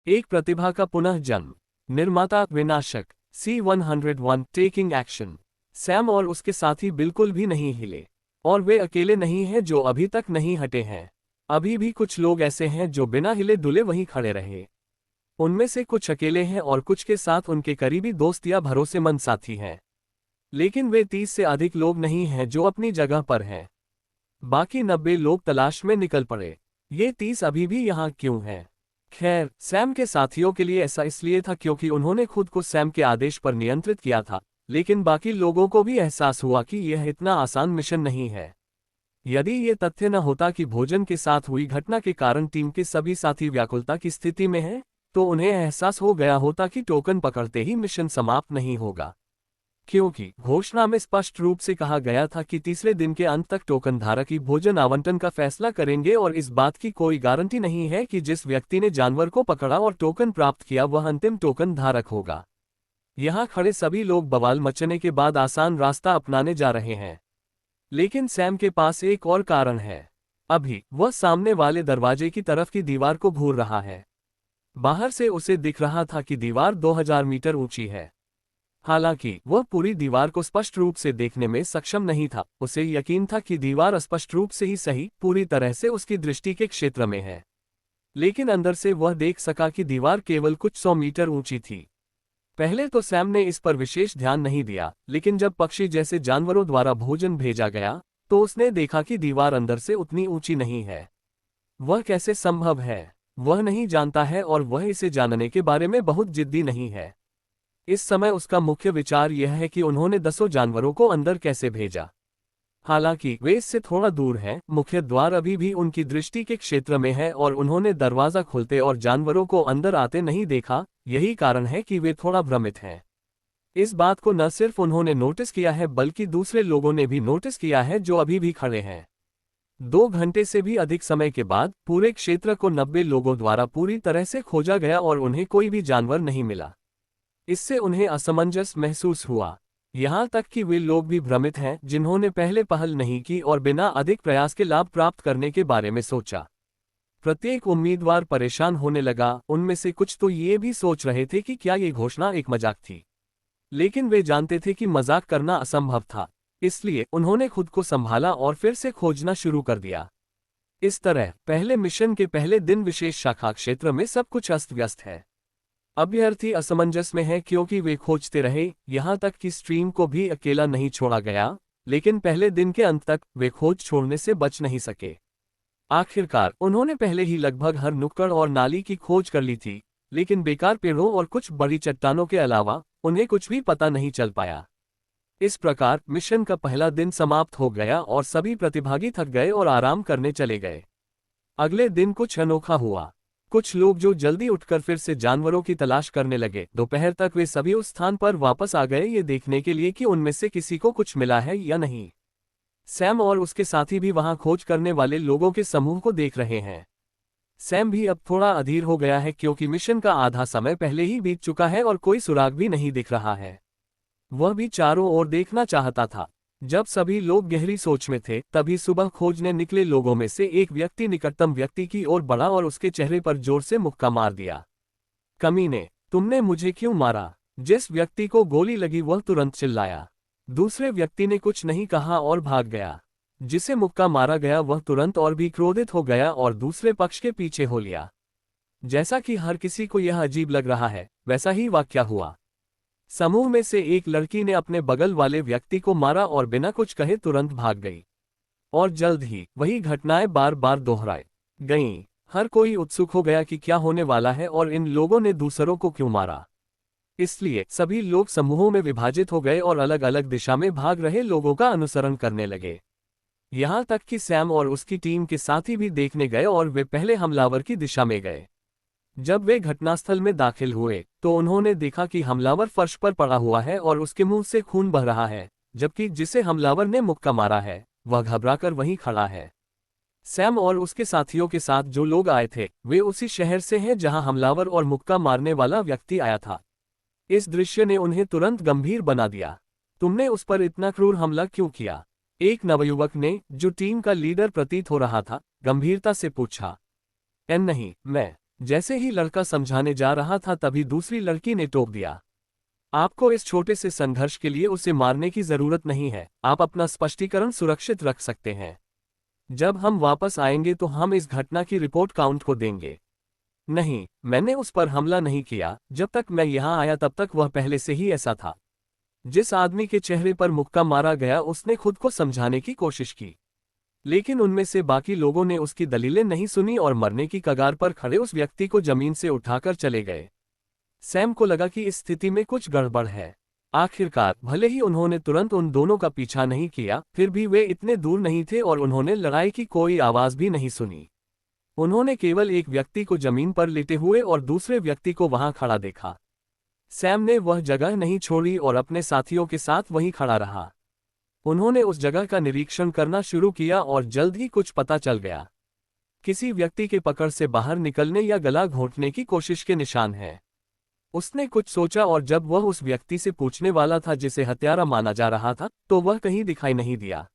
एक प्रतिभा का पुनः जन्म। निर्माता विनाशक C101 टेकिंग एक्शन। सैम और उसके साथी बिल्कुल भी नहीं हिले। और वे अकेले नहीं हैं जो अभी तक नहीं हटे हैं। अभी भी कुछ लोग ऐसे हैं जो बिना हिले डुले वहीं खड़े रहे। उनमें से कुछ अकेले हैं और कुछ के साथ उनके करीबी दोस्त या भरोसेमंद साथी हैं। लेकिन वे 30 से अधिक लोग नहीं हैं जो अपनी जगह पर हैं। बाकी 90 लोग तलाश में निकल पड़े। ये 30 अभी भी यहाँ क्यों हैं? खैर, सैम के साथियों के लिए ऐसा इसलिए था क्योंकि उन्होंने खुद को सैम के आदेश पर नियंत्रित किया था, लेकिन बाकी लोगों को भी एहसास हुआ कि यह इतना आसान मिशन नहीं है। यदि ये तथ्य न होता कि भोजन के साथ हुई घटना के कारण टीम के सभी साथी व्याकुलता की स्थिति में हैं, तो उन्हें एहसास हो गया होता कि टोकन पकड़ते ही मिशन समाप्त नहीं होगा। क्योंकि घोषणा में स्पष्ट रूप से कहा गया था कि तीसरे दिन के अंत तक टोकन धारक ही भोजन आवंटन का फैसला करेंगे और इस बात की कोई गारंटी नहीं है कि जिस व्यक्ति ने जानवर को पकड़ा और टोकन प्राप्त किया वह अंतिम टोकन धारक होगा। यहाँ खड़े सभी लोग बवाल मचने के बाद आसान रास्ता अपनाने जा रहे हैं। लेकिन सैम के पास एक और कारण है। अभी वह सामने वाले दरवाजे की तरफ की दीवार को घूर रहा है। बाहर से उसे दिख रहा था कि दीवार 2000 मीटर ऊंची है। हालांकि वह पूरी दीवार को स्पष्ट रूप से देखने में सक्षम नहीं था। उसे यकीन था कि दीवार स्पष्ट रूप से ही सही पूरी तरह से उसकी दृष्टि के क्षेत्र में है। लेकिन अंदर से वह देख सका कि दीवार केवल कुछ 100 मीटर ऊंची थी। पहले तो सैम ने इस पर विशेष ध्यान नहीं दिया, लेकिन जब पक्षी जैसे जानवरों द्वारा भोजन भेजा गया तो उसने देखा कि दीवार अंदर से उतनी ऊंची नहीं है। वह कैसे संभव है? वह नहीं जानता है और वह इसे जानने के बारे में बहुत जिद्दी नहीं है। इस समय उसका मुख्य विचार यह है कि उन्होंने 10 जानवरों को अंदर कैसे भेजा। हालांकि वे इससे थोड़ा दूर हैं, मुख्य द्वार अभी भी उनकी दृष्टि के क्षेत्र में है और उन्होंने दरवाजा खोलते और जानवरों को अंदर आते नहीं देखा। यही कारण है कि वे थोड़ा भ्रमित हैं। इस बात को न सिर्फ उन्होंने नोटिस किया है बल्कि दूसरे लोगों ने भी नोटिस किया है जो अभी भी खड़े हैं। 2 घंटे से भी अधिक समय के बाद पूरे क्षेत्र को 90 लोगों द्वारा पूरी तरह से खोजा गया और उन्हें कोई भी जानवर नहीं मिला। इससे उन्हें असमंजस महसूस हुआ। यहाँ तक कि वे लोग भी भ्रमित हैं जिन्होंने पहले पहल नहीं की और बिना अधिक प्रयास के लाभ प्राप्त करने के बारे में सोचा। प्रत्येक उम्मीदवार परेशान होने लगा। उनमें से कुछ तो ये भी सोच रहे थे कि क्या ये घोषणा एक मजाक थी, लेकिन वे जानते थे कि मजाक करना असंभव था। इसलिए उन्होंने खुद को संभाला और फिर से खोजना शुरू कर दिया। इस तरह पहले मिशन के पहले दिन विशेष शाखा क्षेत्र में सब कुछ अस्त व्यस्त है। अभ्यर्थी असमंजस में है क्योंकि वे खोजते रहे, यहाँ तक कि स्ट्रीम को भी अकेला नहीं छोड़ा गया, लेकिन पहले दिन के अंत तक वे खोज छोड़ने से बच नहीं सके। आखिरकार उन्होंने पहले ही लगभग हर नुक्कड़ और नाली की खोज कर ली थी, लेकिन बेकार पेड़ों और कुछ बड़ी चट्टानों के अलावा उन्हें कुछ भी पता नहीं चल पाया। इस प्रकार मिशन का पहला दिन समाप्त हो गया और सभी प्रतिभागी थक गए और आराम करने चले गए। अगले दिन कुछ अनोखा हुआ। कुछ लोग जो जल्दी उठकर फिर से जानवरों की तलाश करने लगे। दोपहर तक वे सभी उस स्थान पर वापस आ गए ये देखने के लिए कि उनमें से किसी को कुछ मिला है या नहीं। सैम और उसके साथी भी वहां खोज करने वाले लोगों के समूह को देख रहे हैं। सैम भी अब थोड़ा अधीर हो गया है क्योंकि मिशन का आधा समय पहले ही बीत चुका है और कोई सुराग भी नहीं दिख रहा है। वह भी चारों ओर देखना चाहता था। जब सभी लोग गहरी सोच में थे तभी सुबह खोजने निकले लोगों में से एक व्यक्ति निकटतम व्यक्ति की ओर बढ़ा और उसके चेहरे पर जोर से मुक्का मार दिया। कमीने, तुमने मुझे क्यों मारा? जिस व्यक्ति को गोली लगी वह तुरंत चिल्लाया। दूसरे व्यक्ति ने कुछ नहीं कहा और भाग गया। जिसे मुक्का मारा गया वह तुरंत और भी क्रोधित हो गया और दूसरे पक्ष के पीछे हो लिया। जैसा कि हर किसी को यह अजीब लग रहा है, वैसा ही वाकया हुआ। समूह में से एक लड़की ने अपने बगल वाले व्यक्ति को मारा और बिना कुछ कहे तुरंत भाग गई। और जल्द ही वही घटनाएं बार बार दोहराई गईं। हर कोई उत्सुक हो गया कि क्या होने वाला है और इन लोगों ने दूसरों को क्यों मारा। इसलिए सभी लोग समूहों में विभाजित हो गए और अलग अलग दिशा में भाग रहे लोगों का अनुसरण करने लगे। यहाँ तक कि सैम और उसकी टीम के साथी भी देखने गए और वे पहले हमलावर की दिशा में गए। जब वे घटनास्थल में दाखिल हुए तो उन्होंने देखा कि हमलावर फर्श पर पड़ा हुआ है और उसके मुंह से खून बह रहा है, जबकि जिसे हमलावर ने मुक्का मारा है वह घबराकर वहीं खड़ा है। सैम और उसके साथियों के साथ जो लोग आए थे वे उसी शहर से हैं जहां हमलावर और मुक्का मारने वाला व्यक्ति आया था। इस दृश्य ने उन्हें तुरंत गंभीर बना दिया। तुमने उस पर इतना क्रूर हमला क्यों किया? एक नवयुवक ने, जो टीम का लीडर प्रतीत हो रहा था, गंभीरता से पूछा। नहीं, मैं जैसे ही लड़का समझाने जा रहा था तभी दूसरी लड़की ने टोक दिया, आपको इस छोटे से संघर्ष के लिए उसे मारने की जरूरत नहीं है, आप अपना स्पष्टीकरण सुरक्षित रख सकते हैं। जब हम वापस आएंगे तो हम इस घटना की रिपोर्ट काउंट को देंगे। नहीं, मैंने उस पर हमला नहीं किया, जब तक मैं यहां आया तब तक वह पहले से ही ऐसा था। जिस आदमी के चेहरे पर मुक्का मारा गया उसने खुद को समझाने की कोशिश की, लेकिन उनमें से बाकी लोगों ने उसकी दलीलें नहीं सुनी और मरने की कगार पर खड़े उस व्यक्ति को जमीन से उठाकर चले गए। सैम को लगा कि इस स्थिति में कुछ गड़बड़ है। आखिरकार भले ही उन्होंने तुरंत उन दोनों का पीछा नहीं किया, फिर भी वे इतने दूर नहीं थे और उन्होंने लड़ाई की कोई आवाज भी नहीं सुनी। उन्होंने केवल एक व्यक्ति को जमीन पर लेटे हुए और दूसरे व्यक्ति को वहां खड़ा देखा। सैम ने वह जगह नहीं छोड़ी और अपने साथियों के साथ वहीं खड़ा रहा। उन्होंने उस जगह का निरीक्षण करना शुरू किया और जल्द ही कुछ पता चल गया। किसी व्यक्ति के पकड़ से बाहर निकलने या गला घोंटने की कोशिश के निशान हैं। उसने कुछ सोचा और जब वह उस व्यक्ति से पूछने वाला था जिसे हत्यारा माना जा रहा था, तो वह कहीं दिखाई नहीं दिया।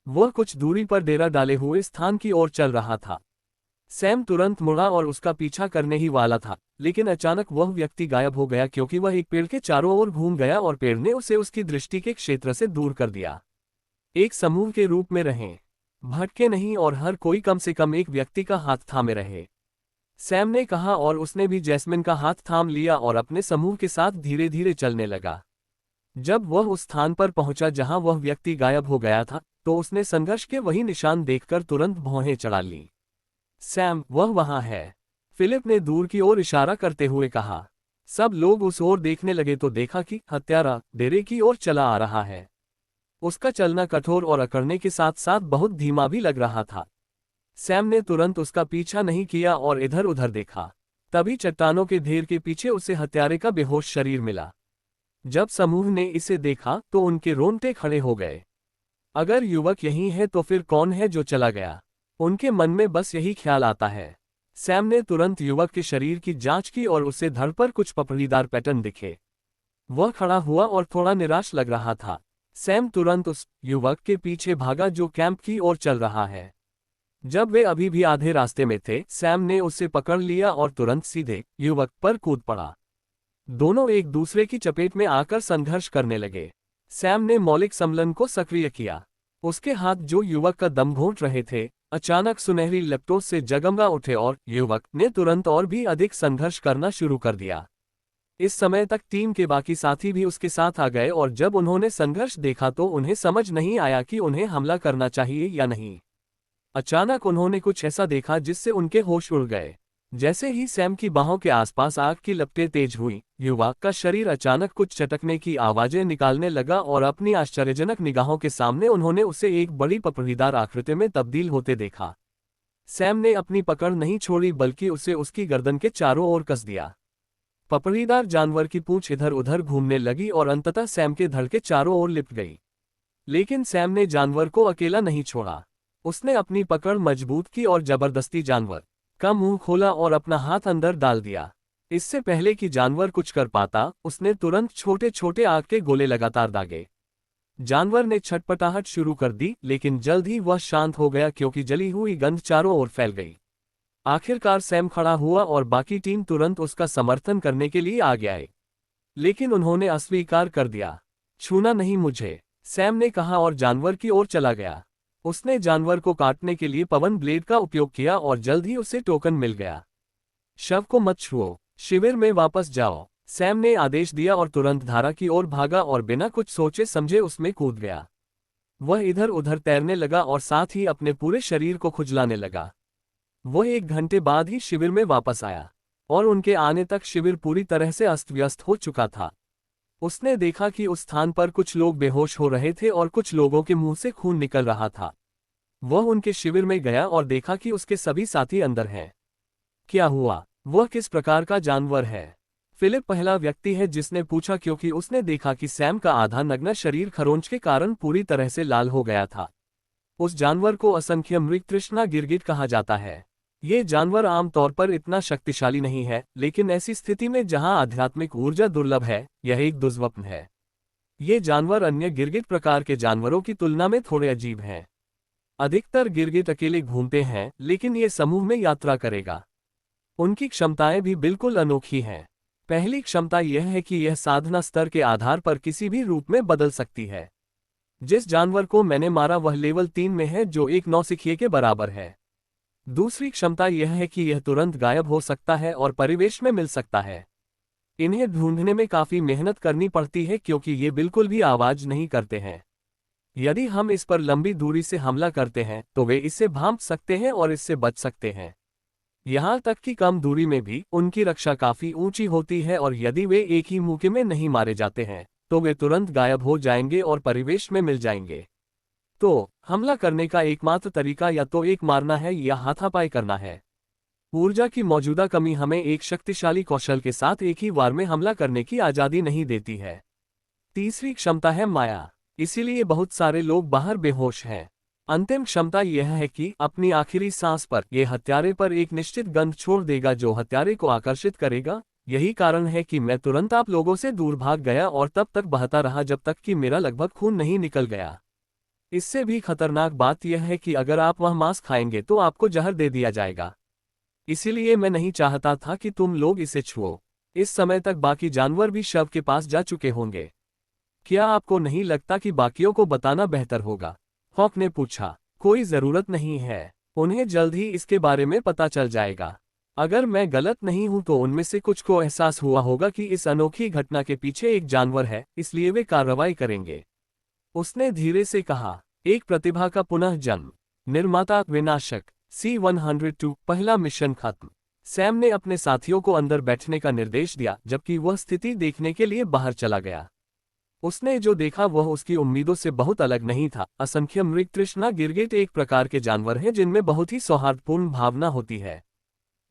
वह कुछ दूरी पर डेरा डाले हुए स्थान की ओर चल रहा था। सैम तुरंत मुड़ा और उसका पीछा करने ही वाला था, लेकिन अचानक वह व्यक्ति गायब हो गया क्योंकि वह एक पेड़ के चारों ओर घूम गया और पेड़ ने उसे उसकी दृष्टि के क्षेत्र से दूर कर दिया। एक समूह के रूप में रहें, भटके नहीं और हर कोई कम से कम एक व्यक्ति का हाथ थामे रहे, सैम ने कहा और उसने भी जैस्मिन का हाथ थाम लिया और अपने समूह के साथ धीरे धीरे चलने लगा। जब वह उस स्थान पर पहुंचा जहां वह व्यक्ति गायब हो गया था, तो उसने संघर्ष के वही निशान देखकर तुरंत भौहें चढ़ा ली। सैम, वह वहां है, फिलिप ने दूर की ओर इशारा करते हुए कहा। सब लोग उस ओर देखने लगे तो देखा कि हत्यारा डेरे की ओर चला आ रहा है। उसका चलना कठोर और अकड़ने के साथ साथ बहुत धीमा भी लग रहा था। सैम ने तुरंत उसका पीछा नहीं किया और इधर उधर देखा। तभी चट्टानों के ढेर के पीछे उसे हत्यारे का बेहोश शरीर मिला। जब समूह ने इसे देखा तो उनके रोंगटे खड़े हो गए। अगर युवक यही है तो फिर कौन है जो चला गया? उनके मन में बस यही ख्याल आता है। सैम ने तुरंत युवक के शरीर की जांच की और उसे धड़ पर कुछ पपड़ीदार पैटर्न दिखे। वह खड़ा हुआ और थोड़ा निराश लग रहा था। सैम तुरंत उस युवक के पीछे भागा जो कैंप की ओर चल रहा है। जब वे अभी भी आधे रास्ते में थे, सैम ने उसे पकड़ लिया और तुरंत सीधे युवक पर कूद पड़ा। दोनों एक दूसरे की चपेट में आकर संघर्ष करने लगे। सैम ने मौलिक सम्मेलन को सक्रिय किया। उसके हाथ जो युवक का दम घोंट रहे थे, अचानक सुनहरी लपटों से जगमगा उठे और युवक ने तुरंत और भी अधिक संघर्ष करना शुरू कर दिया। इस समय तक टीम के बाकी साथी भी उसके साथ आ गए और जब उन्होंने संघर्ष देखा तो उन्हें समझ नहीं आया कि उन्हें हमला करना चाहिए या नहीं। अचानक उन्होंने कुछ ऐसा देखा जिससे उनके होश उड़ गए। जैसे ही सैम की बाहों के आसपास आग की लपटें तेज हुई, युवक का शरीर अचानक कुछ चटकने की आवाजें निकालने लगा और अपनी आश्चर्यजनक निगाहों के सामने उन्होंने उसे एक बड़ी पपड़ीदार आकृति में तब्दील होते देखा। सैम ने अपनी पकड़ नहीं छोड़ी बल्कि उसे उसकी गर्दन के चारों ओर कस दिया। पपड़ीदार जानवर की पूंछ इधर उधर घूमने लगी और अंततः सैम के धड़ के चारों ओर लिपट गई। लेकिन सैम ने जानवर को अकेला नहीं छोड़ा। उसने अपनी पकड़ मजबूत की और जबरदस्ती जानवर का मुंह खोला और अपना हाथ अंदर डाल दिया। इससे पहले कि जानवर कुछ कर पाता, उसने तुरंत छोटे छोटे आग के गोले लगातार दागे। जानवर ने छटपटाहट शुरू कर दी, लेकिन जल्द ही वह शांत हो गया क्योंकि जली हुई गंध चारों ओर फैल गई। आखिरकार सैम खड़ा हुआ और बाकी टीम तुरंत उसका समर्थन करने के लिए आगे आए, लेकिन उन्होंने अस्वीकार कर दिया। छूना नहीं मुझे, सैम ने कहा और जानवर की ओर चला गया। उसने जानवर को काटने के लिए पवन ब्लेड का उपयोग किया और जल्द ही उसे टोकन मिल गया। शव को मत छुओ, शिविर में वापस जाओ, सैम ने आदेश दिया और तुरंत धारा की ओर भागा और बिना कुछ सोचे समझे उसमें कूद गया। वह इधर उधर तैरने लगा और साथ ही अपने पूरे शरीर को खुजलाने लगा। वह 1 घंटे बाद ही शिविर में वापस आया और उनके आने तक शिविर पूरी तरह से अस्त व्यस्त हो चुका था। उसने देखा कि उस स्थान पर कुछ लोग बेहोश हो रहे थे और कुछ लोगों के मुंह से खून निकल रहा था। वह उनके शिविर में गया और देखा कि उसके सभी साथी अंदर हैं। क्या हुआ? वह किस प्रकार का जानवर है? फिलिप पहला व्यक्ति है जिसने पूछा क्योंकि उसने देखा कि सैम का आधा नग्न शरीर खरोंच के कारण पूरी तरह से लाल हो गया था। उस जानवर को असंख्य मृग तृष्णा गिरगिट कहा जाता है। ये जानवर आमतौर पर इतना शक्तिशाली नहीं है, लेकिन ऐसी स्थिति में जहां आध्यात्मिक ऊर्जा दुर्लभ है, यह एक दुर्स्वप्न है। ये जानवर अन्य गिरगिट प्रकार के जानवरों की तुलना में थोड़े अजीब हैं। अधिकतर गिरगिट अकेले घूमते हैं, लेकिन ये समूह में यात्रा करेगा। उनकी क्षमताएं भी बिल्कुल अनोखी हैं। पहली क्षमता यह है कि यह साधना स्तर के आधार पर किसी भी रूप में बदल सकती है। जिस जानवर को मैंने मारा वह लेवल 3 में है, जो एक नौसिखिए के बराबर है। दूसरी क्षमता यह है कि यह तुरंत गायब हो सकता है और परिवेश में मिल सकता है। इन्हें ढूंढने में काफी मेहनत करनी पड़ती है क्योंकि ये बिल्कुल भी आवाज नहीं करते हैं। यदि हम इस पर लंबी दूरी से हमला करते हैं तो वे इससे भांप सकते हैं और इससे बच सकते हैं। यहाँ तक कि कम दूरी में भी उनकी रक्षा काफी ऊंची होती है और यदि वे एक ही मौके में नहीं मारे जाते हैं तो वे तुरंत गायब हो जाएंगे और परिवेश में मिल जाएंगे। तो हमला करने का एकमात्र तरीका या तो एक मारना है या हाथापाई करना है। ऊर्जा की मौजूदा कमी हमें एक शक्तिशाली कौशल के साथ एक ही वार में हमला करने की आजादी नहीं देती है। तीसरी क्षमता है माया, इसीलिए बहुत सारे लोग बाहर बेहोश हैं। अंतिम क्षमता यह है कि अपनी आखिरी सांस पर यह हत्यारे पर एक निश्चित गंध छोड़ देगा जो हत्यारे को आकर्षित करेगा। यही कारण है कि मैं तुरंत आप लोगों से दूर भाग गया और तब तक बहता रहा जब तक कि मेरा लगभग खून नहीं निकल गया। इससे भी खतरनाक बात यह है कि अगर आप वह मांस खाएंगे तो आपको जहर दे दिया जाएगा। इसीलिए मैं नहीं चाहता था कि तुम लोग इसे छुओ। इस समय तक बाकी जानवर भी शव के पास जा चुके होंगे। क्या आपको नहीं लगता कि बाकियों को बताना बेहतर होगा? हॉक ने पूछा। कोई जरूरत नहीं है, उन्हें जल्द ही इसके बारे में पता चल जाएगा। अगर मैं गलत नहीं हूं तो उनमें से कुछ को एहसास हुआ होगा कि इस अनोखी घटना के पीछे एक जानवर है, इसलिए वे कार्रवाई करेंगे। उसने धीरे से कहा। एक प्रतिभा का पुनः जन्म। निर्माता विनाशक C-102। पहला मिशन खत्म। सैम ने अपने साथियों को अंदर बैठने का निर्देश दिया जबकि वह स्थिति देखने के लिए बाहर चला गया। उसने जो देखा वह उसकी उम्मीदों से बहुत अलग नहीं था। असंख्य मृग तृष्णा गिरगिट एक प्रकार के जानवर हैं जिनमें बहुत ही सौहार्दपूर्ण भावना होती है।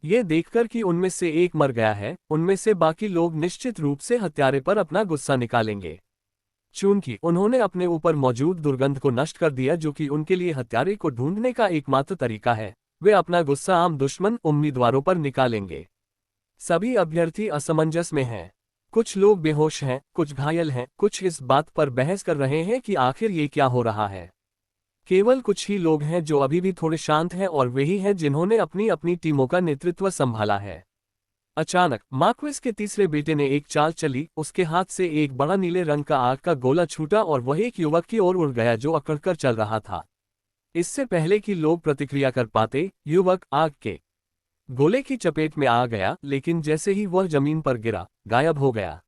ये देखकर कि उनमें से एक मर गया है, उनमें से बाकी लोग निश्चित रूप से हत्यारे पर अपना गुस्सा निकालेंगे। चूंकि उन्होंने अपने ऊपर मौजूद दुर्गंध को नष्ट कर दिया जो कि उनके लिए हत्यारे को ढूंढने का एकमात्र तरीका है, वे अपना गुस्सा आम दुश्मन उम्मीदवारों पर निकालेंगे। सभी अभ्यर्थी असमंजस में हैं। कुछ लोग बेहोश हैं, कुछ घायल हैं, कुछ इस बात पर बहस कर रहे हैं कि आखिर ये क्या हो रहा है। केवल कुछ ही लोग हैं जो अभी भी थोड़े शांत हैं और वही हैं जिन्होंने अपनी अपनी टीमों का नेतृत्व संभाला है। अचानक मार्क्वेस के तीसरे बेटे ने एक चाल चली। उसके हाथ से एक बड़ा नीले रंग का आग का गोला छूटा और वह एक युवक की ओर उड़ गया जो अकड़कर चल रहा था। इससे पहले कि लोग प्रतिक्रिया कर पाते, युवक आग के गोले की चपेट में आ गया, लेकिन जैसे ही वह जमीन पर गिरा, गायब हो गया।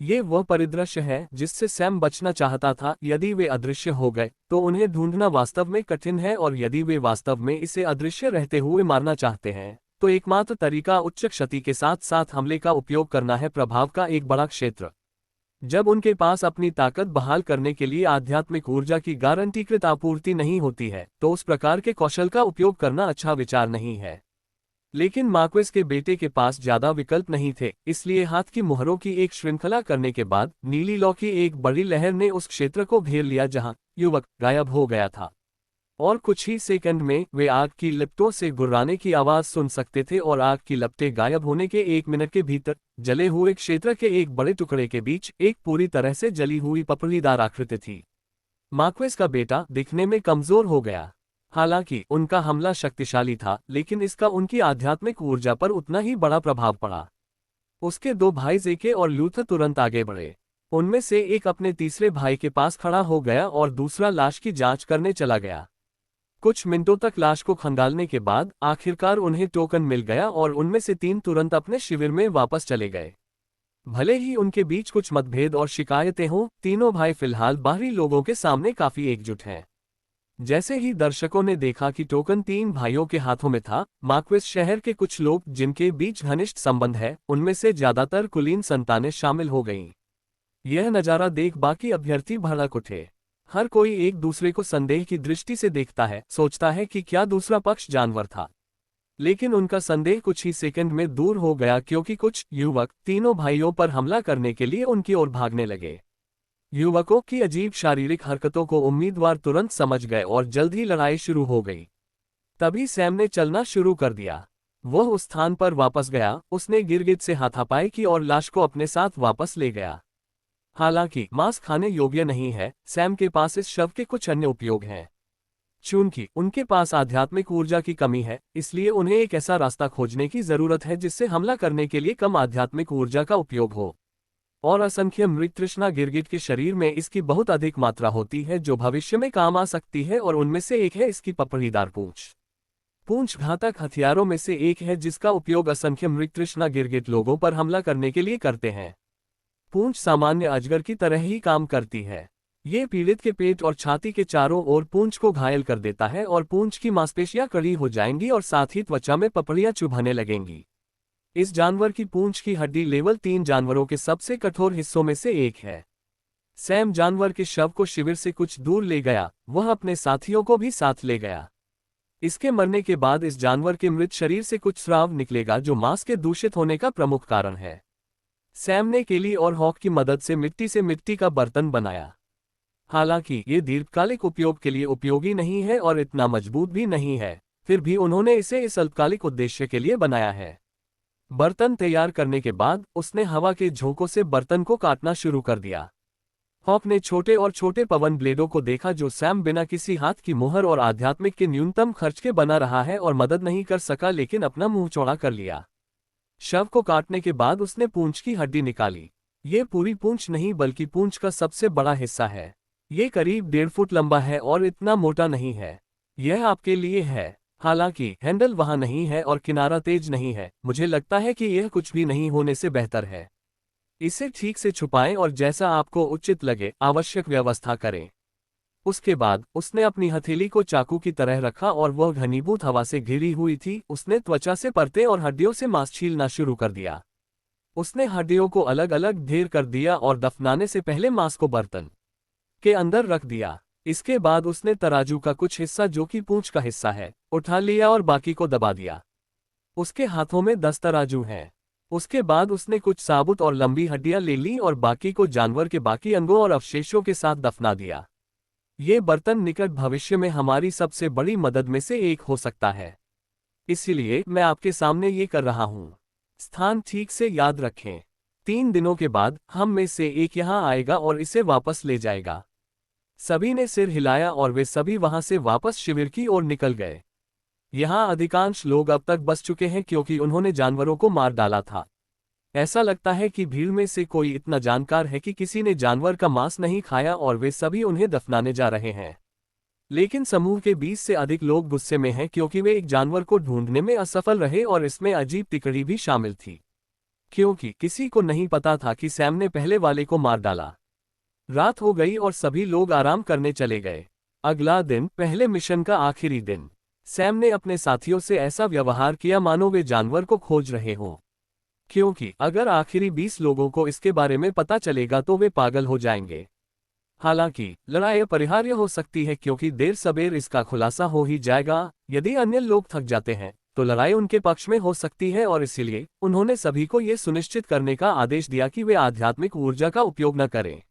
ये वह परिदृश्य है जिससे सैम बचना चाहता था। यदि वे अदृश्य हो गए तो उन्हें ढूंढना वास्तव में कठिन है, और यदि वे वास्तव में इसे अदृश्य रहते हुए मारना चाहते हैं तो एकमात्र तरीका उच्च क्षति के साथ साथ हमले का उपयोग करना है, प्रभाव का एक बड़ा क्षेत्र। जब उनके पास अपनी ताकत बहाल करने के लिए आध्यात्मिक ऊर्जा की गारंटीकृत आपूर्ति नहीं होती है तो उस प्रकार के कौशल का उपयोग करना अच्छा विचार नहीं है। लेकिन मार्क्वेस के बेटे के पास ज्यादा विकल्प नहीं थे, इसलिए हाथ की मुहरों की एक श्रृंखला करने के बाद नीली लौ की एक बड़ी लहर ने उस क्षेत्र को घेर लिया जहां युवक गायब हो गया था। और कुछ ही सेकंड में वे आग की लिपटों से गुर्राने की आवाज सुन सकते थे और आग की लपटें गायब होने के 1 मिनट के भीतर जले हुए क्षेत्र के एक बड़े टुकड़े के बीच एक पूरी तरह से जली हुई पपड़ीदार आकृति थी। मार्क्वेस का बेटा दिखने में कमजोर हो गया। हालांकि उनका हमला शक्तिशाली था, लेकिन इसका उनकी आध्यात्मिक ऊर्जा पर उतना ही बड़ा प्रभाव पड़ा। उसके 2 भाई जेके और लूथर तुरंत आगे बढ़े। उनमें से एक अपने तीसरे भाई के पास खड़ा हो गया और दूसरा लाश की जांच करने चला गया। कुछ मिनटों तक लाश को खंगालने के बाद आखिरकार उन्हें टोकन मिल गया और उनमें से 3 तुरंत अपने शिविर में वापस चले गए। भले ही उनके बीच कुछ मतभेद और शिकायतें हों, तीनों भाई फिलहाल बाहरी लोगों के सामने काफी एकजुट हैं। जैसे ही दर्शकों ने देखा कि टोकन 3 भाइयों के हाथों में था, मार्क्वेस शहर के कुछ लोग जिनके बीच घनिष्ठ संबंध है, उनमें से ज्यादातर कुलीन संतानें शामिल हो गईं। यह नजारा देख बाकी अभ्यर्थी भड़क उठे। हर कोई एक दूसरे को संदेह की दृष्टि से देखता है, सोचता है कि क्या दूसरा पक्ष जानवर था। लेकिन उनका संदेह कुछ ही सेकंड में दूर हो गया क्योंकि कुछ युवक तीनों भाइयों पर हमला करने के लिए उनकी ओर भागने लगे। युवकों की अजीब शारीरिक हरकतों को उम्मीदवार तुरंत समझ गए और जल्द ही लड़ाई शुरू हो गई। तभी सैम ने चलना शुरू कर दिया। वह उस स्थान पर वापस गया, उसने गिरगिट से हाथापाई की और लाश को अपने साथ वापस ले गया। हालांकि मांस खाने योग्य नहीं है, सैम के पास इस शव के कुछ अन्य उपयोग हैं। चूंकि उनके पास आध्यात्मिक ऊर्जा की कमी है, इसलिए उन्हें एक ऐसा रास्ता खोजने की जरूरत है जिससे हमला करने के लिए कम आध्यात्मिक ऊर्जा का उपयोग हो। और असंख्य मृग तृष्णा गिरगिट के शरीर में इसकी बहुत अधिक मात्रा होती है जो भविष्य में काम आ सकती है, और उनमें से एक है इसकी पपड़ीदार पूंछ। पूंछ घातक हथियारों में से एक है जिसका उपयोग असंख्य मृग तृष्णा गिरगिट लोगों पर हमला करने के लिए करते हैं। पूंछ सामान्य अजगर की तरह ही काम करती है। ये पीड़ित के पेट और छाती के चारों ओर पूंछ को घायल कर देता है और पूंछ की मांसपेशियां कड़ी हो जाएंगी और साथ ही त्वचा में पपड़ियां चुभने लगेंगी। इस जानवर की पूंछ की हड्डी लेवल 3 जानवरों के सबसे कठोर हिस्सों में से एक है। सैम जानवर के शव को शिविर से कुछ दूर ले गया, वह अपने साथियों को भी साथ ले गया। इसके मरने के बाद इस जानवर के मृत शरीर से कुछ स्राव निकलेगा जो मांस के दूषित होने का प्रमुख कारण है। सैम ने केली और हॉक की मदद से मिट्टी का बर्तन बनाया। हालांकि ये दीर्घकालिक उपयोग के लिए उपयोगी नहीं है और इतना मजबूत भी नहीं है, फिर भी उन्होंने इसे इस अल्पकालिक उद्देश्य के लिए बनाया है। बर्तन तैयार करने के बाद उसने हवा के झोंकों से बर्तन को काटना शुरू कर दिया। हॉक ने छोटे और छोटे पवन ब्लेडों को देखा जो सैम बिना किसी हाथ की मुहर और आध्यात्मिक के न्यूनतम खर्च के बना रहा है और मदद नहीं कर सका, लेकिन अपना मुंह चौड़ा कर लिया। शव को काटने के बाद उसने पूंछ की हड्डी निकाली। ये पूरी पूंछ नहीं बल्कि पूंछ का सबसे बड़ा हिस्सा है। ये करीब 1.5 फुट लंबा है और इतना मोटा नहीं है। यह आपके लिए है। हालांकि हैंडल वहां नहीं है और किनारा तेज नहीं है, मुझे लगता है कि यह कुछ भी नहीं होने से बेहतर है। इसे ठीक से छुपाएं और जैसा आपको उचित लगे आवश्यक व्यवस्था करें। उसके बाद उसने अपनी हथेली को चाकू की तरह रखा और वह घनीभूत हवा से घिरी हुई थी। उसने त्वचा से परतें और हड्डियों से मांस छीलना शुरू कर दिया। उसने हड्डियों को अलग अलग ढेर कर दिया और दफनाने से पहले मांस को बर्तन के अंदर रख दिया। इसके बाद उसने तराजू का कुछ हिस्सा जो कि पूंछ का हिस्सा है उठा लिया और बाकी को दबा दिया। उसके हाथों में 10 तराजू हैं। उसके बाद उसने कुछ साबुत और लंबी हड्डियां ले ली और बाकी को जानवर के बाकी अंगों और अवशेषों के साथ दफना दिया। ये बर्तन निकट भविष्य में हमारी सबसे बड़ी मदद में से एक हो सकता है, इसलिए मैं आपके सामने ये कर रहा हूं। स्थान ठीक से याद रखें। 3 दिनों के बाद हम में से एक यहां आएगा और इसे वापस ले जाएगा। सभी ने सिर हिलाया और वे सभी वहां से वापस शिविर की ओर निकल गए। यहां अधिकांश लोग अब तक बच चुके हैं क्योंकि उन्होंने जानवरों को मार डाला था। ऐसा लगता है कि भीड़ में से कोई इतना जानकार है कि किसी ने जानवर का मांस नहीं खाया और वे सभी उन्हें दफनाने जा रहे हैं। लेकिन समूह के 20 से अधिक लोग गुस्से में हैं क्योंकि वे एक जानवर को ढूंढने में असफल रहे और इसमें अजीब तिकड़ी भी शामिल थी, क्योंकि किसी को नहीं पता था कि सैम ने पहले वाले को मार डाला। रात हो गई और सभी लोग आराम करने चले गए। अगला दिन, पहले मिशन का आखिरी दिन। सैम ने अपने साथियों से ऐसा व्यवहार किया मानो वे जानवर को खोज रहे हों, क्योंकि अगर आखिरी 20 लोगों को इसके बारे में पता चलेगा तो वे पागल हो जाएंगे। हालांकि लड़ाई अपरिहार्य हो सकती है क्योंकि देर सबेर इसका खुलासा हो ही जाएगा। यदि अन्य लोग थक जाते हैं तो लड़ाई उनके पक्ष में हो सकती है और इसीलिए उन्होंने सभी को यह सुनिश्चित करने का आदेश दिया कि वे आध्यात्मिक ऊर्जा का उपयोग न करें।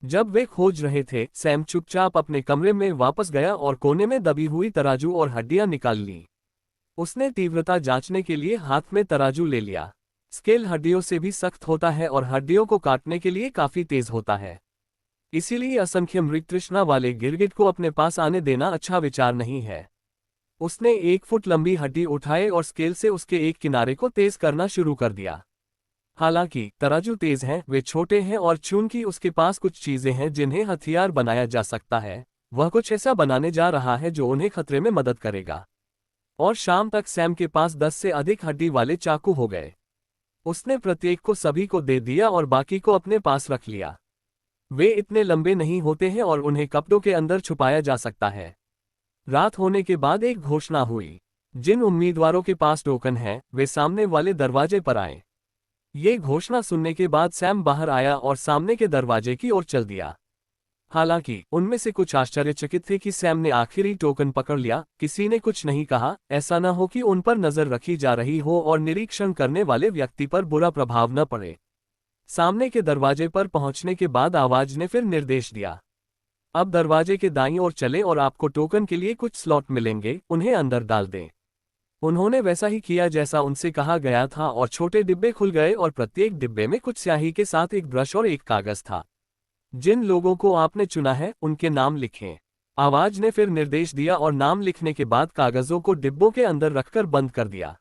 जब वे खोज रहे थे, सैम चुपचाप अपने कमरे में वापस गया और कोने में दबी हुई तराजू और हड्डियां निकाल ली। उसने तीव्रता जांचने के लिए हाथ में तराजू ले लिया। स्केल हड्डियों से भी सख्त होता है और हड्डियों को काटने के लिए काफी तेज होता है, इसीलिए असंख्य मृग तृष्णा वाले गिरगिट को अपने पास आने देना अच्छा विचार नहीं है। उसने 1 फुट लंबी हड्डी उठाए और स्केल से उसके एक किनारे को तेज करना शुरू कर दिया। हालांकि तराजू तेज हैं, वे छोटे हैं और चूंकि उसके पास कुछ चीजें हैं जिन्हें हथियार बनाया जा सकता है, वह कुछ ऐसा बनाने जा रहा है जो उन्हें खतरे में मदद करेगा। और शाम तक सैम के पास 10 से अधिक हड्डी वाले चाकू हो गए। उसने प्रत्येक को सभी को दे दिया और बाकी को अपने पास रख लिया। वे इतने लंबे नहीं होते हैं और उन्हें कपड़ों के अंदर छुपाया जा सकता है। रात होने के बाद एक घोषणा हुई। जिन उम्मीदवारों के पास टोकन है वे सामने वाले दरवाजे पर आए। ये घोषणा सुनने के बाद सैम बाहर आया और सामने के दरवाजे की ओर चल दिया। हालांकि उनमें से कुछ आश्चर्यचकित थे कि सैम ने आखिरी टोकन पकड़ लिया। किसी ने कुछ नहीं कहा, ऐसा न हो कि उन पर नजर रखी जा रही हो और निरीक्षण करने वाले व्यक्ति पर बुरा प्रभाव न पड़े। सामने के दरवाजे पर पहुंचने के बाद आवाज ने फिर निर्देश दिया, अब दरवाजे के दाईं ओर चलें और आपको टोकन के लिए कुछ स्लॉट मिलेंगे, उन्हें अंदर डाल दें। उन्होंने वैसा ही किया जैसा उनसे कहा गया था और छोटे डिब्बे खुल गए और प्रत्येक डिब्बे में कुछ स्याही के साथ एक ब्रश और एक कागज था। जिन लोगों को आपने चुना है उनके नाम लिखें। आवाज ने फिर निर्देश दिया और नाम लिखने के बाद कागजों को डिब्बों के अंदर रखकर बंद कर दिया।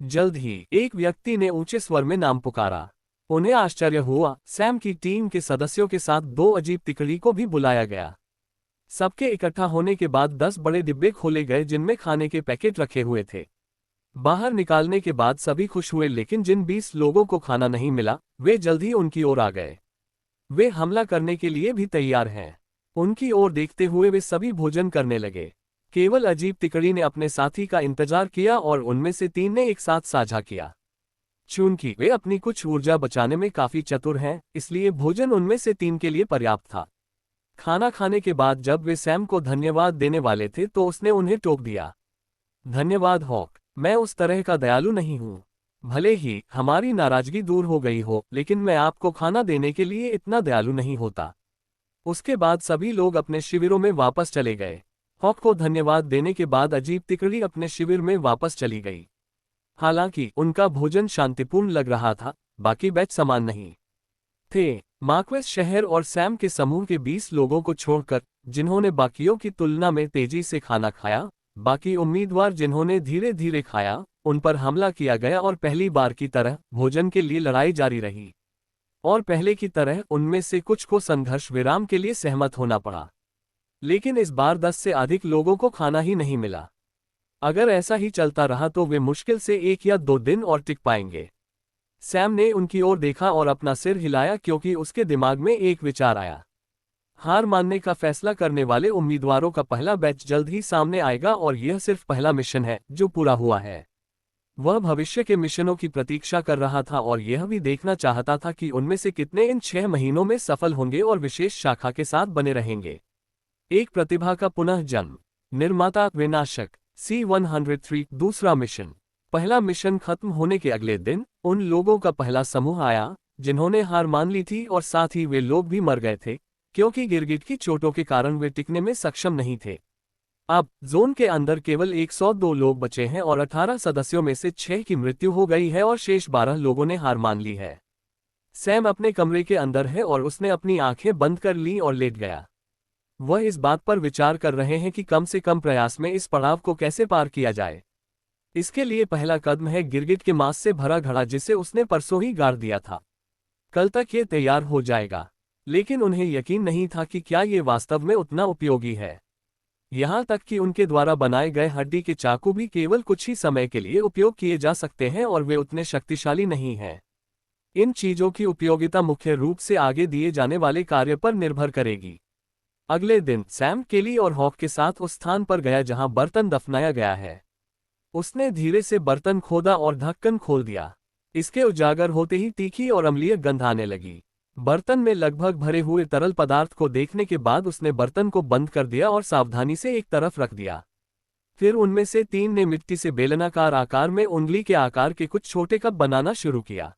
जल्द ही एक व्यक्ति ने ऊंचे स्वर में नाम पुकारा। उन्हें आश्चर्य हुआ, सैम की टीम के सदस्यों के साथ 2 अजीब तिकड़ी को भी बुलाया गया। सबके इकट्ठा होने के बाद 10 बड़े डिब्बे खोले गए जिनमें खाने के पैकेट रखे हुए थे। बाहर निकालने के बाद सभी खुश हुए, लेकिन जिन 20 लोगों को खाना नहीं मिला वे जल्द ही उनकी ओर आ गए। वे हमला करने के लिए भी तैयार हैं। उनकी ओर देखते हुए वे सभी भोजन करने लगे। केवल अजीब तिकड़ी ने अपने साथी का इंतजार किया और उनमें से 3 ने एक साथ साझा किया। चूंकि वे अपनी कुछ ऊर्जा बचाने में काफी चतुर हैं, इसलिए भोजन उनमें से 3 के लिए पर्याप्त था। खाना खाने के बाद जब वे सैम को धन्यवाद देने वाले थे तो उसने उन्हें टोक दिया। धन्यवाद हॉक, मैं उस तरह का दयालु नहीं हूँ। भले ही हमारी नाराजगी दूर हो गई हो, लेकिन मैं आपको खाना देने के लिए इतना दयालु नहीं होता। उसके बाद सभी लोग अपने शिविरों में वापस चले गए। हॉक को धन्यवाद देने के बाद अजीब तिकड़ी अपने शिविर में वापस चली गई। हालांकि उनका भोजन शांतिपूर्ण लग रहा था, बाकी बैच समान नहीं थे। मार्क्वेस शहर और सैम के समूह के 20 लोगों को छोड़कर, जिन्होंने बाकियों की तुलना में तेजी से खाना खाया, बाकी उम्मीदवार जिन्होंने धीरे धीरे खाया, उन पर हमला किया गया और पहली बार की तरह भोजन के लिए लड़ाई जारी रही। और पहले की तरह उनमें से कुछ को संघर्ष विराम के लिए सहमत होना पड़ा। लेकिन इस बार 10 से अधिक लोगों को खाना ही नहीं मिला। अगर ऐसा ही चलता रहा तो वे मुश्किल से 1 या 2 दिन और टिक पाएंगे। सैम ने उनकी ओर देखा और अपना सिर हिलाया क्योंकि उसके दिमाग में एक विचार आया। हार मानने का फैसला करने वाले उम्मीदवारों का पहला बैच जल्द ही सामने आएगा और यह सिर्फ पहला मिशन है जो पूरा हुआ है। वह भविष्य के मिशनों की प्रतीक्षा कर रहा था और यह भी देखना चाहता था कि उनमें से कितने इन 6 महीनों में सफल होंगे और विशेष शाखा के साथ बने रहेंगे। एक प्रतिभा का पुनः जन्म। निर्माता विनाशक C-103। दूसरा मिशन। पहला मिशन खत्म होने के अगले दिन उन लोगों का पहला समूह आया जिन्होंने हार मान ली थी और साथ ही वे लोग भी मर गए थे क्योंकि गिरगिट की चोटों के कारण वे टिकने में सक्षम नहीं थे। अब जोन के अंदर केवल 102 लोग बचे हैं और 18 सदस्यों में से 6 की मृत्यु हो गई है और शेष 12 लोगों ने हार मान ली है। सैम अपने कमरे के अंदर है और उसने अपनी आंखें बंद कर ली और लेट गया। वह इस बात पर विचार कर रहे हैं कि कम से कम प्रयास में इस पड़ाव को कैसे पार किया जाए। इसके लिए पहला कदम है गिरगिट के मांस से भरा घड़ा जिसे उसने परसों ही गाड़ दिया था। कल तक ये तैयार हो जाएगा, लेकिन उन्हें यकीन नहीं था कि क्या ये वास्तव में उतना उपयोगी है। यहाँ तक कि उनके द्वारा बनाए गए हड्डी के चाकू भी केवल कुछ ही समय के लिए उपयोग किए जा सकते हैं और वे उतने शक्तिशाली नहीं हैं। इन चीजों की उपयोगिता मुख्य रूप से आगे दिए जाने वाले कार्य पर निर्भर करेगी। अगले दिन सैम केली और हॉक के साथ उस स्थान पर गया जहां बर्तन दफनाया गया है। उसने धीरे से बर्तन खोदा और ढक्कन खोल दिया। इसके उजागर होते ही तीखी और अम्लीय गंध आने लगी। बर्तन में लगभग भरे हुए तरल पदार्थ को देखने के बाद उसने बर्तन को बंद कर दिया और सावधानी से एक तरफ रख दिया। फिर उनमें से 3 ने मिट्टी से बेलनाकार आकार में उंगली के आकार के कुछ छोटे कप बनाना शुरू किया।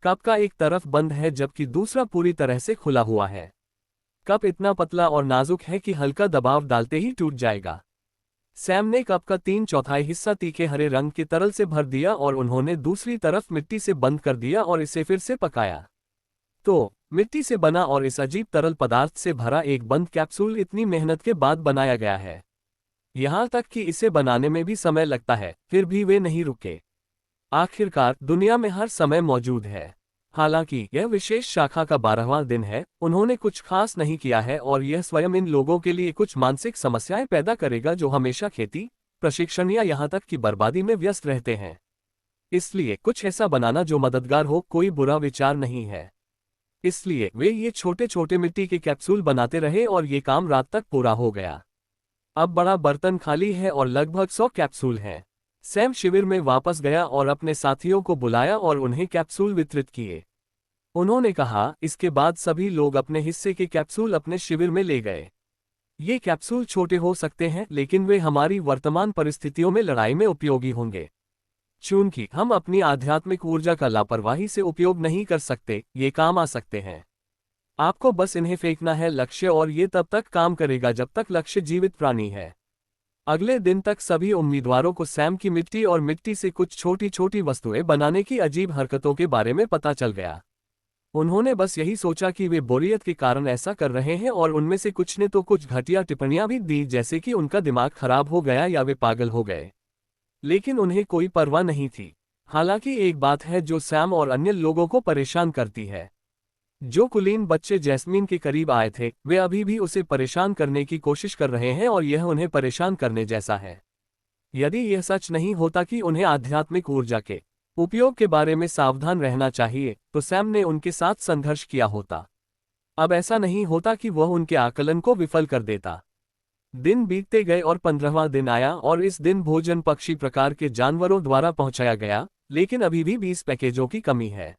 कप का एक तरफ बंद है जबकि दूसरा पूरी तरह से खुला हुआ है। कप इतना पतला और नाजुक है कि हल्का दबाव डालते ही टूट जाएगा। सैम ने कप का 3/4 हिस्सा तीखे हरे रंग के तरल से भर दिया और उन्होंने दूसरी तरफ मिट्टी से बंद कर दिया और इसे फिर से पकाया। तो मिट्टी से बना और इस अजीब तरल पदार्थ से भरा एक बंद कैप्सूल इतनी मेहनत के बाद बनाया गया है। यहाँ तक कि इसे बनाने में भी समय लगता है, फिर भी वे नहीं रुके। आखिरकार दुनिया में हर समय मौजूद है। हालांकि यह विशेष शाखा का 12वां दिन है, उन्होंने कुछ खास नहीं किया है और यह स्वयं इन लोगों के लिए कुछ मानसिक समस्याएं पैदा करेगा जो हमेशा खेती, प्रशिक्षण या यहाँ तक कि बर्बादी में व्यस्त रहते हैं। इसलिए कुछ ऐसा बनाना जो मददगार हो कोई बुरा विचार नहीं है। इसलिए वे ये छोटे छोटे मिट्टी के कैप्सूल बनाते रहे और ये काम रात तक पूरा हो गया। अब बड़ा बर्तन खाली है और लगभग 100 कैप्सूल हैं। सैम शिविर में वापस गया और अपने साथियों को बुलाया और उन्हें कैप्सूल वितरित किए। उन्होंने कहा, इसके बाद सभी लोग अपने हिस्से के कैप्सूल अपने शिविर में ले गए। ये कैप्सूल छोटे हो सकते हैं लेकिन वे हमारी वर्तमान परिस्थितियों में लड़ाई में उपयोगी होंगे। चूंकि हम अपनी आध्यात्मिक ऊर्जा का लापरवाही से उपयोग नहीं कर सकते, ये काम आ सकते हैं। आपको बस इन्हें फेंकना है लक्ष्य और ये तब तक काम करेगा जब तक लक्ष्य जीवित प्राणी है। अगले दिन तक सभी उम्मीदवारों को सैम की मिट्टी और मिट्टी से कुछ छोटी छोटी वस्तुएं बनाने की अजीब हरकतों के बारे में पता चल गया। उन्होंने बस यही सोचा कि वे बोरियत के कारण ऐसा कर रहे हैं, और उनमें से कुछ ने तो कुछ घटिया टिप्पणियां भी दी, जैसे कि उनका दिमाग खराब हो गया या वे पागल हो गए। लेकिन उन्हें कोई परवाह नहीं थी। हालांकि एक बात है जो सैम और अन्य लोगों को परेशान करती है। जो कुलीन बच्चे जैस्मीन के करीब आए थे, वे अभी भी उसे परेशान करने की कोशिश कर रहे हैं, और यह उन्हें परेशान करने जैसा है। यदि यह सच नहीं होता कि उन्हें आध्यात्मिक ऊर्जा के उपयोग के बारे में सावधान रहना चाहिए, तो सैम ने उनके साथ संघर्ष किया होता। अब ऐसा नहीं होता कि वह उनके आकलन को विफल कर देता। दिन बीतते गए और 15वां दिन आया, और इस दिन भोजन पक्षी प्रकार के जानवरों द्वारा पहुंचाया गया, लेकिन अभी भी 20 पैकेजों की कमी है।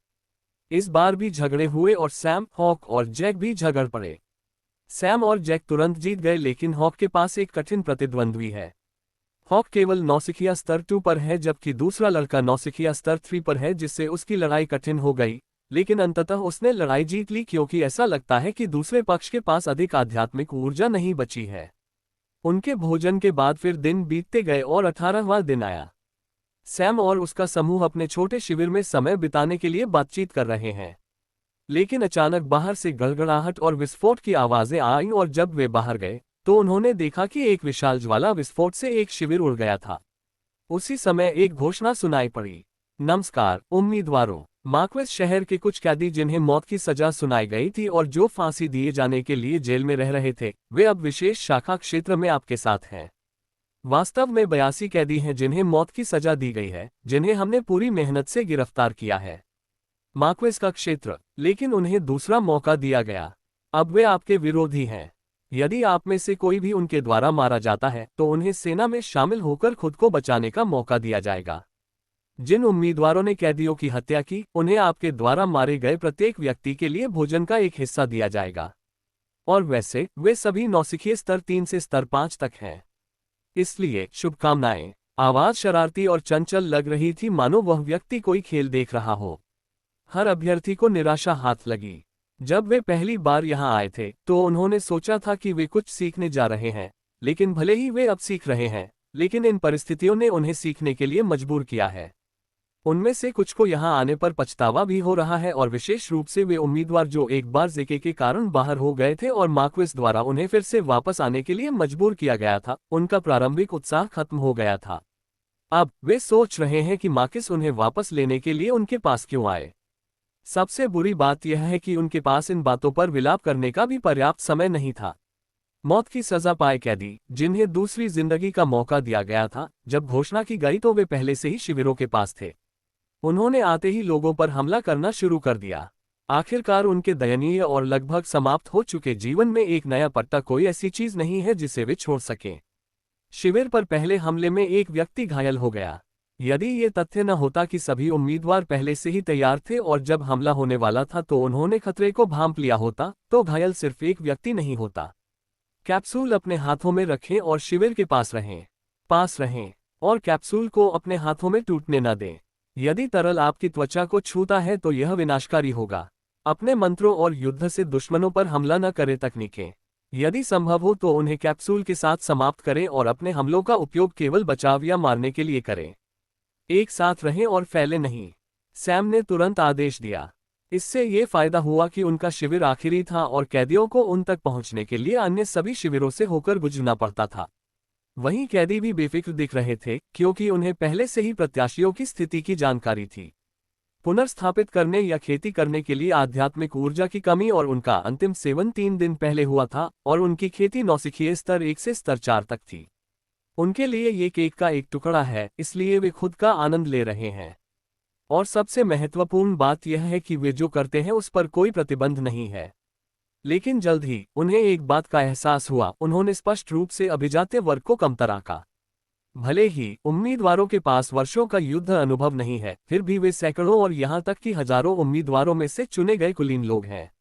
इस बार भी झगड़े हुए और सैम, हॉक और जैक भी झगड़ पड़े। सैम और जैक तुरंत जीत गए, लेकिन हॉक के पास एक कठिन प्रतिद्वंद्वी है। हॉक केवल नौसिखिया स्तर 2 पर है, जबकि दूसरा लड़का नौसिखिया स्तर 3 पर है, जिससे उसकी लड़ाई कठिन हो गई। लेकिन अंततः उसने लड़ाई जीत ली, क्योंकि ऐसा लगता है कि दूसरे पक्ष के पास अधिक आध्यात्मिक ऊर्जा नहीं बची है। उनके भोजन के बाद फिर दिन बीतते गए और 18वां दिन आया। सैम और उसका समूह अपने छोटे शिविर में समय बिताने के लिए बातचीत कर रहे हैं। लेकिन अचानक बाहर से गड़गड़ाहट और विस्फोट की आवाजें आईं, और जब वे बाहर गए तो उन्होंने देखा कि एक विशाल ज्वाला विस्फोट से एक शिविर उड़ गया था। उसी समय एक घोषणा सुनाई पड़ी। नमस्कार उम्मीदवारों, मार्क्वेस शहर के कुछ कैदी जिन्हें मौत की सजा सुनाई गई थी और जो फांसी दिए जाने के लिए जेल में रह रहे थे, वे अब विशेष शाखा क्षेत्र में आपके साथ हैं। वास्तव में 82 कैदी हैं जिन्हें मौत की सजा दी गई है, जिन्हें हमने पूरी मेहनत से गिरफ्तार किया है। मार्क्वेस का क्षेत्र, लेकिन उन्हें दूसरा मौका दिया गया। अब वे आपके विरोधी हैं। यदि आप में से कोई भी उनके द्वारा मारा जाता है, तो उन्हें सेना में शामिल होकर खुद को बचाने का मौका दिया जाएगा। जिन उम्मीदवारों ने कैदियों की हत्या की, उन्हें आपके द्वारा मारे गए प्रत्येक व्यक्ति के लिए भोजन का एक हिस्सा दिया जाएगा। और वैसे वे सभी नौसिखिए स्तर 3 से स्तर 5 तक हैं। इसलिए शुभकामनाएं। आवाज शरारती और चंचल लग रही थी, मानो वह व्यक्ति कोई खेल देख रहा हो। हर अभ्यर्थी को निराशा हाथ लगी। जब वे पहली बार यहां आए थे, तो उन्होंने सोचा था कि वे कुछ सीखने जा रहे हैं। लेकिन भले ही वे अब सीख रहे हैं, लेकिन इन परिस्थितियों ने उन्हें सीखने के लिए मजबूर किया है। उनमें से कुछ को यहां आने पर पछतावा भी हो रहा है, और विशेष रूप से वे उम्मीदवार जो एक बार जेके के कारण बाहर हो गए थे और मार्क्वेस द्वारा उन्हें फिर से वापस आने के लिए मजबूर किया गया था। उनका प्रारंभिक उत्साह खत्म हो गया था। अब वे सोच रहे हैं कि मार्क्वेस उन्हें वापस लेने के लिए उनके पास क्यों आए। सबसे बुरी बात यह है कि उनके पास इन बातों पर विलाप करने का भी पर्याप्त समय नहीं था। मौत की सजा पाए कैदी, जिन्हें दूसरी जिंदगी का मौका दिया गया था, जब घोषणा की गई तो वे पहले से ही शिविरों के पास थे। उन्होंने आते ही लोगों पर हमला करना शुरू कर दिया। आखिरकार उनके दयनीय और लगभग समाप्त हो चुके जीवन में एक नया पट्टा कोई ऐसी चीज नहीं है जिसे वे छोड़ सकें। शिविर पर पहले हमले में एक व्यक्ति घायल हो गया। यदि ये तथ्य न होता कि सभी उम्मीदवार पहले से ही तैयार थे और जब हमला होने वाला था तो उन्होंने खतरे को भांप लिया होता, तो घायल सिर्फ एक व्यक्ति नहीं होता। कैप्सूल अपने हाथों में रखें और शिविर के पास रहें, और कैप्सूल को अपने हाथों में टूटने न दें। यदि तरल आपकी त्वचा को छूता है तो यह विनाशकारी होगा। अपने मंत्रों और युद्ध से दुश्मनों पर हमला न करें। तकनीकें, यदि संभव हो तो उन्हें कैप्सूल के साथ समाप्त करें और अपने हमलों का उपयोग केवल बचाव या मारने के लिए करें। एक साथ रहें और फैले नहीं, सैम ने तुरंत आदेश दिया। इससे ये फायदा हुआ कि उनका शिविर आखिरी था और कैदियों को उन तक पहुंचने के लिए अन्य सभी शिविरों से होकर गुजरना पड़ता था। वहीं कैदी भी बेफिक्र दिख रहे थे, क्योंकि उन्हें पहले से ही प्रत्याशियों की स्थिति की जानकारी थी। पुनर्स्थापित करने या खेती करने के लिए आध्यात्मिक ऊर्जा की कमी, और उनका अंतिम सेवन 3 दिन पहले हुआ था, और उनकी खेती नौसिखिए स्तर 1 से स्तर 4 तक थी। उनके लिए ये केक का एक टुकड़ा है, इसलिए वे खुद का आनंद ले रहे हैं। और सबसे महत्वपूर्ण बात यह है कि वे जो करते हैं उस पर कोई प्रतिबंध नहीं है। लेकिन जल्द ही उन्हें एक बात का एहसास हुआ। उन्होंने स्पष्ट रूप से अभिजात्य वर्ग को कमतर आंका। भले ही उम्मीदवारों के पास वर्षों का युद्ध अनुभव नहीं है, फिर भी वे सैकड़ों और यहां तक कि हजारों उम्मीदवारों में से चुने गए कुलीन लोग हैं।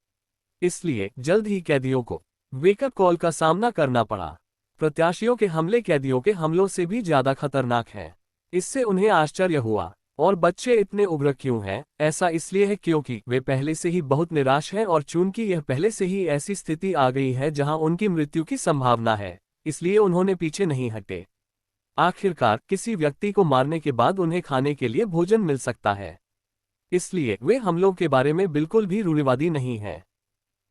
इसलिए जल्द ही कैदियों को वेकअप कॉल का सामना करना पड़ा। प्रत्याशियों के हमले कैदियों के हमलों से भी ज्यादा खतरनाक हैं। इससे उन्हें आश्चर्य हुआ। और बच्चे इतने उग्र क्यों हैं? ऐसा इसलिए है क्योंकि वे पहले से ही बहुत निराश हैं, और चूंकि यह पहले से ही ऐसी स्थिति आ गई है जहां उनकी मृत्यु की संभावना है, इसलिए उन्होंने पीछे नहीं हटे। आखिरकार किसी व्यक्ति को मारने के बाद उन्हें खाने के लिए भोजन मिल सकता है। इसलिए वे हमलों के बारे में बिल्कुल भी रूढ़िवादी नहीं हैं।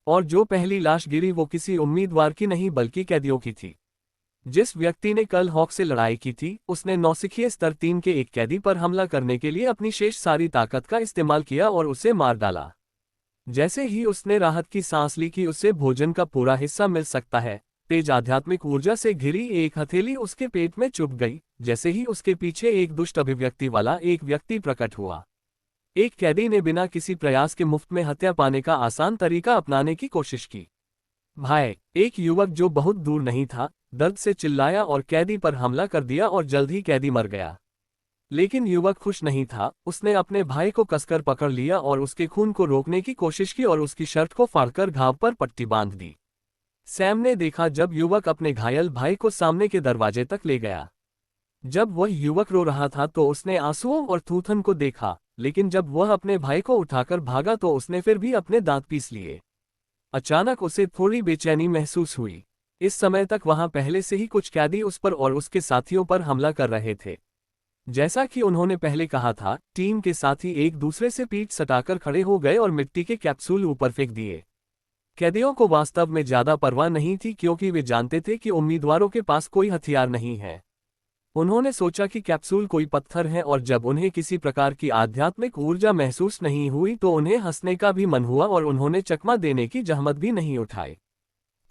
और जो पहली लाश गिरी वो किसी उम्मीदवार की नहीं बल्कि कैदियों की थी। जिस व्यक्ति ने कल हॉक से लड़ाई की थी उसने नौसिखिए स्तर 3 के एक कैदी पर हमला करने के लिए अपनी शेष सारी ताकत का इस्तेमाल किया और उसे मार डाला। जैसे ही उसने राहत की सांस ली कि उसे भोजन का पूरा हिस्सा मिल सकता है, तेज आध्यात्मिक ऊर्जा से घिरी एक हथेली उसके पेट में चुभ गई। जैसे ही उसके पीछे एक दुष्ट अभिव्यक्ति वाला एक व्यक्ति प्रकट हुआ। एक कैदी ने बिना किसी प्रयास के मुफ्त में हत्या पाने का आसान तरीका अपनाने की कोशिश की। भाई, एक युवक जो बहुत दूर नहीं था, दर्द से चिल्लाया और कैदी पर हमला कर दिया और जल्द ही कैदी मर गया। लेकिन युवक खुश नहीं था, उसने अपने भाई को कसकर पकड़ लिया और उसके खून को रोकने की कोशिश की और उसकी शर्ट को फाड़कर घाव पर पट्टी बांध दी। सैम ने देखा जब युवक अपने घायल भाई को सामने के दरवाजे तक ले गया। जब वह युवक रो रहा था तो उसने आंसुओं और थूथन को देखा, लेकिन जब वह अपने भाई को उठाकर भागा तो उसने फिर भी अपने दांत पीस लिए। अचानक उसे थोड़ी बेचैनी महसूस हुई। इस समय तक वहां पहले से ही कुछ कैदी उस पर और उसके साथियों पर हमला कर रहे थे। जैसा कि उन्होंने पहले कहा था, टीम के साथी एक दूसरे से पीठ सटाकर खड़े हो गए और मिट्टी के कैप्सूल ऊपर फेंक दिए। कैदियों को वास्तव में ज्यादा परवाह नहीं थी क्योंकि वे जानते थे कि उम्मीदवारों के पास कोई हथियार नहीं है। उन्होंने सोचा कि कैप्सूल कोई पत्थर है और जब उन्हें किसी प्रकार की आध्यात्मिक ऊर्जा महसूस नहीं हुई तो उन्हें हंसने का भी मन हुआ और उन्होंने चकमा देने की जहमत भी नहीं उठाई।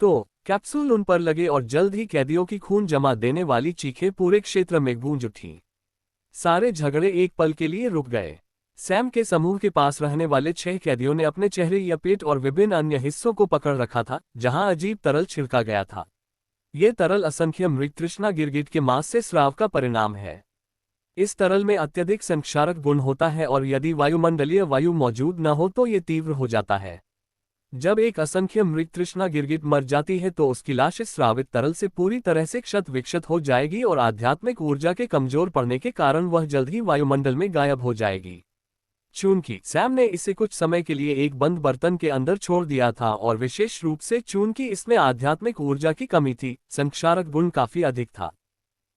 तो कैप्सूल उन पर लगे और जल्द ही कैदियों की खून जमा देने वाली चीखें पूरे क्षेत्र में गूंज उठी। सारे झगड़े एक पल के लिए रुक गए। सैम के समूह के पास रहने वाले 6 कैदियों ने अपने चेहरे या पेट और विभिन्न अन्य हिस्सों को पकड़ रखा था, जहां अजीब तरल छिड़का गया था। ये तरल असंख्य मृगतृष्णा गिरगिट के मांस से स्राव का परिणाम है। इस तरल में अत्यधिक संक्षारक गुण होता है और यदि वायुमंडलीय वायु मौजूद न हो तो ये तीव्र हो जाता है। जब एक असंख्य मृगतृष्णा गिरगिट मर जाती है तो उसकी लाश इस स्रावित तरल से पूरी तरह से क्षत विक्षत हो जाएगी और आध्यात्मिक ऊर्जा के कमजोर पड़ने के कारण वह जल्द ही वायुमंडल में गायब हो जाएगी। चूंकि सैम ने इसे कुछ समय के लिए एक बंद बर्तन के अंदर छोड़ दिया था और विशेष रूप से चूंकि इसमें आध्यात्मिक ऊर्जा की कमी थी, संक्षारक गुण काफी अधिक था।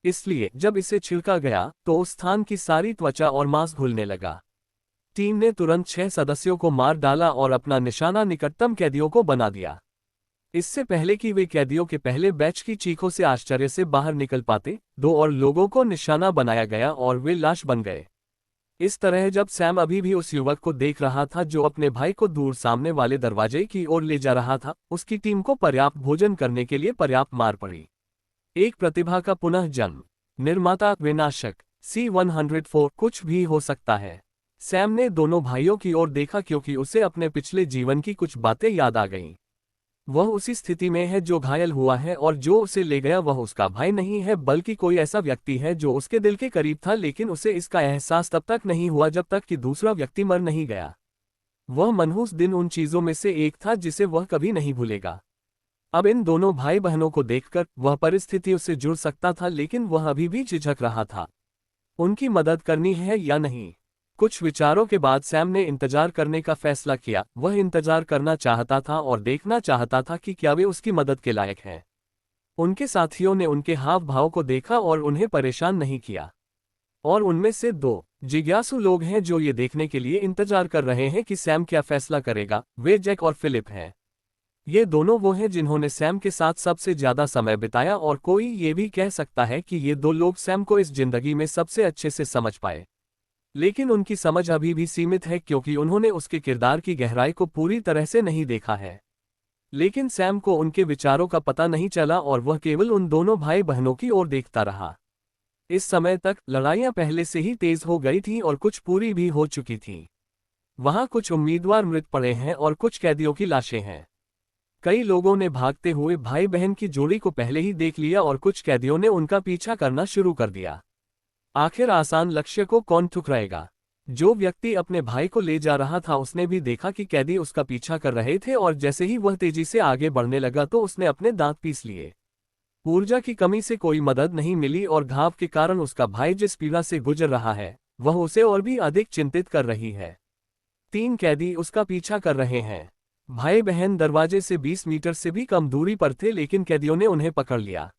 इसलिए जब इसे छिड़का गया तो उस स्थान की सारी त्वचा और मांस घुलने लगा। टीम ने तुरंत 6 सदस्यों को मार डाला और अपना निशाना निकटतम कैदियों को बना दिया। इससे पहले कि वे कैदियों के पहले बैच की चीखों से आश्चर्य से बाहर निकल पाते, 2 और लोगों को निशाना बनाया गया और वे लाश बन गए। इस तरह जब सैम अभी भी उस युवक को देख रहा था जो अपने भाई को दूर सामने वाले दरवाजे की ओर ले जा रहा था, उसकी टीम को पर्याप्त भोजन करने के लिए पर्याप्त मार पड़ी। एक प्रतिभा का पुनः जन्म। निर्माता विनाशक C-104 कुछ भी हो सकता है। सैम ने दोनों भाइयों की ओर देखा क्योंकि उसे अपने पिछले जीवन की कुछ बातें याद आ गईं। वह उसी स्थिति में है जो घायल हुआ है और जो उसे ले गया वह उसका भाई नहीं है बल्कि कोई ऐसा व्यक्ति है जो उसके दिल के करीब था, लेकिन उसे इसका एहसास तब तक नहीं हुआ जब तक कि दूसरा व्यक्ति मर नहीं गया। वह मनहूस दिन उन चीजों में से एक था जिसे वह कभी नहीं भूलेगा। अब इन दोनों भाई बहनों को देखकर वह परिस्थितियों से जुड़ सकता था, लेकिन वह अभी भी झिझक रहा था। उनकी मदद करनी है या नहीं? कुछ विचारों के बाद सैम ने इंतजार करने का फैसला किया। वह इंतजार करना चाहता था और देखना चाहता था कि क्या वे उसकी मदद के लायक हैं। उनके साथियों ने उनके हाव भाव को देखा और उन्हें परेशान नहीं किया। और उनमें से 2 जिज्ञासु लोग हैं जो ये देखने के लिए इंतजार कर रहे हैं कि सैम क्या फैसला करेगा। वे जैक और फिलिप हैं। ये दोनों वो हैं जिन्होंने सैम के साथ सबसे ज्यादा समय बिताया और कोई ये भी कह सकता है कि ये 2 लोग सैम को इस जिंदगी में सबसे अच्छे से समझ पाए। लेकिन उनकी समझ अभी भी सीमित है क्योंकि उन्होंने उसके किरदार की गहराई को पूरी तरह से नहीं देखा है। लेकिन सैम को उनके विचारों का पता नहीं चला और वह केवल उन दोनों भाई बहनों की ओर देखता रहा। इस समय तक लड़ाइयां पहले से ही तेज हो गई थीं और कुछ पूरी भी हो चुकी थीं। वहां कुछ उम्मीदवार मृत पड़े हैं और कुछ कैदियों की लाशें हैं। कई लोगों ने भागते हुए भाई बहन की जोड़ी को पहले ही देख लिया और कुछ कैदियों ने उनका पीछा करना शुरू कर दिया। आखिर आसान लक्ष्य को कौन ठुकराएगा? जो व्यक्ति अपने भाई को ले जा रहा था उसने भी देखा कि कैदी उसका पीछा कर रहे थे और जैसे ही वह तेजी से आगे बढ़ने लगा तो उसने अपने दांत पीस लिए। ऊर्जा की कमी से कोई मदद नहीं मिली और घाव के कारण उसका भाई जिस पीड़ा से गुजर रहा है वह उसे और भी अधिक चिंतित कर रही है। 3 कैदी उसका पीछा कर रहे हैं। भाई बहन दरवाजे से 20 मीटर से भी कम दूरी पर थे, लेकिन कैदियों ने उन्हें पकड़ लिया।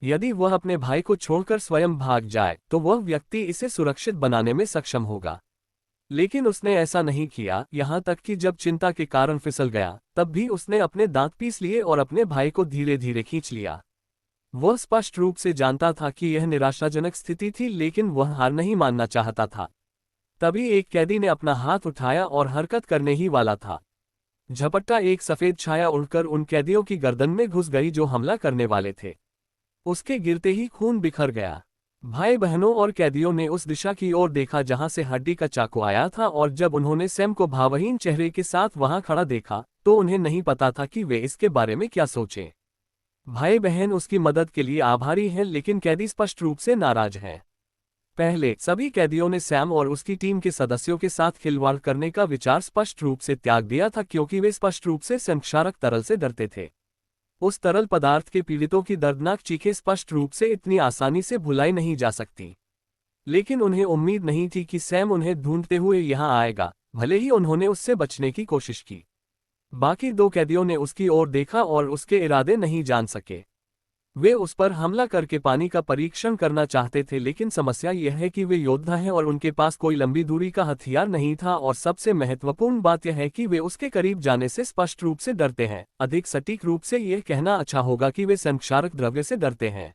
यदि वह अपने भाई को छोड़कर स्वयं भाग जाए तो वह व्यक्ति इसे सुरक्षित बनाने में सक्षम होगा। लेकिन उसने ऐसा नहीं किया, यहाँ तक कि जब चिंता के कारण फिसल गया तब भी उसने अपने दांत पीस लिए और अपने भाई को धीरे धीरे खींच लिया। वह स्पष्ट रूप से जानता था कि यह निराशाजनक स्थिति थी, लेकिन वह हार नहीं मानना चाहता था। तभी एक कैदी ने अपना हाथ उठाया और हरकत करने ही वाला था। झपट्टा एक सफेद छाया उड़कर उन कैदियों की गर्दन में घुस गई जो हमला करने वाले थे। उसके गिरते ही खून बिखर गया। भाई बहनों और कैदियों ने उस दिशा की ओर देखा जहां से हड्डी का चाकू आया था, और जब उन्होंने सैम को भावहीन चेहरे के साथ वहां खड़ा देखा तो उन्हें नहीं पता था कि वे इसके बारे में क्या सोचें। भाई बहन उसकी मदद के लिए आभारी हैं, लेकिन कैदी स्पष्ट रूप से नाराज हैं। पहले सभी कैदियों ने सैम और उसकी टीम के सदस्यों के साथ खिलवाड़ करने का विचार स्पष्ट रूप से त्याग दिया था, क्योंकि वे स्पष्ट रूप से संक्षारक तरल से डरते थे। उस तरल पदार्थ के पीड़ितों की दर्दनाक चीखें स्पष्ट रूप से इतनी आसानी से भुलाई नहीं जा सकती। लेकिन उन्हें उम्मीद नहीं थी कि सैम उन्हें ढूंढते हुए यहां आएगा, भले ही उन्होंने उससे बचने की कोशिश की। बाकी दो कैदियों ने उसकी ओर देखा और उसके इरादे नहीं जान सके। वे उस पर हमला करके पानी का परीक्षण करना चाहते थे, लेकिन समस्या यह है कि वे योद्धा हैं और उनके पास कोई लंबी दूरी का हथियार नहीं था, और सबसे महत्वपूर्ण बात यह है कि वे उसके करीब जाने से स्पष्ट रूप से डरते हैं। अधिक सटीक रूप से यह कहना अच्छा होगा कि वे संक्षारक द्रव्य से डरते हैं।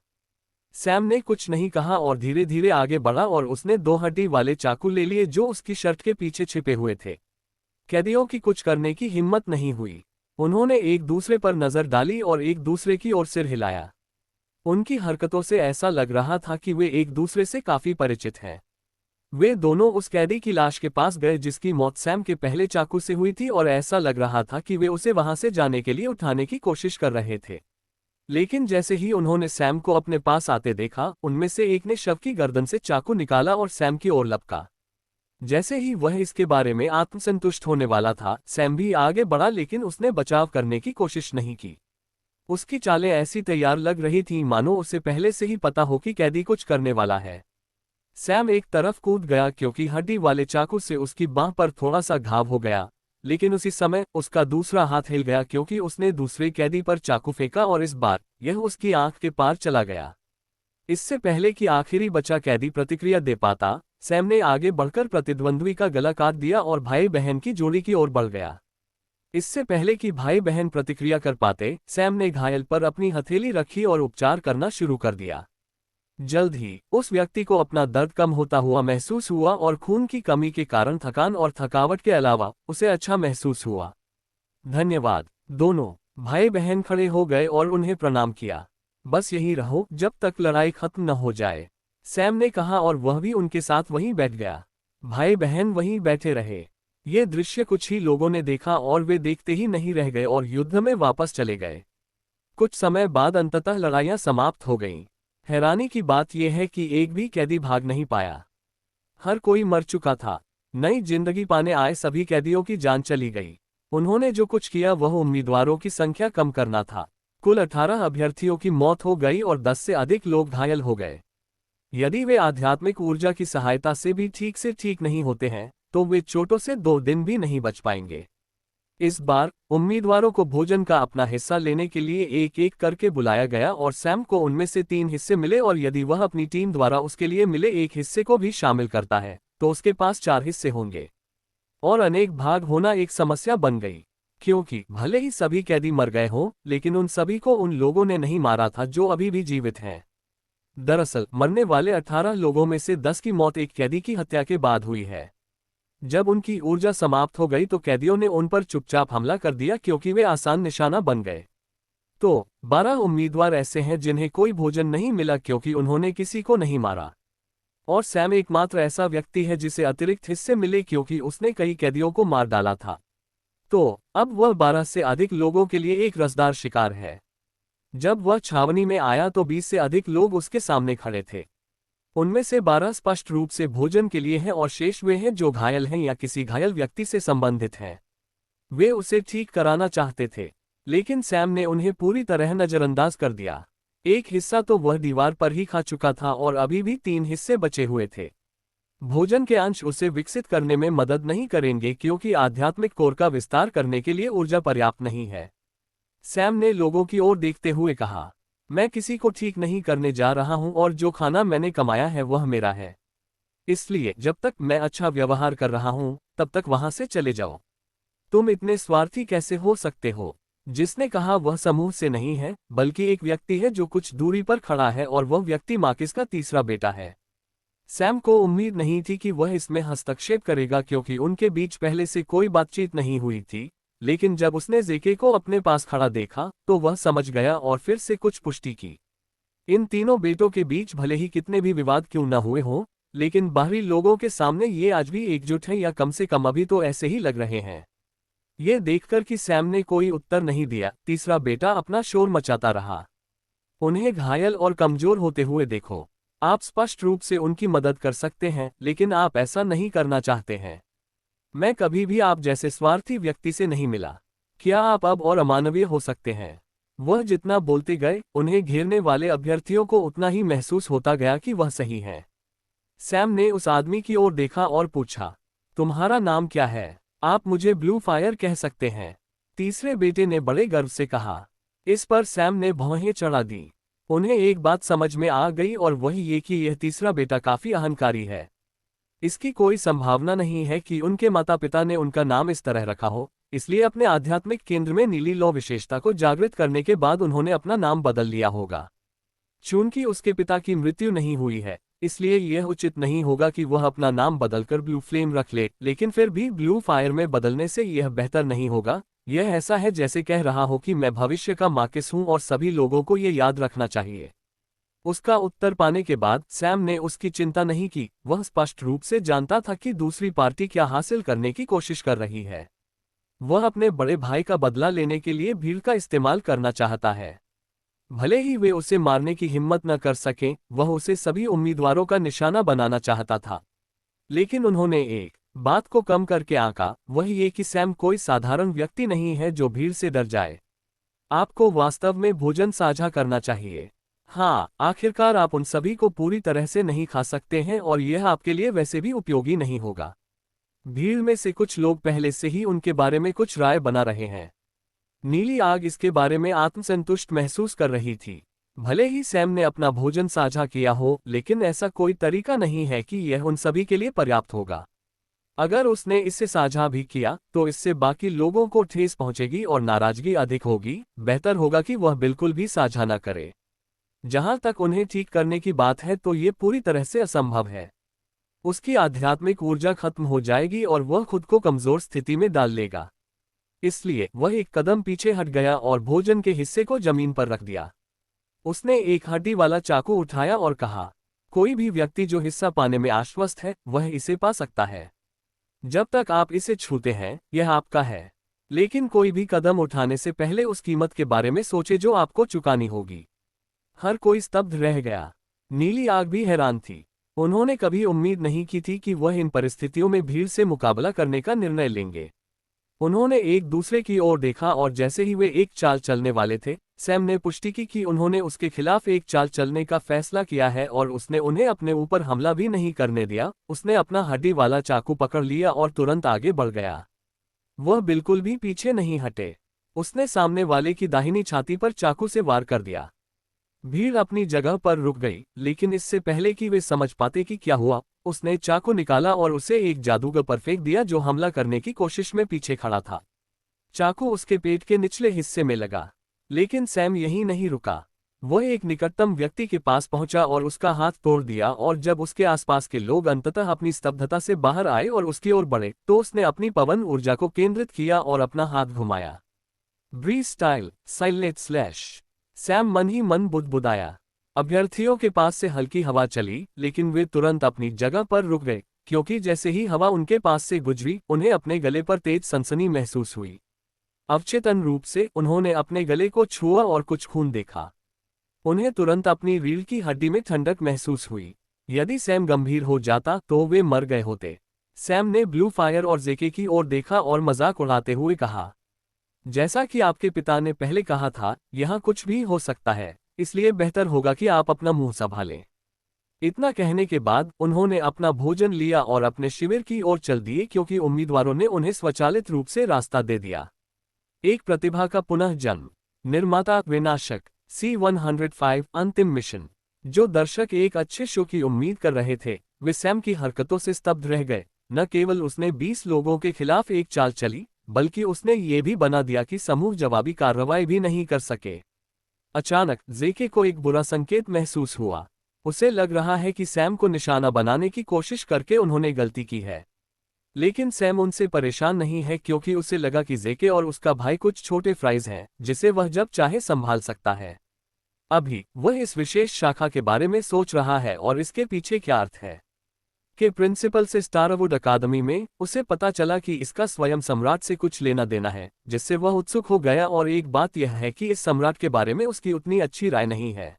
सैम ने कुछ नहीं कहा और धीरे धीरे आगे बढ़ा और उसने 2 हड्डी वाले चाकू ले लिए जो उसकी शर्ट के पीछे छिपे हुए थे। कैदियों की कुछ करने की हिम्मत नहीं हुई। उन्होंने एक दूसरे पर नजर डाली और एक दूसरे की ओर सिर हिलाया। उनकी हरकतों से ऐसा लग रहा था कि वे एक दूसरे से काफी परिचित हैं। वे दोनों उस कैदी की लाश के पास गए जिसकी मौत सैम के पहले चाकू से हुई थी, और ऐसा लग रहा था कि वे उसे वहां से जाने के लिए उठाने की कोशिश कर रहे थे। लेकिन जैसे ही उन्होंने सैम को अपने पास आते देखा, उनमें से एक ने शव की गर्दन से चाकू निकाला और सैम की ओर लपका। जैसे ही वह इसके बारे में आत्मसंतुष्ट होने वाला था, सैम भी आगे बढ़ा, लेकिन उसने बचाव करने की कोशिश नहीं की। उसकी चालें ऐसी तैयार लग रही थीं मानो उसे पहले से ही पता हो कि कैदी कुछ करने वाला है। सैम एक तरफ कूद गया क्योंकि हड्डी वाले चाकू से उसकी बांह पर थोड़ा सा घाव हो गया, लेकिन उसी समय उसका दूसरा हाथ हिल गया क्योंकि उसने दूसरे कैदी पर चाकू फेंका और इस बार यह उसकी आंख के पार चला गया। इससे पहले कि आखिरी बचा कैदी प्रतिक्रिया दे पाता, सैम ने आगे बढ़कर प्रतिद्वंद्वी का गला काट दिया और भाई बहन की जोड़ी की ओर बढ़ गया। इससे पहले कि भाई बहन प्रतिक्रिया कर पाते, सैम ने घायल पर अपनी हथेली रखी और उपचार करना शुरू कर दिया। जल्द ही उस व्यक्ति को अपना दर्द कम होता हुआ महसूस हुआ और खून की कमी के कारण थकान और थकावट के अलावा उसे अच्छा महसूस हुआ। धन्यवाद। दोनों भाई बहन खड़े हो गए और उन्हें प्रणाम किया। बस यहीं रहो जब तक लड़ाई खत्म न हो जाए, सैम ने कहा, और वह भी उनके साथ वहीं बैठ गया। भाई बहन वहीं बैठे रहे। ये दृश्य कुछ ही लोगों ने देखा और वे देखते ही नहीं रह गए और युद्ध में वापस चले गए। कुछ समय बाद अंततः लड़ाइयां समाप्त हो गईं। हैरानी की बात यह है कि एक भी कैदी भाग नहीं पाया। हर कोई मर चुका था। नई जिंदगी पाने आए सभी कैदियों की जान चली गई। उन्होंने जो कुछ किया वह उम्मीदवारों की संख्या कम करना था। कुल 18 अभ्यर्थियों की मौत हो गई और 10 से अधिक लोग घायल हो गए। यदि वे आध्यात्मिक ऊर्जा की सहायता से भी ठीक से ठीक नहीं होते हैं तो वे चोटों से 2 दिन भी नहीं बच पाएंगे। इस बार उम्मीदवारों को भोजन का अपना हिस्सा लेने के लिए एक एक करके बुलाया गया और सैम को उनमें से 3 हिस्से मिले, और यदि वह अपनी टीम द्वारा उसके लिए मिले एक हिस्से को भी शामिल करता है तो उसके पास 4 हिस्से होंगे। और अनेक भाग होना एक समस्या बन गई, क्योंकि भले ही सभी कैदी मर गए हों, लेकिन उन सभी को उन लोगों ने नहीं मारा था जो अभी भी जीवित हैं। दरअसल मरने वाले 18 लोगों में से 10 की मौत एक कैदी की हत्या के बाद हुई है। जब उनकी ऊर्जा समाप्त हो गई तो कैदियों ने उन पर चुपचाप हमला कर दिया क्योंकि वे आसान निशाना बन गए। तो 12 उम्मीदवार ऐसे हैं जिन्हें कोई भोजन नहीं मिला क्योंकि उन्होंने किसी को नहीं मारा। और सैम एकमात्र ऐसा व्यक्ति है जिसे अतिरिक्त हिस्से मिले क्योंकि उसने कई कैदियों को मार डाला था। तो अब वह 12 से अधिक लोगों के लिए एक रसदार शिकार है। जब वह छावनी में आया तो 20 से अधिक लोग उसके सामने खड़े थे। उनमें से 12 स्पष्ट रूप से भोजन के लिए हैं और शेष वे हैं जो घायल हैं या किसी घायल व्यक्ति से संबंधित हैं। वे उसे ठीक कराना चाहते थे, लेकिन सैम ने उन्हें पूरी तरह नजरअंदाज कर दिया। एक हिस्सा तो वह दीवार पर ही खा चुका था और अभी भी 3 हिस्से बचे हुए थे। भोजन के अंश उसे विकसित करने में मदद नहीं करेंगे क्योंकि आध्यात्मिक कोर का विस्तार करने के लिए ऊर्जा पर्याप्त नहीं है। सैम ने लोगों की ओर देखते हुए कहा, मैं किसी को ठीक नहीं करने जा रहा हूं और जो खाना मैंने कमाया है वह मेरा है। इसलिए जब तक मैं अच्छा व्यवहार कर रहा हूं तब तक वहां से चले जाओ। तुम इतने स्वार्थी कैसे हो सकते हो? जिसने कहा वह समूह से नहीं है बल्कि एक व्यक्ति है जो कुछ दूरी पर खड़ा है, और वह व्यक्ति मार्किस का तीसरा बेटा है। सैम को उम्मीद नहीं थी कि वह इसमें हस्तक्षेप करेगा, क्योंकि उनके बीच पहले से कोई बातचीत नहीं हुई थी। लेकिन जब उसने जेके को अपने पास खड़ा देखा तो वह समझ गया और फिर से कुछ पुष्टि की। इन तीनों बेटों के बीच भले ही कितने भी विवाद क्यों न हुए हों, लेकिन बाहरी लोगों के सामने ये आज भी एकजुट हैं, या कम से कम अभी तो ऐसे ही लग रहे हैं। ये देखकर कि सैम ने कोई उत्तर नहीं दिया, तीसरा बेटा अपना शोर मचाता रहा। उन्हें घायल और कमजोर होते हुए देखो। आप स्पष्ट रूप से उनकी मदद कर सकते हैं, लेकिन आप ऐसा नहीं करना चाहते हैं। मैं कभी भी आप जैसे स्वार्थी व्यक्ति से नहीं मिला। क्या आप अब और अमानवीय हो सकते हैं? वह जितना बोलते गए, उन्हें घेरने वाले अभ्यर्थियों को उतना ही महसूस होता गया कि वह सही है। सैम ने उस आदमी की ओर देखा और पूछा, तुम्हारा नाम क्या है? आप मुझे ब्लू फायर कह सकते हैं, तीसरे बेटे ने बड़े गर्व से कहा। इस पर सैम ने भौहें चढ़ा दी। उन्हें एक बात समझ में आ गई, और वही ये कि यह तीसरा बेटा काफी अहंकारी है। इसकी कोई संभावना नहीं है कि उनके माता पिता ने उनका नाम इस तरह रखा हो, इसलिए अपने आध्यात्मिक केंद्र में नीली लौ विशेषता को जागृत करने के बाद उन्होंने अपना नाम बदल लिया होगा। चूंकि उसके पिता की मृत्यु नहीं हुई है, इसलिए यह उचित नहीं होगा कि वह अपना नाम बदलकर ब्लू फ्लेम रख ले, लेकिन फिर भी ब्लू फायर में बदलने से यह बेहतर नहीं होगा। यह ऐसा है जैसे कह रहा हो कि मैं भविष्य का मार्किस हूं और सभी लोगों को यह याद रखना चाहिए। उसका उत्तर पाने के बाद सैम ने उसकी चिंता नहीं की। वह स्पष्ट रूप से जानता था कि दूसरी पार्टी क्या हासिल करने की कोशिश कर रही है। वह अपने बड़े भाई का बदला लेने के लिए भीड़ का इस्तेमाल करना चाहता है। भले ही वे उसे मारने की हिम्मत न कर सकें, वह उसे सभी उम्मीदवारों का निशाना बनाना चाहता था। लेकिन उन्होंने एक बात को कम करके आंका, वह ये कि सैम कोई साधारण व्यक्ति नहीं है जो भीड़ से डर जाए। आपको वास्तव में भोजन साझा करना चाहिए। हाँ, आखिरकार आप उन सभी को पूरी तरह से नहीं खा सकते हैं, और यह आपके लिए वैसे भी उपयोगी नहीं होगा। भीड़ में से कुछ लोग पहले से ही उनके बारे में कुछ राय बना रहे हैं। नीली आग इसके बारे में आत्मसंतुष्ट महसूस कर रही थी। भले ही सैम ने अपना भोजन साझा किया हो, लेकिन ऐसा कोई तरीका नहीं है कि यह उन सभी के लिए पर्याप्त होगा। अगर उसने इसे साझा भी किया तो इससे बाकी लोगों को ठेस पहुंचेगी और नाराजगी अधिक होगी। बेहतर होगा कि वह बिल्कुल भी साझा न करे। जहां तक उन्हें ठीक करने की बात है तो ये पूरी तरह से असंभव है। उसकी आध्यात्मिक ऊर्जा खत्म हो जाएगी और वह खुद को कमजोर स्थिति में डाल लेगा। इसलिए वह एक कदम पीछे हट गया और भोजन के हिस्से को जमीन पर रख दिया। उसने एक हड्डी वाला चाकू उठाया और कहा, कोई भी व्यक्ति जो हिस्सा पाने में आश्वस्त है वह इसे पा सकता है। जब तक आप इसे छूते हैं यह आपका है, लेकिन कोई भी कदम उठाने से पहले उस कीमत के बारे में सोचे जो आपको चुकानी होगी। हर कोई स्तब्ध रह गया। नीली आग भी हैरान थी। उन्होंने कभी उम्मीद नहीं की थी कि वह इन परिस्थितियों में भीड़ से मुकाबला करने का निर्णय लेंगे। उन्होंने एक दूसरे की ओर देखा और जैसे ही वे एक चाल चलने वाले थे, सैम ने पुष्टि की कि उन्होंने उसके खिलाफ एक चाल चलने का फैसला किया है, और उसने उन्हें अपने ऊपर हमला भी नहीं करने दिया। उसने अपना हड्डी वाला चाकू पकड़ लिया और तुरंत आगे बढ़ गया। वह बिल्कुल भी पीछे नहीं हटे। उसने सामने वाले की दाहिनी छाती पर चाकू से वार कर दिया। भीड़ अपनी जगह पर रुक गई, लेकिन इससे पहले कि वे समझ पाते कि क्या हुआ, उसने चाकू निकाला और उसे एक जादूगर पर फेंक दिया जो हमला करने की कोशिश में पीछे खड़ा था। चाकू उसके पेट के निचले हिस्से में लगा, लेकिन सैम यहीं नहीं रुका। वह एक निकटतम व्यक्ति के पास पहुंचा और उसका हाथ तोड़ दिया, और जब उसके आसपास के लोग अंततः अपनी स्तब्धता से बाहर आए और उसकी ओर बढ़े तो उसने अपनी पवन ऊर्जा को केंद्रित किया और अपना हाथ घुमाया। ब्री स्टाइल साइलेंट स्लैश। सैम मन ही मन बुदबुदाया। अभ्यर्थियों के पास से हल्की हवा चली, लेकिन वे तुरंत अपनी जगह पर रुक गए, क्योंकि जैसे ही हवा उनके पास से गुजरी उन्हें अपने गले पर तेज सनसनी महसूस हुई। अवचेतन रूप से उन्होंने अपने गले को छुआ और कुछ खून देखा। उन्हें तुरंत अपनी रीढ़ की हड्डी में ठंडक महसूस हुई। यदि सैम गंभीर हो जाता तो वे मर गए होते। सैम ने ब्लू फायर और जेके की ओर देखा और मजाक उड़ाते हुए कहा, जैसा कि आपके पिता ने पहले कहा था, यहाँ कुछ भी हो सकता है, इसलिए बेहतर होगा कि आप अपना मुंह संभालें। इतना कहने के बाद उन्होंने अपना भोजन लिया और अपने शिविर की ओर चल दिए, क्योंकि उम्मीदवारों ने उन्हें स्वचालित रूप से रास्ता दे दिया। एक प्रतिभा का पुनः जन्म। निर्माता विनाशक C105 अंतिम मिशन। जो दर्शक एक अच्छे शो की उम्मीद कर रहे थे, वे सैम की हरकतों से स्तब्ध रह गए। न केवल उसने 20 लोगों के खिलाफ एक चाल चली, बल्कि उसने ये भी बना दिया कि समूह जवाबी कार्रवाई भी नहीं कर सके। अचानक जेके को एक बुरा संकेत महसूस हुआ। उसे लग रहा है कि सैम को निशाना बनाने की कोशिश करके उन्होंने गलती की है। लेकिन सैम उनसे परेशान नहीं है, क्योंकि उसे लगा कि जेके और उसका भाई कुछ छोटे फ्राइज हैं जिसे वह जब चाहे संभाल सकता है। अभी वह इस विशेष शाखा के बारे में सोच रहा है और इसके पीछे क्या अर्थ है। के प्रिंसिपल से स्टारवुड अकादमी में उसे पता चला कि इसका स्वयं सम्राट से कुछ लेना देना है, जिससे वह उत्सुक हो गया। और एक बात यह है कि इस सम्राट के बारे में उसकी उतनी अच्छी राय नहीं है।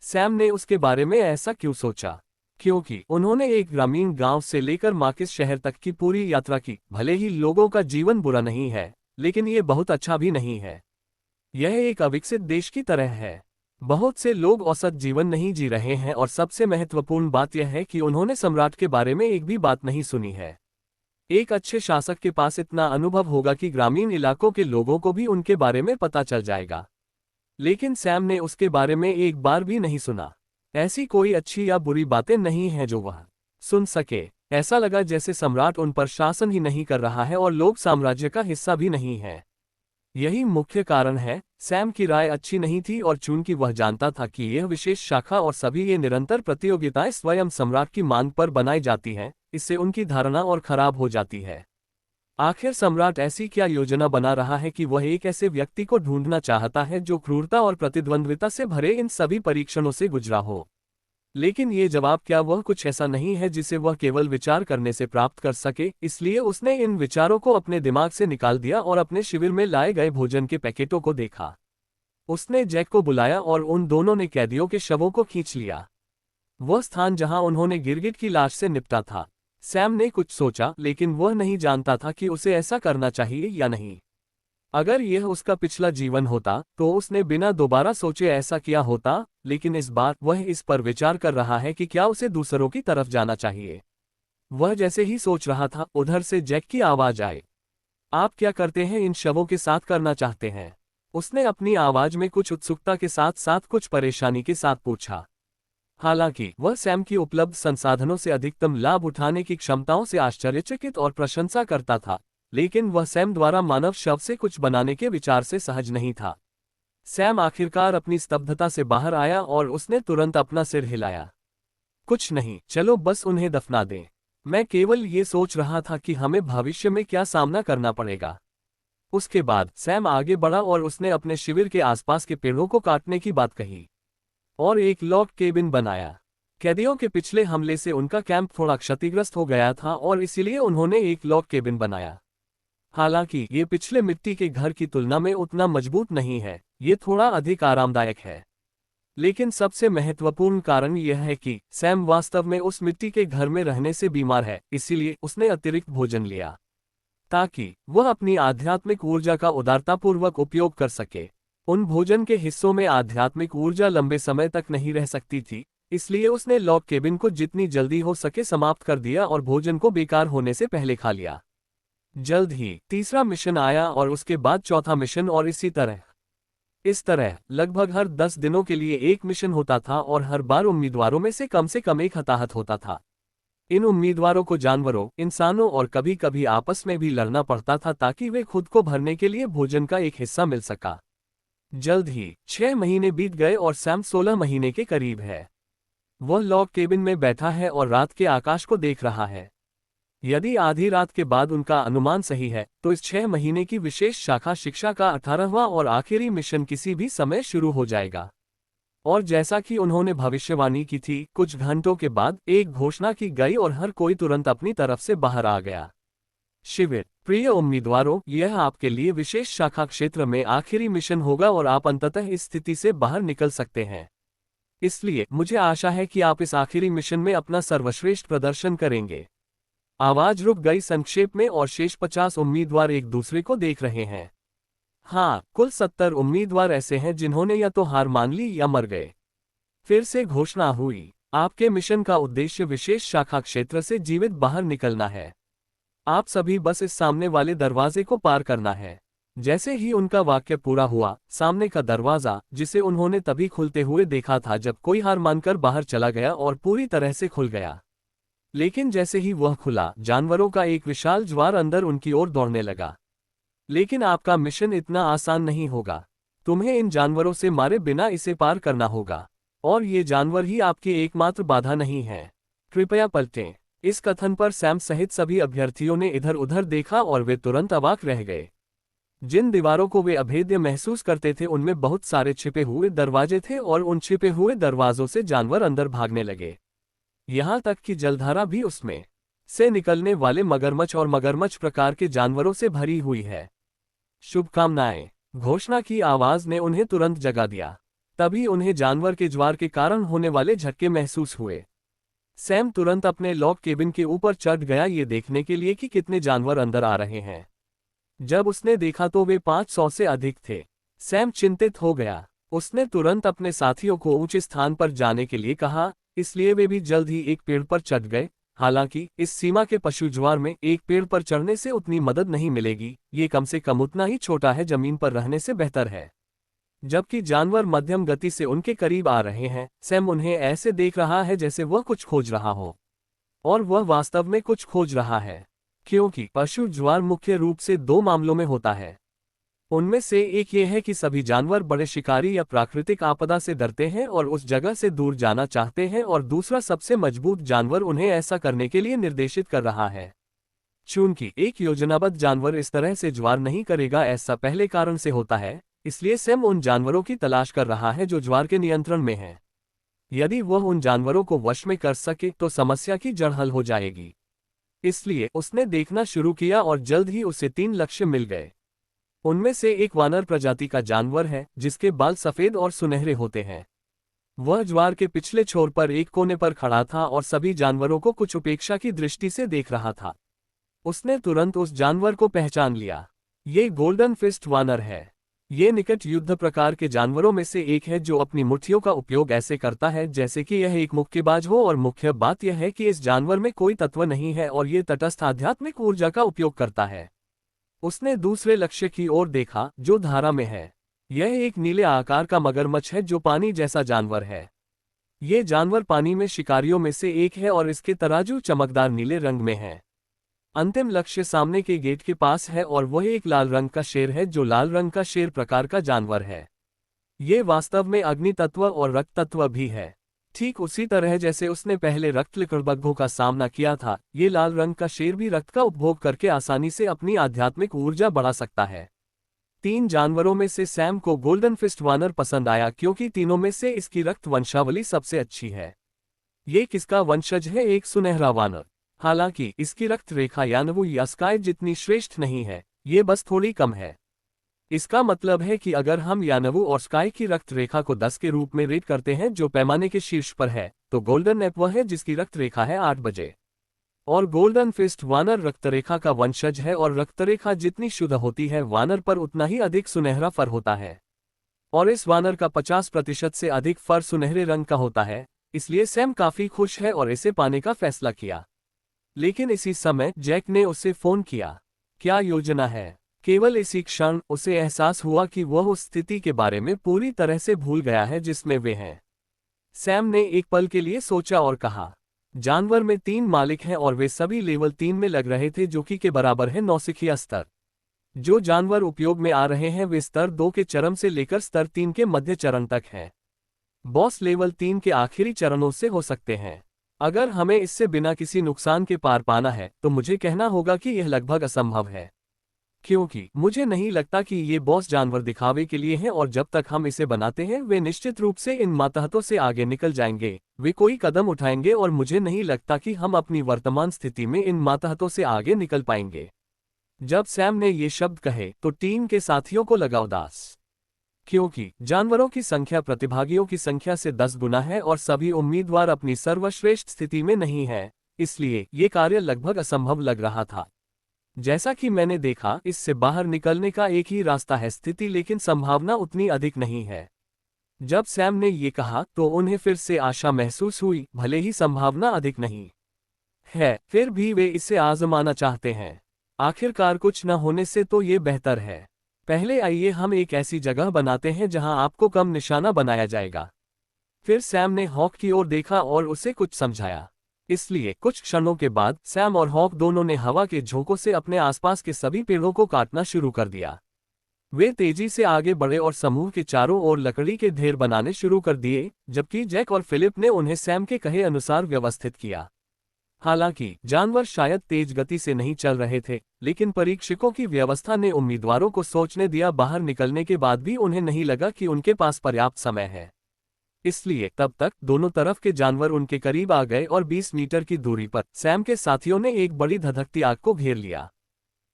सैम ने उसके बारे में ऐसा क्यों सोचा? क्योंकि उन्होंने एक ग्रामीण गांव से लेकर मार्किस शहर तक की पूरी यात्रा की। भले ही लोगों का जीवन बुरा नहीं है, लेकिन ये बहुत अच्छा भी नहीं है। यह एक अविकसित देश की तरह है। बहुत से लोग औसत जीवन नहीं जी रहे हैं, और सबसे महत्वपूर्ण बात यह है कि उन्होंने सम्राट के बारे में एक भी बात नहीं सुनी है। एक अच्छे शासक के पास इतना अनुभव होगा कि ग्रामीण इलाकों के लोगों को भी उनके बारे में पता चल जाएगा। लेकिन सैम ने उसके बारे में एक बार भी नहीं सुना। ऐसी कोई अच्छी या बुरी बातें नहीं हैं जो वह सुन सके। ऐसा लगा जैसे सम्राट उन पर शासन ही नहीं कर रहा है और लोग साम्राज्य का हिस्सा भी नहीं है। यही मुख्य कारण है। सैम की राय अच्छी नहीं थी, और चूंकि वह जानता था कि यह विशेष शाखा और सभी ये निरंतर प्रतियोगिताएं स्वयं सम्राट की मांग पर बनाई जाती हैं, इससे उनकी धारणा और खराब हो जाती है। आखिर सम्राट ऐसी क्या योजना बना रहा है कि वह एक ऐसे व्यक्ति को ढूंढना चाहता है जो क्रूरता और प्रतिद्वंद्विता से भरे इन सभी परीक्षणों से गुजरा हो? लेकिन ये जवाब, क्या वह कुछ ऐसा नहीं है जिसे वह केवल विचार करने से प्राप्त कर सके? इसलिए उसने इन विचारों को अपने दिमाग से निकाल दिया और अपने शिविर में लाए गए भोजन के पैकेटों को देखा। उसने जैक को बुलाया और उन दोनों ने कैदियों के शवों को खींच लिया, वह स्थान जहां उन्होंने गिरगिट की लाश से निपटा था। सैम ने कुछ सोचा, लेकिन वह नहीं जानता था कि उसे ऐसा करना चाहिए या नहीं। अगर यह उसका पिछला जीवन होता तो उसने बिना दोबारा सोचे ऐसा किया होता, लेकिन इस बार वह इस पर विचार कर रहा है कि क्या उसे दूसरों की तरफ जाना चाहिए। वह जैसे ही सोच रहा था, उधर से जैक की आवाज आई। आप क्या करते हैं इन शवों के साथ करना चाहते हैं? उसने अपनी आवाज में कुछ उत्सुकता के साथ साथ कुछ परेशानी के साथ पूछा। हालांकि वह सैम की उपलब्ध संसाधनों से अधिकतम लाभ उठाने की क्षमताओं से आश्चर्यचकित और प्रशंसा करता था, लेकिन वह सैम द्वारा मानव शव से कुछ बनाने के विचार से सहज नहीं था। सैम आखिरकार अपनी स्तब्धता से बाहर आया और उसने तुरंत अपना सिर हिलाया। कुछ नहीं, चलो बस उन्हें दफना दें। मैं केवल ये सोच रहा था कि हमें भविष्य में क्या सामना करना पड़ेगा। उसके बाद सैम आगे बढ़ा और उसने अपने शिविर के आसपास के पेड़ों को काटने की बात कही और एक लॉग केबिन बनाया। कैदियों के पिछले हमले से उनका कैंप थोड़ा क्षतिग्रस्त हो गया था और इसीलिए उन्होंने एक लॉग केबिन बनाया। हालांकि ये पिछले मिट्टी के घर की तुलना में उतना मजबूत नहीं है, ये थोड़ा अधिक आरामदायक है। लेकिन सबसे महत्वपूर्ण कारण यह है कि सैम वास्तव में उस मिट्टी के घर में रहने से बीमार है, इसीलिए उसने अतिरिक्त भोजन लिया ताकि वह अपनी आध्यात्मिक ऊर्जा का उदारतापूर्वक उपयोग कर सके। उन भोजन के हिस्सों में आध्यात्मिक ऊर्जा लंबे समय तक नहीं रह सकती थी, इसलिए उसने लॉग केबिन को जितनी जल्दी हो सके समाप्त कर दिया और भोजन को बेकार होने से पहले खा लिया। जल्द ही तीसरा मिशन आया और उसके बाद चौथा मिशन, और इस तरह लगभग हर 10 दिनों के लिए एक मिशन होता था और हर बार उम्मीदवारों में से कम एक हताहत होता था। इन उम्मीदवारों को जानवरों, इंसानों और कभी कभी आपस में भी लड़ना पड़ता था ताकि वे खुद को भरने के लिए भोजन का एक हिस्सा मिल सका। जल्द ही 6 महीने बीत गए और सैम 16 महीने के करीब है। वह लॉग केबिन में बैठा है और रात के आकाश को देख रहा है। यदि आधी रात के बाद उनका अनुमान सही है, तो इस 6 महीने की विशेष शाखा शिक्षा का 18वां और आखिरी मिशन किसी भी समय शुरू हो जाएगा। और जैसा कि उन्होंने भविष्यवाणी की थी, कुछ घंटों के बाद एक घोषणा की गई और हर कोई तुरंत अपनी तरफ से बाहर आ गया। शिविर, प्रिय उम्मीदवारों, यह आपके लिए विशेष शाखा क्षेत्र में आखिरी मिशन होगा और आप अंततः इस स्थिति से बाहर निकल सकते हैं। इसलिए मुझे आशा है कि आप इस आखिरी मिशन में अपना सर्वश्रेष्ठ प्रदर्शन करेंगे। आवाज रुक गई संक्षेप में, और शेष 50 उम्मीदवार एक दूसरे को देख रहे हैं। हाँ, कुल 70 उम्मीदवार ऐसे हैं जिन्होंने या तो हार मान ली या मर गए। फिर से घोषणा हुई, आपके मिशन का उद्देश्य विशेष शाखा क्षेत्र से जीवित बाहर निकलना है। आप सभी बस इस सामने वाले दरवाजे को पार करना है। जैसे ही उनका वाक्य पूरा हुआ, सामने का दरवाजा, जिसे उन्होंने तभी खुलते हुए देखा था जब कोई हार मानकर बाहर चला गया, और पूरी तरह से खुल गया। लेकिन जैसे ही वह खुला, जानवरों का एक विशाल ज्वार अंदर उनकी ओर दौड़ने लगा। लेकिन आपका मिशन इतना आसान नहीं होगा। तुम्हें इन जानवरों से मारे बिना इसे पार करना होगा। और ये जानवर ही आपकी एकमात्र बाधा नहीं है। कृपया पलटें। इस कथन पर सैम सहित सभी अभ्यर्थियों ने इधर उधर देखा और वे तुरंत अवाक रह गए। जिन दीवारों को वे अभेद्य महसूस करते थे उनमें बहुत सारे छिपे हुए दरवाजे थे और उन छिपे हुए दरवाजों से जानवर अंदर भागने लगे। यहां तक कि जलधारा भी उसमें से निकलने वाले मगरमच्छ और मगरमच्छ प्रकार के जानवरों से भरी हुई है। शुभकामनाएं। घोषणा की आवाज ने उन्हें तुरंत जगा दिया। तभी उन्हें जानवर के ज्वार के कारण होने वाले झटके महसूस हुए। सैम तुरंत अपने लॉक केबिन के ऊपर चढ़ गया ये देखने के लिए कि कितने जानवर अंदर आ रहे हैं। जब उसने देखा तो वे 500 से अधिक थे। सैम चिंतित हो गया। उसने तुरंत अपने साथियों को ऊंचे स्थान पर जाने के लिए कहा, इसलिए वे भी जल्द ही एक पेड़ पर चढ़ गए। हालांकि इस सीमा के पशु ज्वार में एक पेड़ पर चढ़ने से उतनी मदद नहीं मिलेगी, ये कम से कम उतना ही छोटा है, जमीन पर रहने से बेहतर है। जबकि जानवर मध्यम गति से उनके करीब आ रहे हैं, सैम उन्हें ऐसे देख रहा है जैसे वह कुछ खोज रहा हो। और वह वास्तव में कुछ खोज रहा है, क्योंकि पशु ज्वार मुख्य रूप से दो मामलों में होता है। उनमें से एक ये है कि सभी जानवर बड़े शिकारी या प्राकृतिक आपदा से डरते हैं और उस जगह से दूर जाना चाहते हैं, और दूसरा सबसे मजबूत जानवर उन्हें ऐसा करने के लिए निर्देशित कर रहा है। चूंकि एक योजनाबद्ध जानवर इस तरह से ज्वार नहीं करेगा, ऐसा पहले कारण से होता है, इसलिए सैम उन जानवरों की तलाश कर रहा है जो ज्वार के नियंत्रण में हैं। यदि वह उन जानवरों को वश में कर सके तो समस्या की जड़ हल हो जाएगी। इसलिए उसने देखना शुरू किया और जल्द ही उसे 3 लक्ष्य मिल गए। उनमें से एक वानर प्रजाति का जानवर है जिसके बाल सफेद और सुनहरे होते हैं। वह ज्वार के पिछले छोर पर एक कोने पर खड़ा था और सभी जानवरों को कुछ उपेक्षा की दृष्टि से देख रहा था। उसने तुरंत उस जानवर को पहचान लिया। ये गोल्डन फिस्ट वानर है। ये निकट युद्ध प्रकार के जानवरों में से एक है जो अपनी मुट्ठियों का उपयोग ऐसे करता है जैसे कि यह एक मुक्केबाज हो, और मुख्य बात यह है कि इस जानवर में कोई तत्व नहीं है और ये तटस्थ आध्यात्मिक ऊर्जा का उपयोग करता है। उसने दूसरे लक्ष्य की ओर देखा जो धारा में है। यह एक नीले आकार का मगरमच्छ है जो पानी जैसा जानवर है। ये जानवर पानी में शिकारियों में से एक है और इसके तराजू चमकदार नीले रंग में है। अंतिम लक्ष्य सामने के गेट के पास है और वह एक लाल रंग का शेर है जो लाल रंग का शेर प्रकार का जानवर है। ये वास्तव में अग्नि तत्व और रक्त तत्व भी है। ठीक उसी तरह जैसे उसने पहले रक्त लिकड़बग्घों का सामना किया था, ये लाल रंग का शेर भी रक्त का उपभोग करके आसानी से अपनी आध्यात्मिक ऊर्जा बढ़ा सकता है। 3 जानवरों में से सैम को गोल्डन फिस्ट वानर पसंद आया क्योंकि तीनों में से इसकी रक्त वंशावली सबसे अच्छी है। ये किसका वंशज है? एक सुनहरा वानर। हालांकि इसकी रक्त रेखा यानवु या स्काई जितनी श्रेष्ठ नहीं है, ये बस थोड़ी कम है। इसका मतलब है कि अगर हम यानवु और स्काई की रक्त रेखा को 10 के रूप में रेट करते हैं जो पैमाने के शीर्ष पर है, तो गोल्डन एप वह है जिसकी रक्त रेखा है 8 बजे। और गोल्डन फिस्ट वानर रक्तरेखा का वंशज है और रक्तरेखा जितनी शुद्ध होती है वानर पर उतना ही अधिक सुनहरा फर होता है। और इस वानर का 50% से अधिक फर सुनहरे रंग का होता है, इसलिए सैम काफी खुश है और इसे पाने का फैसला किया। लेकिन इसी समय जैक ने उसे फोन किया। क्या योजना है? केवल इसी क्षण उसे एहसास हुआ कि वह उस स्थिति के बारे में पूरी तरह से भूल गया है जिसमें वे हैं। सैम ने एक पल के लिए सोचा और कहा, जानवर में 3 मालिक हैं और वे सभी लेवल 3 में लग रहे थे जो कि के बराबर है नौसिखिया स्तर। जो जानवर उपयोग में आ रहे हैं वे स्तर 2 के चरम से लेकर स्तर 3 के मध्य चरण तक हैं। बॉस लेवल 3 के आखिरी चरणों से हो सकते हैं। अगर हमें इससे बिना किसी नुकसान के पार पाना है तो मुझे कहना होगा कि यह लगभग असंभव है, क्योंकि मुझे नहीं लगता कि ये बॉस जानवर दिखावे के लिए हैं और जब तक हम इसे बनाते हैं वे निश्चित रूप से इन मातहतों से आगे निकल जाएंगे। वे कोई कदम उठाएंगे और मुझे नहीं लगता कि हम अपनी वर्तमान स्थिति में इन मातहतों से आगे निकल पाएंगे। जब सैम ने ये शब्द कहे तो टीम के साथियों को लगा उदास, क्योंकि जानवरों की संख्या प्रतिभागियों की संख्या से 10 गुना है और सभी उम्मीदवार अपनी सर्वश्रेष्ठ स्थिति में नहीं है, इसलिए ये कार्य लगभग असंभव लग रहा था। जैसा कि मैंने देखा, इससे बाहर निकलने का एक ही रास्ता है स्थिति, लेकिन संभावना उतनी अधिक नहीं है। जब सैम ने ये कहा तो उन्हें फिर से आशा महसूस हुई, भले ही संभावना अधिक नहीं है, फिर भी वे इसे आजमाना चाहते हैं। आखिरकार कुछ न होने से तो ये बेहतर है। पहले आइए हम एक ऐसी जगह बनाते हैं जहां आपको कम निशाना बनाया जाएगा। फिर सैम ने हॉक की ओर देखा और उसे कुछ समझाया। इसलिए कुछ क्षणों के बाद सैम और हॉक दोनों ने हवा के झोंकों से अपने आसपास के सभी पेड़ों को काटना शुरू कर दिया। वे तेजी से आगे बढ़े और समूह के चारों ओर लकड़ी के ढेर बनाने शुरू कर दिए, जबकि जैक और फिलिप ने उन्हें सैम के कहे अनुसार व्यवस्थित किया। हालांकि जानवर शायद तेज गति से नहीं चल रहे थे, लेकिन परीक्षकों की व्यवस्था ने उम्मीदवारों को सोचने दिया। बाहर निकलने के बाद भी उन्हें नहीं लगा कि उनके पास पर्याप्त समय है। इसलिए तब तक दोनों तरफ के जानवर उनके करीब आ गए और 20 मीटर की दूरी पर सैम के साथियों ने एक बड़ी धधकती आग को घेर लिया।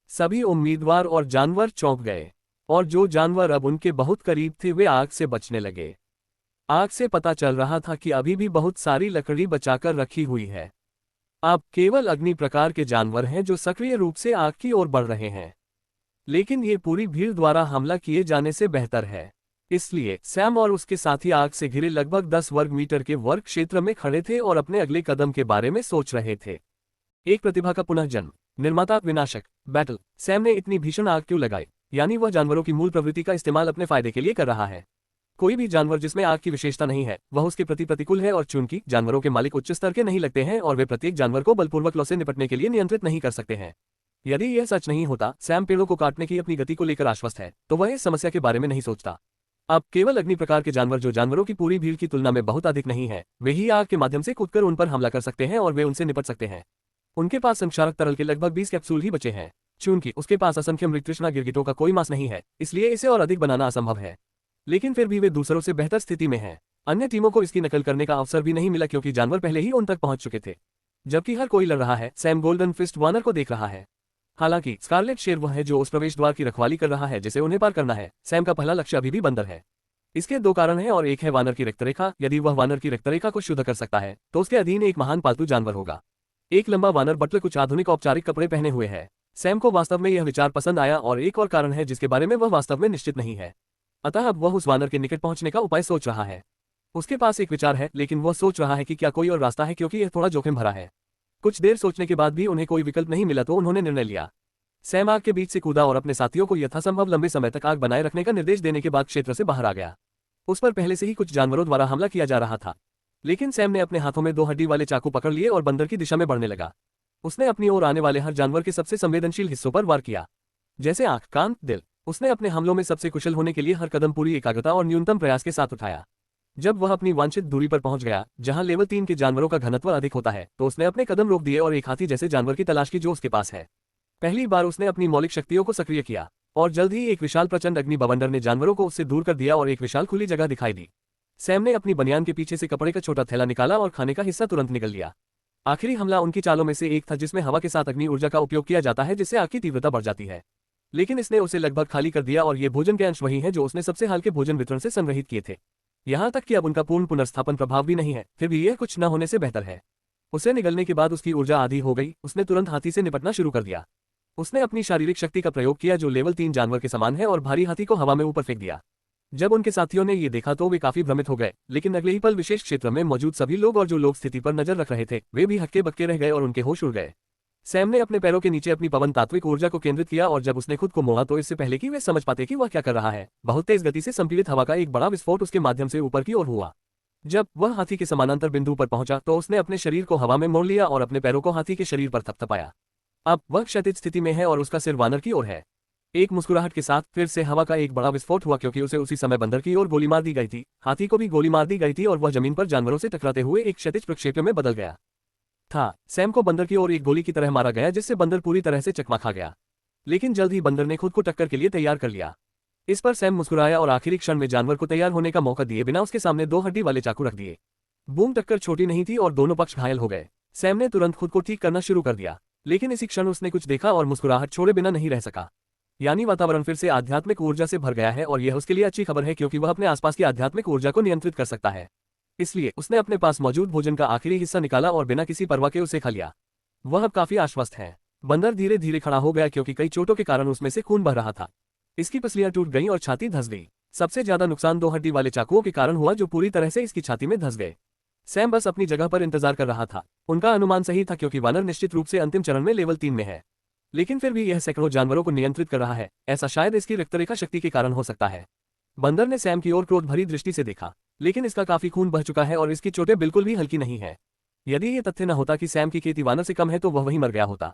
सभी उम्मीदवार और जानवर चौंक गए, और जो जानवर अब उनके बहुत करीब थे वे आग से बचने लगे। आग से पता चल रहा था कि अभी भी बहुत सारी लकड़ी बचाकर रखी हुई है। अब केवल अग्नि प्रकार के जानवर हैं जो सक्रिय रूप से आग की ओर बढ़ रहे हैं, लेकिन ये पूरी भीड़ द्वारा हमला किए जाने से बेहतर है। इसलिए सैम और उसके साथी आग से घिरे लगभग 10 वर्ग मीटर के वर्ग क्षेत्र में खड़े थे और अपने अगले कदम के बारे में सोच रहे थे। एक प्रतिभा का पुनः जन्म। निर्माता विनाशक बैटल। सैम ने इतनी भीषण आग क्यों लगाई? यानी वह जानवरों की मूल प्रवृत्ति का इस्तेमाल अपने फायदे के लिए कर रहा है। कोई भी जानवर जिसमें आग की विशेषता नहीं है वह उसके प्रति प्रतिकूल है, और चूंकि जानवरों के मालिक उच्च स्तर के नहीं लगते हैं और वे प्रत्येक जानवर को बलपूर्वक लौ से निपटने के लिए नियंत्रित नहीं कर सकते हैं। यदि यह सच नहीं होता, सैम पेड़ों को काटने की अपनी गति को लेकर आश्वस्त है, तो वह इस समस्या के बारे में नहीं सोचता। अब केवल अग्नि प्रकार के जानवर जो जानवरों की पूरी भीड़ की तुलना में बहुत अधिक नहीं है, वे ही आग के माध्यम से कूदकर उन पर हमला कर सकते हैं और वे उनसे निपट सकते हैं। उनके पास संक्षारक तरल के लगभग 20 कैप्सूल ही बचे हैं। चूंकि उसके पास असंख्य मृगतृष्णा गिरगिटों का कोई मांस नहीं है, इसलिए इसे और अधिक बनाना असंभव है। लेकिन फिर भी वे दूसरों से बेहतर स्थिति में हैं। अन्य टीमों को इसकी नकल करने का अवसर भी नहीं मिला क्योंकि जानवर पहले ही उन तक पहुंच चुके थे। जबकि हर कोई लड़ रहा है, सैम गोल्डन फिस्ट वानर को देख रहा है। हालांकि स्कारलेट शेर वह है जो उस प्रवेश द्वार की रखवाली कर रहा है जिसे उन्हें पार करना है। सैम का पहला लक्ष्य अभी भी बंदर है। इसके दो कारण हैं, और एक है वानर की रक्तरेखा। यदि वह वानर की रक्तरेखा को शुद्ध कर सकता है तो उसके अधीन एक महान पालतू जानवर होगा। एक लंबा वानर बटलर कुछ आधुनिक औपचारिक कपड़े पहने हुए है। सैम को वास्तव में यह विचार पसंद आया, और एक और कारण है जिसके बारे में वह वास्तव में निश्चित नहीं है। अतः अब वह उस वानर के निकट पहुंचने का उपाय सोच रहा है। उसके पास एक विचार है, लेकिन वह सोच रहा है कि क्या कोई और रास्ता है, क्योंकि यह थोड़ा जोखिम भरा है। कुछ देर सोचने के बाद भी उन्हें कोई विकल्प नहीं मिला तो उन्होंने निर्णय लिया। सैम आग के बीच से कूदा और अपने साथियों को यथासंभव लंबे समय तक आग बनाए रखने का निर्देश देने के बाद क्षेत्र से बाहर आ गया। उस पर पहले से ही कुछ जानवरों द्वारा हमला किया जा रहा था, लेकिन सैम ने अपने हाथों में 2 हड्डी वाले चाकू पकड़ लिए और बंदर की दिशा में बढ़ने लगा। उसने अपनी ओर आने वाले हर जानवर के सबसे संवेदनशील हिस्सों पर वार किया, जैसे आंख, कान, दिल। उसने अपने हमलों में सबसे कुशल होने के लिए हर कदम पूरी एकाग्रता और न्यूनतम प्रयास के साथ उठाया। जब वह अपनी वांछित दूरी पर पहुंच गया, जहां लेवल 3 के जानवरों का घनत्व अधिक होता है, तो उसने अपने कदम रोक दिए और एक हाथी जैसे जानवर की तलाश की जो उसके पास है। पहली बार उसने अपनी मौलिक शक्तियों को सक्रिय किया, और जल्द ही एक विशाल प्रचंड अग्नि बवंडर ने जानवरों को उससे दूर कर दिया और एक विशाल खुली जगह दिखाई दी। सैम ने अपनी बनियान के पीछे से कपड़े का छोटा थैला निकाला और खाने का हिस्सा तुरंत निकल लिया। आखिरी हमला उनकी चालों में से एक था जिसमें हवा के साथ अग्नि ऊर्जा का उपयोग किया जाता है, जिससे आग की तीव्रता बढ़ जाती है। लेकिन इसने उसे लगभग खाली कर दिया, और ये भोजन के अंश वही हैं जो उसने सबसे हल्के भोजन वितरण से संग्रहित किए थे। यहाँ तक कि अब उनका पूर्ण पुनर्स्थापन प्रभाव भी नहीं है, फिर भी यह कुछ न होने से बेहतर है। उसे निगलने के बाद उसकी ऊर्जा आधी हो गई। उसने तुरंत हाथी से निपटना शुरू कर दिया। उसने अपनी शारीरिक शक्ति का प्रयोग किया जो लेवल 3 जानवर के समान है, और भारी हाथी को हवा में ऊपर फेंक दिया। जब उनके साथियों ने ये देखा तो वे काफी भ्रमित हो गए, लेकिन अगले ही पल विशेष क्षेत्र में मौजूद सभी लोग और जो लोग स्थिति पर नजर रख रहे थे वे भी हक्के बक्के रह गए और उनके होश उड़ गए। सैम ने अपने पैरों के नीचे अपनी पवन तात्विक ऊर्जा को केंद्रित किया, और जब उसने खुद को मोड़ा तो इससे पहले कि वे समझ पाते कि वह क्या कर रहा है, बहुत तेज गति से संपीड़ित हवा का एक बड़ा विस्फोट उसके माध्यम से ऊपर की ओर हुआ। जब वह हाथी के समानांतर बिंदु पर पहुंचा तो उसने अपने शरीर को हवा में मोड़ लिया और अपने पैरों को हाथी के शरीर पर थपथपाया। अब वह क्षैतिज स्थिति में है और उसका सिर वानर की ओर है। एक मुस्कुराहट के साथ फिर से हवा का एक बड़ा विस्फोट हुआ, क्योंकि उसे उसी समय बंदर की ओर गोली मार दी गई थी। हाथी को भी गोली मार दी गई थी और वह जमीन पर जानवरों से टकराते हुए एक क्षैतिज प्रक्षेप्य में बदल गया था। सैम को बंदर की ओर एक गोली की तरह मारा गया, जिससे बंदर पूरी तरह से चकमा खा गया। लेकिन जल्द ही बंदर ने खुद को टक्कर के लिए तैयार कर लिया। इस पर सैम मुस्कुराया और आखिरी क्षण में जानवर को तैयार होने का मौका दिए बिना उसके सामने 2 हड्डी वाले चाकू रख दिए। बूम, टक्कर छोटी नहीं थी और दोनों पक्ष घायल हो गए। सैम ने तुरंत खुद को ठीक करना शुरू कर दिया, लेकिन इसी क्षण उसने कुछ देखा और मुस्कुराहट छोड़े बिना नहीं रह सका। यानी वातावरण फिर से आध्यात्मिक ऊर्जा से भर गया है, और यह उसके लिए अच्छी खबर है क्योंकि वह अपने आसपास की आध्यात्मिक ऊर्जा को नियंत्रित कर सकता है। इसलिए उसने अपने पास मौजूद भोजन का आखिरी हिस्सा निकाला और बिना किसी परवाह के उसे खा लिया। वह अब काफी आश्वस्त है। बंदर धीरे धीरे खड़ा हो गया क्योंकि कई चोटों के कारण उसमें से खून बह रहा था। इसकी पसलियां टूट गईं और छाती धंस गई। सबसे ज्यादा नुकसान 2 हड्डी वाले चाकुओं के कारण हुआ जो पूरी तरह से इसकी छाती में धंस गए। सैम बस अपनी जगह पर इंतजार कर रहा था। उनका अनुमान सही था क्योंकि वानर निश्चित रूप से अंतिम चरण में लेवल 3 में है, लेकिन फिर भी यह सैकड़ों जानवरों को नियंत्रित कर रहा है। ऐसा शायद इसकी रक्तरेखा शक्ति के कारण हो सकता है। बंदर ने सैम की ओर क्रोध भरी दृष्टि से देखा, लेकिन इसका काफी खून बह चुका है और इसकी चोटें बिल्कुल भी हल्की नहीं है। यदि ये तथ्य न होता कि सैम की खेती वानर से कम है तो वह वहीं मर गया होता।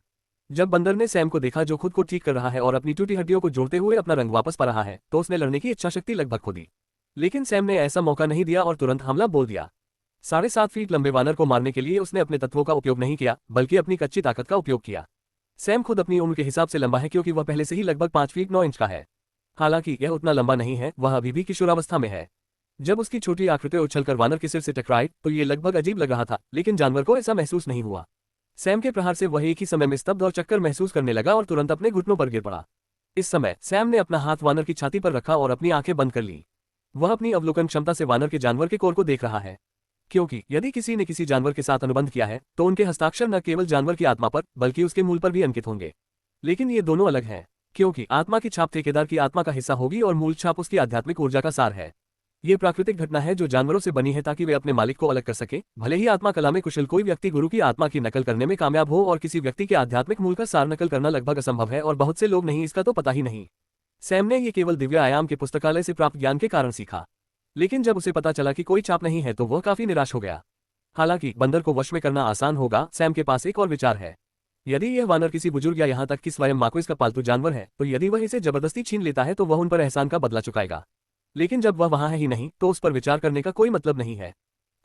जब बंदर ने सैम को देखा जो खुद को ठीक कर रहा है और अपनी टूटी हड्डियों को जोड़ते हुए अपना रंग वापस पा रहा है, तो उसने लड़ने की इच्छा शक्ति लगभग खो दी। लेकिन सैम ने ऐसा मौका नहीं दिया और तुरंत हमला बोल दिया। 7.5 फीट लंबे वानर को मारने के लिए उसने अपने तत्वों का उपयोग नहीं किया, बल्कि अपनी कच्ची ताकत का उपयोग किया। सैम खुद अपनी उम्र के हिसाब से लंबा है क्योंकि वह पहले से ही लगभग 5 फीट 9 इंच का है। हालांकि यह उतना लंबा नहीं है, वह अभी भी किशोरावस्था में है। जब उसकी छोटी आकृति उछलकर वानर के सिर से टकराई तो ये लगभग अजीब लग रहा था, लेकिन जानवर को ऐसा महसूस नहीं हुआ। सैम के प्रहार से वह एक ही समय में स्तब्ध और चक्कर महसूस करने लगा और तुरंत अपने घुटनों पर गिर पड़ा। इस समय सैम ने अपना हाथ वानर की छाती पर रखा और अपनी आंखें बंद कर ली। वह अपनी अवलोकन क्षमता से वानर के जानवर के कोर को देख रहा है, क्योंकि यदि किसी ने किसी जानवर के साथ अनुबंध किया है तो उनके हस्ताक्षर न केवल जानवर की आत्मा पर बल्कि उसके मूल पर भी अंकित होंगे। लेकिन ये दोनों अलग हैं, क्योंकि आत्मा की छाप ठेकेदार की आत्मा का हिस्सा होगी और मूल छाप उसकी आध्यात्मिक ऊर्जा का सार है। ये प्राकृतिक घटना है जो जानवरों से बनी है ताकि वे अपने मालिक को अलग कर सके। भले ही आत्मा कला में कुशल कोई व्यक्ति गुरु की आत्मा की नकल करने में कामयाब हो और किसी व्यक्ति के आध्यात्मिक मूल का सार नकल करना लगभग असंभव है और बहुत से लोग नहीं इसका तो पता ही नहीं। सैम ने ये केवल दिव्य आयाम के पुस्तकालय से प्राप्त ज्ञान के कारण सीखा, लेकिन जब उसे पता चला कि कोई छाप नहीं है तो वह काफी निराश हो गया। हालांकि बंदर को वश में करना आसान होगा, सैम के पास एक और विचार है। यदि यह वानर किसी बुजुर्ग या यहाँ तक कि स्वयं मार्क्वेस का पालतू जानवर है तो यदि वह इसे जबरदस्ती छीन लेता है तो वह उन पर एहसान का बदला चुकाएगा। लेकिन जब वह वहां है ही नहीं तो उस पर विचार करने का कोई मतलब नहीं है।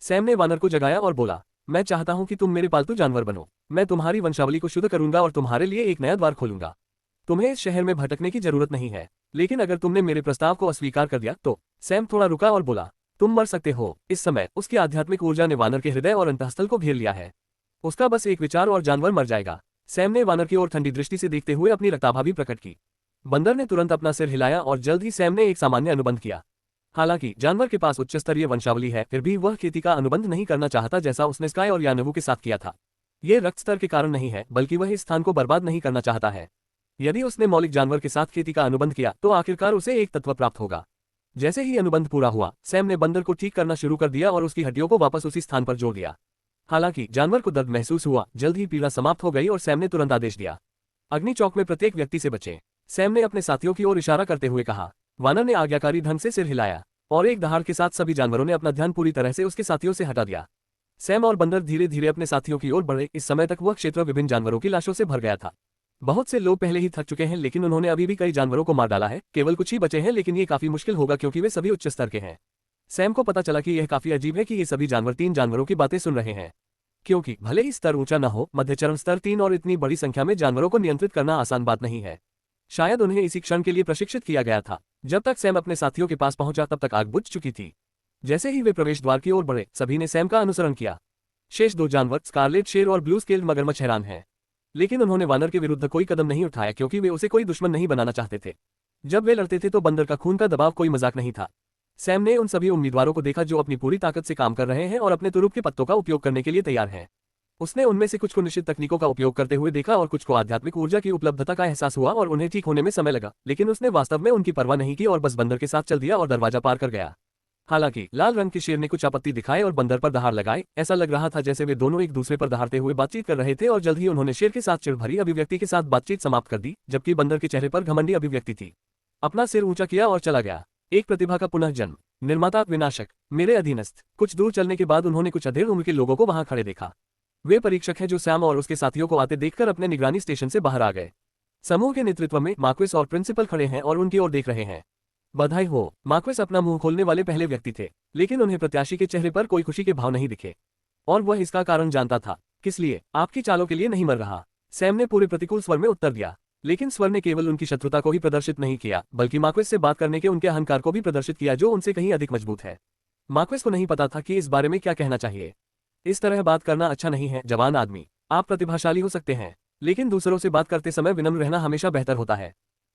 सैम ने वानर को जगाया और बोला, मैं चाहता हूं कि तुम मेरे पालतू जानवर बनो। मैं तुम्हारी वंशावली को शुद्ध करूंगा और तुम्हारे लिए एक नया द्वार खोलूंगा। तुम्हें इस शहर में भटकने की जरूरत नहीं है, लेकिन अगर तुमने मेरे प्रस्ताव को अस्वीकार कर दिया तो। सैम थोड़ा रुका और बोला, तुम मर सकते हो। इस समय उसकी आध्यात्मिक ऊर्जा ने वानर के हृदय और अंतःस्थल को घेर लिया है। उसका बस एक विचार और जानवर मर जाएगा। सैम ने वानर की ओर ठंडी दृष्टि से देखते हुए अपनी रक्ताभा भी प्रकट की। बंदर ने तुरंत अपना सिर हिलाया और जल्द ही सैम ने एक सामान्य अनुबंध किया। हालांकि जानवर के पास उच्च स्तरीय वंशावली है, फिर भी वह खेती का अनुबंध नहीं करना चाहता जैसा उसने स्काई और यानवू के साथ किया था। यह रक्त स्तर के कारण नहीं है, बल्कि वह इस स्थान को बर्बाद नहीं करना चाहता है। यदि उसने मौलिक जानवर के साथ खेती का अनुबंध किया तो आखिरकार उसे एक तत्व प्राप्त होगा। जैसे ही अनुबंध पूरा हुआ, सैम ने बंदर को ठीक करना शुरू कर दिया और उसकी हड्डियों को वापस उसी स्थान पर जोड़ दिया। हालांकि जानवर को दर्द महसूस हुआ, जल्द ही पीड़ा समाप्त हो गई और सैम ने तुरंत आदेश दिया, अग्नि चौक में प्रत्येक व्यक्ति से बचे। सैम ने अपने साथियों की ओर इशारा करते हुए कहा। वानर ने आज्ञाकारी ढंग से सिर हिलाया और एक दहाड़ के साथ सभी जानवरों ने अपना ध्यान पूरी तरह से उसके साथियों से हटा दिया। सैम और बंदर धीरे धीरे अपने साथियों की ओर बढ़े। इस समय तक वह क्षेत्र विभिन्न जानवरों की लाशों से भर गया था। बहुत से लोग पहले ही थक चुके हैं, लेकिन उन्होंने अभी भी कई जानवरों को मार डाला है। केवल कुछ ही बचे हैं, लेकिन ये काफी मुश्किल होगा क्योंकि वे सभी उच्च स्तर के हैं। सैम को पता चला कि यह काफी अजीब है कि ये सभी जानवर 3 जानवरों की बातें सुन रहे हैं, क्योंकि भले ही स्तर ऊंचा न हो, मध्य चरण स्तर 3 और इतनी बड़ी संख्या में जानवरों को नियंत्रित करना आसान बात नहीं है। शायद उन्हें इसी क्षण के लिए प्रशिक्षित किया गया था। जब तक सैम अपने साथियों के पास पहुंचा तब तक आग बुझ चुकी थी। जैसे ही वे प्रवेश द्वार की ओर बढ़े, सभी ने सैम का अनुसरण किया। शेष 2 जानवर स्कारलेट शेर और ब्लू स्केल्ड मगरमच्छ हैरान हैं, लेकिन उन्होंने वानर के विरुद्ध कोई कदम नहीं उठाया क्योंकि वे उसे कोई दुश्मन नहीं बनाना चाहते थे। जब वे लड़ते थे तो बंदर का खून का दबाव कोई मजाक नहीं था। सैम ने उन सभी उम्मीदवारों को देखा जो अपनी पूरी ताकत से काम कर रहे हैं और अपने तुरुप के पत्तों का उपयोग करने के लिए तैयार हैं। उसने उनमें से कुछ को निश्चित तकनीकों का उपयोग करते हुए देखा और कुछ को आध्यात्मिक ऊर्जा की उपलब्धता का एहसास हुआ और उन्हें ठीक होने में समय लगा, लेकिन उसने वास्तव में उनकी परवाह नहीं की और बस बंदर के साथ चल दिया और दरवाजा पार कर गया। हालांकि लाल रंग के शेर ने कुछ आपत्ति दिखाए और बंदर पर दहाड़ लगाए। ऐसा लग रहा था जैसे वे दोनों एक दूसरे पर दहाड़ते हुए बातचीत कर रहे थे और जल्द ही उन्होंने शेर के साथ चिढ़ भरी अभिव्यक्ति के साथ बातचीत समाप्त कर दी, जबकि बंदर के चेहरे पर घमंडी अभिव्यक्ति थी। अपना सिर ऊंचा किया और चला गया। एक प्रतिभा का पुनः जन्म। निर्माता विनाशक, मेरे अधीनस्थ। कुछ दूर चलने के बाद उन्होंने कुछ अधेड़ उम्र के लोगों को वहां खड़े देखा। वे परीक्षक हैं जो सैम और उसके साथियों को आते देखकर अपने निगरानी स्टेशन से बाहर आ गए। समूह के नेतृत्व में मार्क्वेस और प्रिंसिपल खड़े हैं और उनकी ओर देख रहे हैं। बधाई हो। मार्क्वेस अपना मुंह खोलने वाले पहले व्यक्ति थे, लेकिन उन्हें प्रत्याशी के चेहरे पर कोई खुशी के भाव नहीं दिखे और वह इसका कारण जानता था। किस लिए? आपकी चालों के लिए नहीं मर रहा। सैम ने पूरे प्रतिकूल स्वर में उत्तर दिया, लेकिन स्वर ने केवल उनकी शत्रुता को ही प्रदर्शित नहीं किया बल्कि मार्क्वेस से बात करने के उनके अहंकार को भी प्रदर्शित किया जो उनसे कहीं अधिक मजबूत है। मार्क्वेस को नहीं पता था कि इस बारे में क्या कहना चाहिए। इस तरह बात करना अच्छा नहीं है जवान आदमी। आप प्रतिभाशाली हो सकते हैं, लेकिन दूसरों से बात करते समय विनम्र रहना हमेशा बेहतर होता है।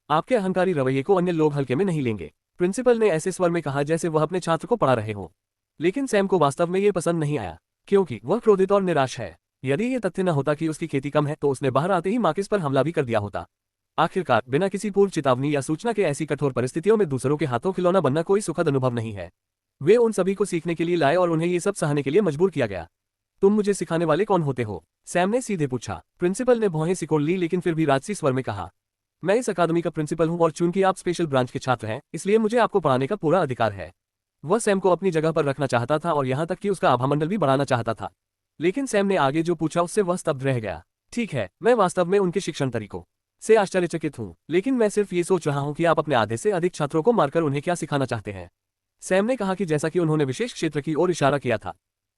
आपके अहंकारी रवैये को अन्य लोग हल्के में नहीं लेंगे। प्रिंसिपल ने ऐसे स्वर में कहा जैसे वह अपने छात्र को पढ़ा रहे हो। लेकिन सैम को वास्तव में ये पसंद नहीं आया, क्योंकि वह क्रोधित और निराश है। यदि ये तथ्य न होता कि उसकी खेती कम है तो उसने बाहर आते ही मार्क्वेस पर हमला भी कर दिया होता। आखिरकार बिना किसी पूर्व चेतावनी या सूचना के ऐसी कठोर परिस्थितियों में दूसरों के हाथों खिलौना बनना कोई सुखद अनुभव नहीं है। वे उन सभी को सीखने के लिए लाए और उन्हें ये सब सहने के लिए मजबूर किया गया। तुम मुझे सिखाने वाले कौन होते हो? सैम ने सीधे पूछा। प्रिंसिपल ने भौहें सिकोड़ ली, लेकिन फिर भी राजसी स्वर में कहा, मैं इस अकादमी का प्रिंसिपल हूं और चूंकि आप स्पेशल ब्रांच के छात्र हैं, इसलिए मुझे आपको पढ़ाने का पूरा अधिकार है। वह सैम को अपनी जगह पर रखना चाहता था और यहां तक कि उसका आभामंडल भी बढ़ाना चाहता था। लेकिन सैम ने आगे जो पूछा उससे वह स्तब्ध रह गया। ठीक है, मैं वास्तव में उनके शिक्षण तरीकों से आश्चर्यचकित हूँ, लेकिन मैं सिर्फ ये सोच रहा हूँ कि आप अपने आधे से अधिक छात्रों को मारकर उन्हें क्या सिखाना चाहते हैं। सैम ने कहा कि जैसा कि उन्होंने विशेष क्षेत्र की ओर इशारा किया था।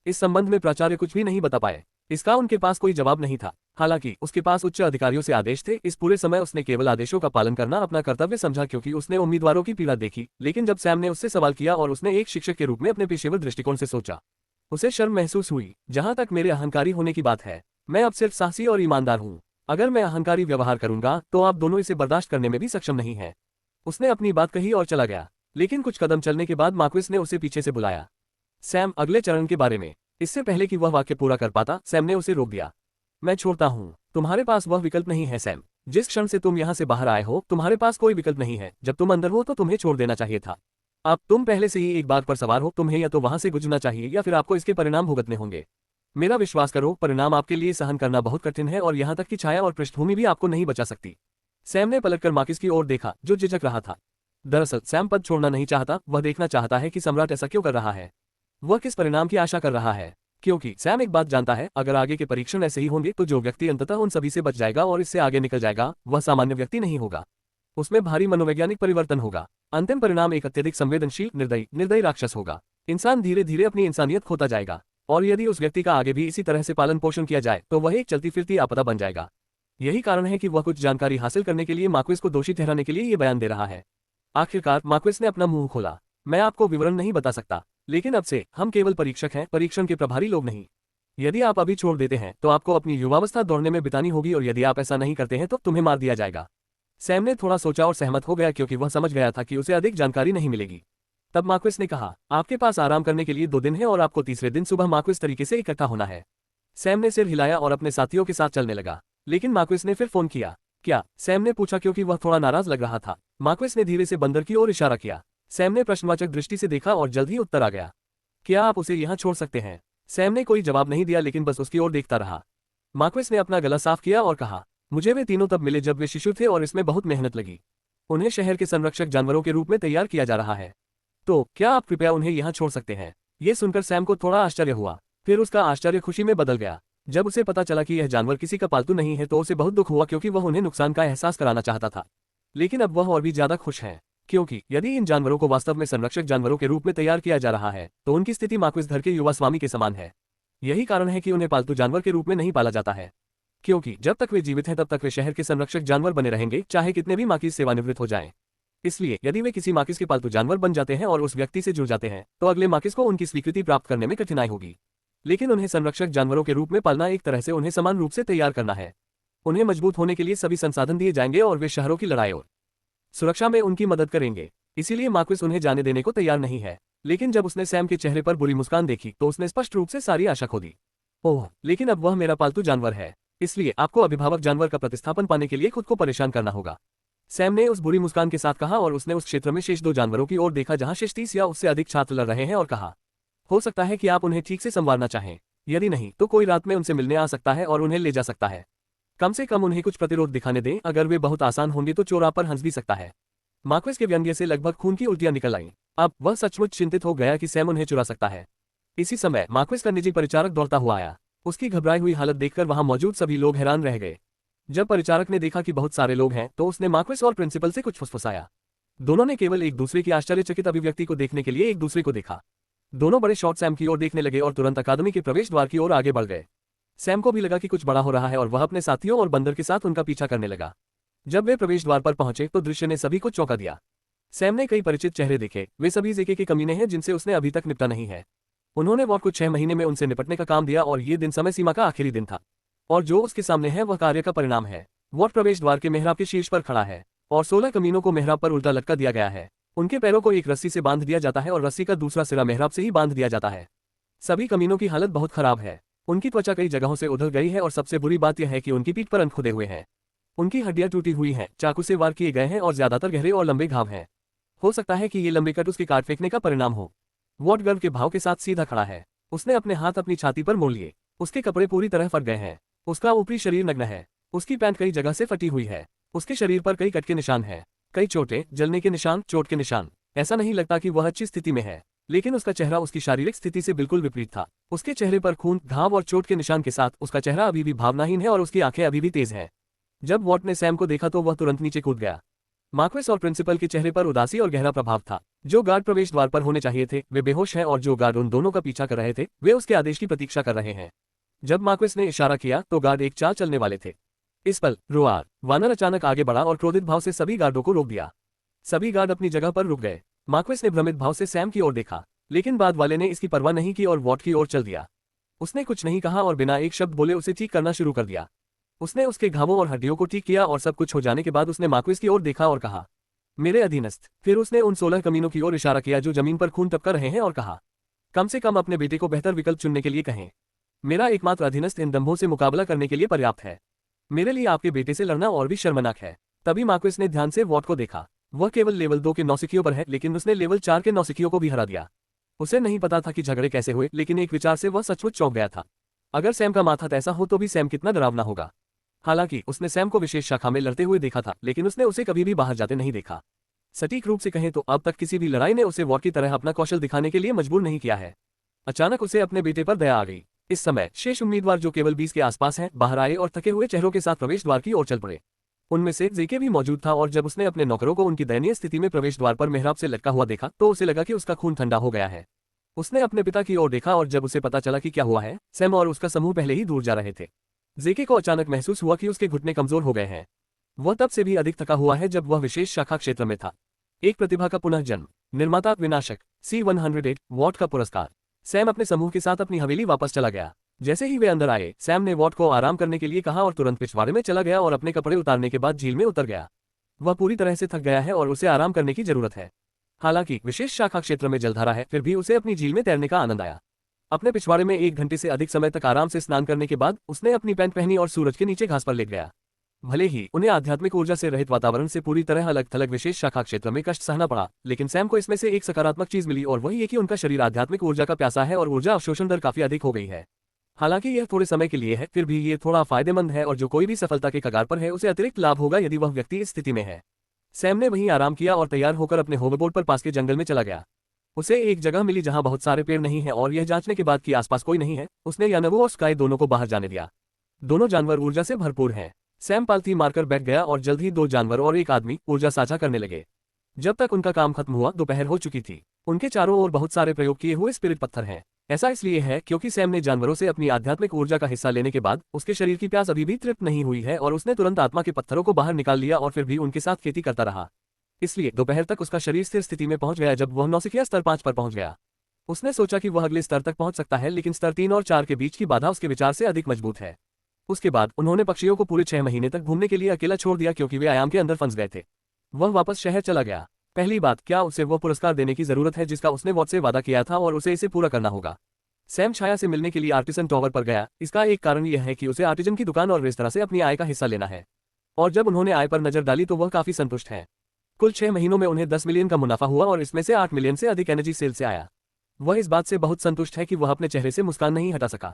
इस संबंध में प्राचार्य कुछ भी नहीं बता पाए। इसका उनके पास कोई जवाब नहीं था। हालांकि उसके पास उच्च अधिकारियों से आदेश थे। इस पूरे समय उसने केवल आदेशों का पालन करना अपना कर्तव्य समझा, क्योंकि उसने उम्मीदवारों की पीड़ा देखी। लेकिन जब सैम ने उससे सवाल किया और उसने एक शिक्षक के रूप में अपने पेशेवर दृष्टिकोण से सोचा, उसे शर्म महसूस हुई। जहां तक मेरे अहंकारी होने की बात है, मैं अब सिर्फ साहसी और ईमानदार हूँ। अगर मैं अहंकारी व्यवहार करूंगा तो आप दोनों इसे बर्दाश्त करने में भी सक्षम नहीं है। उसने अपनी बात कही और चला गया। लेकिन कुछ कदम चलने के बाद मार्क्विस ने उसे पीछे से बुलाया। सैम, अगले चरण के बारे में। इससे पहले कि वह वाक्य पूरा कर पाता, सैम ने उसे रोक दिया। मैं छोड़ता हूँ। तुम्हारे पास वह विकल्प नहीं है सैम। जिस क्षण से तुम यहाँ से बाहर आए हो, तुम्हारे पास कोई विकल्प नहीं है। जब तुम अंदर हो तो तुम्हें छोड़ देना चाहिए था। अब तुम पहले से ही एक बात पर सवार हो। तुम्हें या तो वहां से गुजरना चाहिए या फिर आपको इसके परिणाम भुगतने होंगे। मेरा विश्वास करो, परिणाम आपके लिए सहन करना बहुत कठिन है और यहाँ तक कि छाया और पृष्ठभूमि भी आपको नहीं बचा सकती। सैम ने पलटकर मार्क्विस की ओर देखा, जो झिझक रहा था। दरअसल सैम पद छोड़ना नहीं चाहता। वह देखना चाहता है कि सम्राट ऐसा क्यों कर रहा है। वह किस परिणाम की आशा कर रहा है। क्योंकि सैम एक बात जानता है, अगर आगे के परीक्षण ऐसे ही होंगे तो जो व्यक्ति अंततः उन सभी से बच जाएगा और इससे आगे निकल जाएगा, वह सामान्य व्यक्ति नहीं होगा। उसमें भारी मनोवैज्ञानिक परिवर्तन होगा। अंतिम परिणाम एक अत्यधिक संवेदनशील, निर्दयी राक्षस होगा। इंसान धीरे धीरे अपनी इंसानियत खोता जाएगा, और यदि उस व्यक्ति का आगे भी इसी तरह से पालन पोषण किया जाए तो वह एक चलती फिरती आपदा बन जाएगा। यही कारण है कि वह कुछ जानकारी हासिल करने के लिए मार्क्विस को दोषी ठहराने के लिए ये बयान दे रहा है। आखिरकार मार्क्विस ने अपना मुंह खोला। मैं आपको विवरण नहीं बता सकता, लेकिन अब से हम केवल परीक्षक हैं, परीक्षण के प्रभारी लोग नहीं। यदि आप अभी छोड़ देते हैं तो आपको अपनी युवावस्था दौड़ने में बितानी होगी, और यदि आप ऐसा नहीं करते हैं तो तुम्हें मार दिया जाएगा। सैम ने थोड़ा सोचा और सहमत हो गया, क्योंकि वह समझ गया था कि उसे अधिक जानकारी नहीं मिलेगी। तब मार्क्विस ने कहा, आपके पास आराम करने के लिए 2 दिन है और आपको तीसरे दिन सुबह मार्क्विस तरीके से इकट्ठा होना है। सैम ने सिर हिलाया और अपने साथियों के साथ चलने लगा। लेकिन मार्क्विस ने फिर फोन किया। क्या? सैम ने पूछा, क्योंकि वह थोड़ा नाराज लग रहा था। मार्क्विस ने धीरे से बंदर की ओर इशारा किया। सैम ने प्रश्नवाचक दृष्टि से देखा और जल्द ही उत्तर आ गया। क्या आप उसे यहाँ छोड़ सकते हैं? सैम ने कोई जवाब नहीं दिया, लेकिन बस उसकी ओर देखता रहा। मार्क्विस ने अपना गला साफ किया और कहा, मुझे वे तीनों तब मिले जब वे शिशु थे और इसमें बहुत मेहनत लगी। उन्हें शहर के संरक्षक जानवरों के रूप में तैयार किया जा रहा है। तो क्या आप कृपया उन्हें यहाँ छोड़ सकते हैं? ये सुनकर सैम को थोड़ा आश्चर्य हुआ। फिर उसका आश्चर्य खुशी में बदल गया। जब उसे पता चला कि यह जानवर किसी का पालतू नहीं है तो उसे बहुत दुख हुआ, क्योंकि वह उन्हें नुकसान का एहसास कराना चाहता था। लेकिन अब वह और भी ज्यादा खुश है, क्योंकि यदि इन जानवरों को वास्तव में संरक्षक जानवरों के रूप में तैयार किया जा रहा है तो उनकी स्थिति मार्क्विस घर के युवा स्वामी के समान है। यही कारण है कि उन्हें पालतू जानवर के रूप में नहीं पाला जाता है, क्योंकि जब तक वे जीवित हैं तब तक वे शहर के संरक्षक जानवर बने रहेंगे, चाहे कितने भी मार्क्विस सेवानिवृत्त हो जाएं। इसलिए यदि वे किसी मार्क्विस के पालतू जानवर बन जाते हैं और उस व्यक्ति से जुड़ जाते हैं तो अगले मार्क्विस को उनकी स्वीकृति प्राप्त करने में कठिनाई होगी। लेकिन उन्हें संरक्षक जानवरों के रूप में पालना एक तरह से उन्हें समान रूप से तैयार करना है। उन्हें मजबूत होने के लिए सभी संसाधन दिए जाएंगे और वे शहरों की लड़ाई और सुरक्षा में उनकी मदद करेंगे। इसीलिए मार्क्विस उन्हें जाने देने को तैयार नहीं है। लेकिन जब उसने सैम के चेहरे पर बुरी मुस्कान देखी तो उसने स्पष्ट रूप से सारी आशा खो दी। ओह, लेकिन अब वह मेरा पालतू जानवर है, इसलिए आपको अभिभावक जानवर का प्रतिस्थापन पाने के लिए खुद को परेशान करना होगा। सैम ने उस बुरी मुस्कान के साथ कहा और उसने उस क्षेत्र में शेष 2 जानवरों की ओर देखा जहां शेष 30 या उससे अधिक छात्र लड़ रहे हैं और कहा, हो सकता है कि आप उन्हें ठीक से संवारना चाहें। यदि नहीं तो कोई रात में उनसे मिलने आ सकता है और उन्हें ले जा सकता है। कम से कम उन्हें कुछ प्रतिरोध दिखाने दें। अगर वे बहुत आसान होंगे तो चोर आप पर हंस भी सकता है। मार्क्विस के व्यंग्य से लगभग खून की उल्टियां निकल आईं। अब वह सचमुच चिंतित हो गया कि सैम उन्हें चुरा सकता है। इसी समय मार्क्विस का निजी परिचारक दौड़ता हुआ आया। उसकी घबराई हुई हालत देखकर वहां मौजूद सभी लोग हैरान रह गए। जब परिचारक ने देखा कि बहुत सारे लोग हैं तो उसने मार्क्विस और प्रिंसिपल से कुछ फुसफुसाया। दोनों ने केवल एक दूसरे की आश्चर्यचकित अभिव्यक्ति को देखने के लिए एक दूसरे को देखा। दोनों बड़े शॉट सैम की ओर देखने लगे और तुरंत अकादमी के प्रवेश द्वार की ओर आगे बढ़ गए। सैम को भी लगा कि कुछ बड़ा हो रहा है और वह अपने साथियों और बंदर के साथ उनका पीछा करने लगा। जब वे प्रवेश द्वार पर पहुंचे तो दृश्य ने सभी को चौंका दिया। सैम ने कई परिचित चेहरे देखे। वे सभी जेके के कमीने हैं जिनसे उसने अभी तक निपटा नहीं है। उन्होंने वॉट को 6 महीने में उनसे निपटने का काम दिया और ये दिन समय सीमा का आखिरी दिन था। और जो उसके सामने है वह कार्य का परिणाम है। वॉट प्रवेश द्वार के मेहराब के शीर्ष पर खड़ा है और 16 कमीनों को मेहराब पर उल्टा लटका दिया गया है। उनके पैरों को एक रस्सी से बांध दिया जाता है और रस्सी का दूसरा सिरा मेहराब से ही बांध दिया जाता है। सभी कमीनों की हालत बहुत खराब है। उनकी त्वचा कई जगहों से उधल गई है और सबसे बुरी बात यह है कि उनकी पीठ पर अंक खुदे हुए हैं। उनकी हड्डियां टूटी हुई हैं, चाकू से वार किए गए हैं और ज्यादातर गहरे और लंबे घाव हैं। हो सकता है कि ये लंबे कट उसके काट फेंकने का परिणाम हो। वॉट गर्व के भाव के साथ सीधा खड़ा है। उसने अपने हाथ अपनी छाती पर मोड़ लिए। उसके कपड़े पूरी तरह फट गए हैं। उसका ऊपरी शरीर नग्न है। उसकी पैंट कई जगह से फटी हुई है। उसके शरीर पर कई कट के निशान हैं, कई चोटें, जलने के निशान, चोट के निशान। ऐसा नहीं लगता कि वह अच्छी स्थिति में है। लेकिन उसका चेहरा उसकी शारीरिक स्थिति से बिल्कुल विपरीत था। उसके चेहरे पर खून, घाव और चोट के निशान के साथ उसका चेहरा अभी भी भावनाहीन है और उसकी आंखें अभी भी तेज हैं। जब वॉट ने सैम को देखा तो वह तुरंत नीचे कूद गया। मार्क्वेस और प्रिंसिपल के चेहरे पर उदासी और गहरा प्रभाव था। जो गार्ड प्रवेश द्वार पर होने चाहिए थे वे बेहोश हैं और जो गार्ड उन दोनों का पीछा कर रहे थे वे उसके आदेश की प्रतीक्षा कर रहे हैं। जब मार्क्वेस ने इशारा किया तो गार्ड एक चाल चलने वाले थे। इस पल रोआर वानर अचानक आगे बढ़ा और क्रोधित भाव से सभी गार्डों को रोक दिया। सभी गार्ड अपनी जगह पर रुक गए। मार्क्वेस ने भ्रमित भाव से सैम की ओर देखा, लेकिन बाद वाले ने इसकी परवाह नहीं की और वॉट की ओर चल दिया। उसने कुछ नहीं कहा और बिना एक शब्द बोले उसे ठीक करना शुरू कर दिया। उसने उसके घावों और हड्डियों को ठीक किया और सब कुछ हो जाने के बाद उसने मार्क्वेस की ओर देखा और कहा, मेरे अधीनस्थ। फिर उसने उन 16 कमीनों की ओर इशारा किया जो जमीन पर खून टपका रहे हैं और कहा, कम से कम अपने बेटे को बेहतर विकल्प चुनने के लिए कहें। मेरा एकमात्र अधीनस्थ इन दंभों से मुकाबला करने के लिए पर्याप्त है। मेरे लिए आपके बेटे से लड़ना और भी शर्मनाक है। तभी मार्क्वेस ने ध्यान से वॉट को देखा। वह केवल लेवल 2 के नौसिखियों पर है, लेकिन उसने लेवल 4 के नौसिखियों को भी हरा दिया। उसे नहीं पता था कि झगड़े कैसे हुए, लेकिन एक विचार से वह सचमुच चौंक गया था। अगर सैम का माथा ऐसा हो तो भी सैम कितना डरावना होगा। हालांकि उसने सैम को विशेष शाखा में लड़ते हुए देखा था, लेकिन उसने उसे कभी भी बाहर जाते नहीं देखा। सटीक रूप से कहें तो अब तक किसी भी लड़ाई ने उसे वॉट की तरह अपना कौशल दिखाने के लिए मजबूर नहीं किया है। अचानक उसे अपने बेटे पर दया आ गई। इस समय शेष उम्मीदवार जो केवल 20 के आसपास हैं बाहर आए और थके हुए चेहरों के साथ प्रवेश द्वार की ओर चल पड़े। उनमें से जेके भी मौजूद था और जब उसने अपने नौकरों को उनकी दयनीय स्थिति में प्रवेश द्वार पर मेहराब से लटका हुआ देखा तो उसे लगा कि उसका खून ठंडा हो गया है। उसने अपने पिता की ओर देखा और जब उसे पता चला कि क्या हुआ है, सैम और उसका समूह पहले ही दूर जा रहे थे। जेके को अचानक महसूस हुआ कि उसके घुटने कमजोर हो गए हैं। वह तब से भी अधिक थका हुआ है जब वह विशेष शाखा क्षेत्र में था। एक प्रतिभा का पुनः जन्म, निर्माता विनाशक, C-108 वॉट का पुरस्कार। सैम अपने समूह के साथ अपनी हवेली वापस चला गया। जैसे ही वे अंदर आए, सैम ने वॉट को आराम करने के लिए कहा और तुरंत पिछवाड़े में चला गया और अपने कपड़े उतारने के बाद झील में उतर गया। वह पूरी तरह से थक गया है और उसे आराम करने की जरूरत है। हालांकि विशेष शाखा क्षेत्र में जलधारा है, फिर भी उसे अपनी झील में तैरने का आनंद आया। अपने पिछवाड़े में 1 घंटे से अधिक समय तक आराम से स्नान करने के बाद उसने अपनी पैंट पहनी और सूरज के नीचे घास पर लेट गया। भले ही उन्हें आध्यात्मिक ऊर्जा से रहित वातावरण से पूरी तरह अलग थलग विशेष शाखा क्षेत्र में कष्ट सहना पड़ा, लेकिन सैम को इसमें से एक सकारात्मक चीज मिली और वही है कि उनका शरीर आध्यात्मिक ऊर्जा का प्यासा है और ऊर्जा अवशोषण दर काफी अधिक हो गई है। हालांकि यह थोड़े समय के लिए है, फिर भी ये थोड़ा फायदेमंद है और जो कोई भी सफलता के कगार पर है उसे अतिरिक्त लाभ होगा यदि वह व्यक्ति इस स्थिति में है। सैम ने वहीं आराम किया और तैयार होकर अपने होवरबोर्ड पर पास के जंगल में चला गया। उसे एक जगह मिली जहां बहुत सारे पेड़ नहीं है और यह जांचने के बाद कि आसपास कोई नहीं है, उसने यानवो और स्काई दोनों को बाहर जाने दिया। दोनों जानवर ऊर्जा से भरपूर हैं। सैम पालथी मारकर बैठ गया और जल्द ही 2 जानवर और एक आदमी ऊर्जा साझा करने लगे। जब तक उनका काम खत्म हुआ दोपहर हो चुकी थी। उनके चारों ओर बहुत सारे प्रयोग किए हुए स्पिरिट पत्थर हैं। ऐसा इसलिए है क्योंकि सैम ने जानवरों से अपनी आध्यात्मिक ऊर्जा का हिस्सा लेने के बाद उसके शरीर की प्यास अभी भी तृप्त नहीं हुई है और उसने तुरंत आत्मा के पत्थरों को बाहर निकाल लिया और फिर भी उनके साथ खेती करता रहा। इसलिए दोपहर तक उसका शरीर स्थिर स्थिति में पहुंच गया। जब वह नौसिखिया स्तर 5 पर पहुंच गया, उसने सोचा कि वह अगले स्तर तक पहुंच सकता है, लेकिन स्तर 3 और 4 के बीच की बाधा उसके विचार से अधिक मजबूत है। उसके बाद उन्होंने पक्षियों को पूरे 6 महीने तक घूमने के लिए अकेला छोड़ दिया क्योंकि वे आयाम के अंदर फंस गए थे। वह वापस शहर चला गया। पहली बात, क्या उसे वो पुरस्कार देने की जरूरत है जिसका उसने वॉट से वादा किया था और उसे इसे पूरा करना होगा। सैम छाया से मिलने के लिए आर्टिसन टॉवर पर गया। इसका एक कारण यह है कि उसे आर्टिजन की दुकान और रेस्तरां से अपनी आय का हिस्सा लेना है, और जब उन्होंने आय पर नजर डाली तो वह काफी संतुष्ट है। कुल 6 महीनों में उन्हें 10 मिलियन का मुनाफा हुआ और इसमें से 8 मिलियन से अधिक एनर्जी सेल से आया। वह इस बात से बहुत संतुष्ट है कि वह अपने चेहरे से मुस्कान नहीं हटा सका।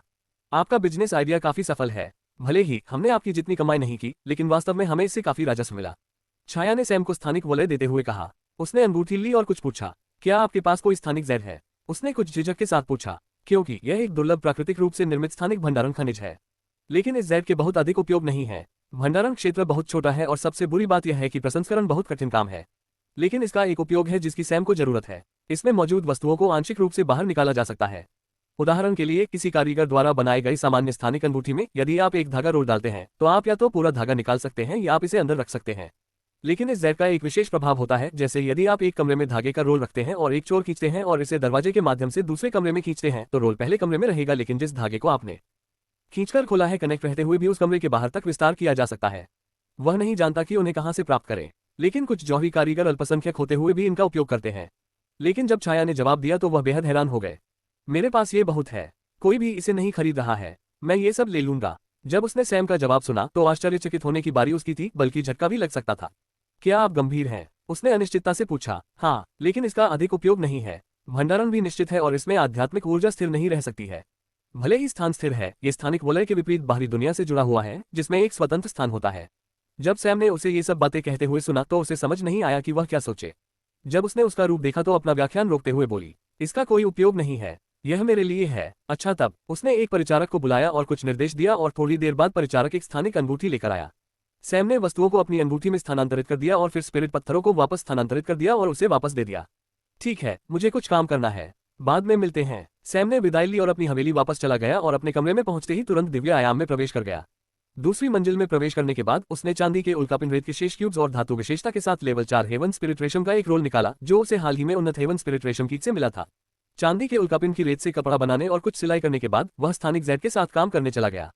आपका बिजनेस आइडिया काफी सफल है। भले ही हमने आपकी जितनी कमाई नहीं की, लेकिन वास्तव में हमें इससे काफी राजस्व मिला। छाया ने सैम को स्थानिक वलय देते हुए कहा। उसने अंगूठी ली और कुछ पूछा, क्या आपके पास कोई स्थानिक जैड है? उसने कुछ झिझक के साथ पूछा, क्योंकि यह एक दुर्लभ प्राकृतिक रूप से निर्मित स्थानिक भंडारण खनिज है, लेकिन इस जैड के बहुत अधिक उपयोग नहीं है। भंडारण क्षेत्र बहुत छोटा है और सबसे बुरी बात यह है कि प्रसंस्करण बहुत कठिन काम है, लेकिन इसका एक उपयोग है जिसकी सैम को जरूरत है। इसमें मौजूद वस्तुओं को आंशिक रूप से बाहर निकाला जा सकता है। उदाहरण के लिए, किसी कारीगर द्वारा बनाई गई सामान्य स्थानिक अंगूठी में यदि आप एक धागा रोल डालते हैं तो आप या तो पूरा धागा निकाल सकते हैं या आप इसे अंदर रख सकते हैं। लेकिन इस जैड का एक विशेष प्रभाव होता है, जैसे यदि आप एक कमरे में धागे का रोल रखते हैं और एक चोर खींचते हैं और इसे दरवाजे के माध्यम से दूसरे कमरे में खींचते हैं तो रोल पहले कमरे में रहेगा, लेकिन जिस धागे को आपने खींचकर खोला है कनेक्ट रहते हुए भी उस कमरे के बाहर तक विस्तार किया जा सकता है। वह नहीं जानता कि उन्हें कहां से प्राप्त करें, लेकिन कुछ जौहरी कारीगर अल्पसंख्यक होते हुए भी इनका उपयोग करते हैं। लेकिन जब छाया ने जवाब दिया तो वह बेहद हैरान हो गए। मेरे पास ये बहुत है, कोई भी इसे नहीं खरीद रहा है, मैं ये सब ले लूंगा। जब उसने सैम का जवाब सुना तो आश्चर्यचकित होने की बारी उसकी थी, बल्कि झटका भी लग सकता था। क्या आप गंभीर हैं? उसने अनिश्चितता से पूछा। हाँ, लेकिन इसका अधिक उपयोग नहीं है। भंडारण भी निश्चित है और इसमें आध्यात्मिक ऊर्जा स्थिर नहीं रह सकती है। भले ही स्थान स्थिर है, ये स्थानिक वलय के विपरीत बाहरी दुनिया से जुड़ा हुआ है जिसमें एक स्वतंत्र स्थान होता है। जब सैम ने उसे ये सब बातें कहते हुए सुना तो उसे समझ नहीं आया कि वह क्या सोचे। जब उसने उसका रूप देखा तो अपना व्याख्यान रोकते हुए बोली, इसका कोई उपयोग नहीं है, यह मेरे लिए है। अच्छा, तब उसने एक परिचारक को बुलाया और कुछ निर्देश दिया और थोड़ी देर बाद परिचारक एक स्थानिक अंगूठी लेकर आया। सैम ने वस्तुओं को अपनी अंगूठी में स्थानांतरित कर दिया और फिर स्पिरिट पत्थरों को वापस स्थानांतरित कर दिया और उसे वापस दे दिया। ठीक है, मुझे कुछ काम करना है, बाद में मिलते हैं। सैम ने विदाई ली और अपनी हवेली वापस चला गया और अपने कमरे में पहुंचते ही तुरंत दिव्य आयाम में प्रवेश कर गया। दूसरी मंजिल में प्रवेश करने के बाद उसने चांदी के उल्कापिंड रेत के शेष क्यूब्स और धातु विशेषता के साथ लेवल 4 हेवन स्पिरिट रेशम का एक रोल निकाला जो उसे हाल ही में उन्नत हेवन स्पिरिट रेशम कीट से मिला था। चांदी के उल्कापिंड की रेत से कपड़ा बनाने और कुछ सिलाई करने के बाद वह स्थानिक जैड के साथ काम करने चला गया।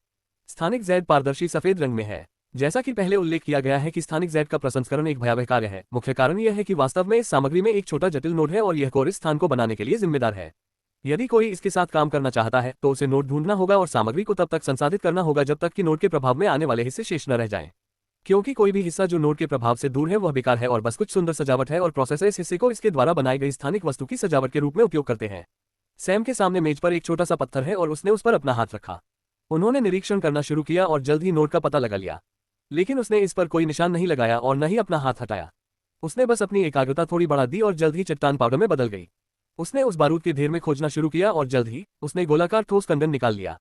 स्थानिक जैड पारदर्शी सफेद रंग में है। जैसा कि पहले उल्लेख किया गया है कि स्थानिक जैड का प्रसंस्करण एक भयावह कार्य है। मुख्य कारण यह है कि वास्तव में इस सामग्री में एक छोटा जटिल नोड है और यह कोर इस स्थान को बनाने के लिए जिम्मेदार है। यदि कोई इसके साथ काम करना चाहता है तो उसे नोड ढूंढना होगा और सामग्री को तब तक संसाधित करना होगा जब तक कि नोड के प्रभाव में आने वाले हिस्से शेष न रह जाएं। क्योंकि कोई भी हिस्सा जो नोड के प्रभाव से दूर है वह बेकार है और बस कुछ सुंदर सजावट है और प्रोसेसर इस हिस्से को इसके द्वारा बनाई गई स्थानिक वस्तु की सजावट के रूप में उपयोग करते हैं। सैम के सामने मेज पर एक छोटा सा पत्थर है और उसने उस पर अपना हाथ रखा। उन्होंने निरीक्षण करना शुरू किया और जल्द ही नोड का पता लगा लिया, लेकिन उसने इस पर कोई निशान नहीं लगाया और न ही अपना हाथ हटाया। उसने बस अपनी एकाग्रता थोड़ी बढ़ा दी और जल्द ही चट्टान पाउडर में बदल गई। उसने उस बारूद के ढेर में खोजना शुरू किया और जल्द ही उसने गोलाकार ठोस कंगन निकाल लिया।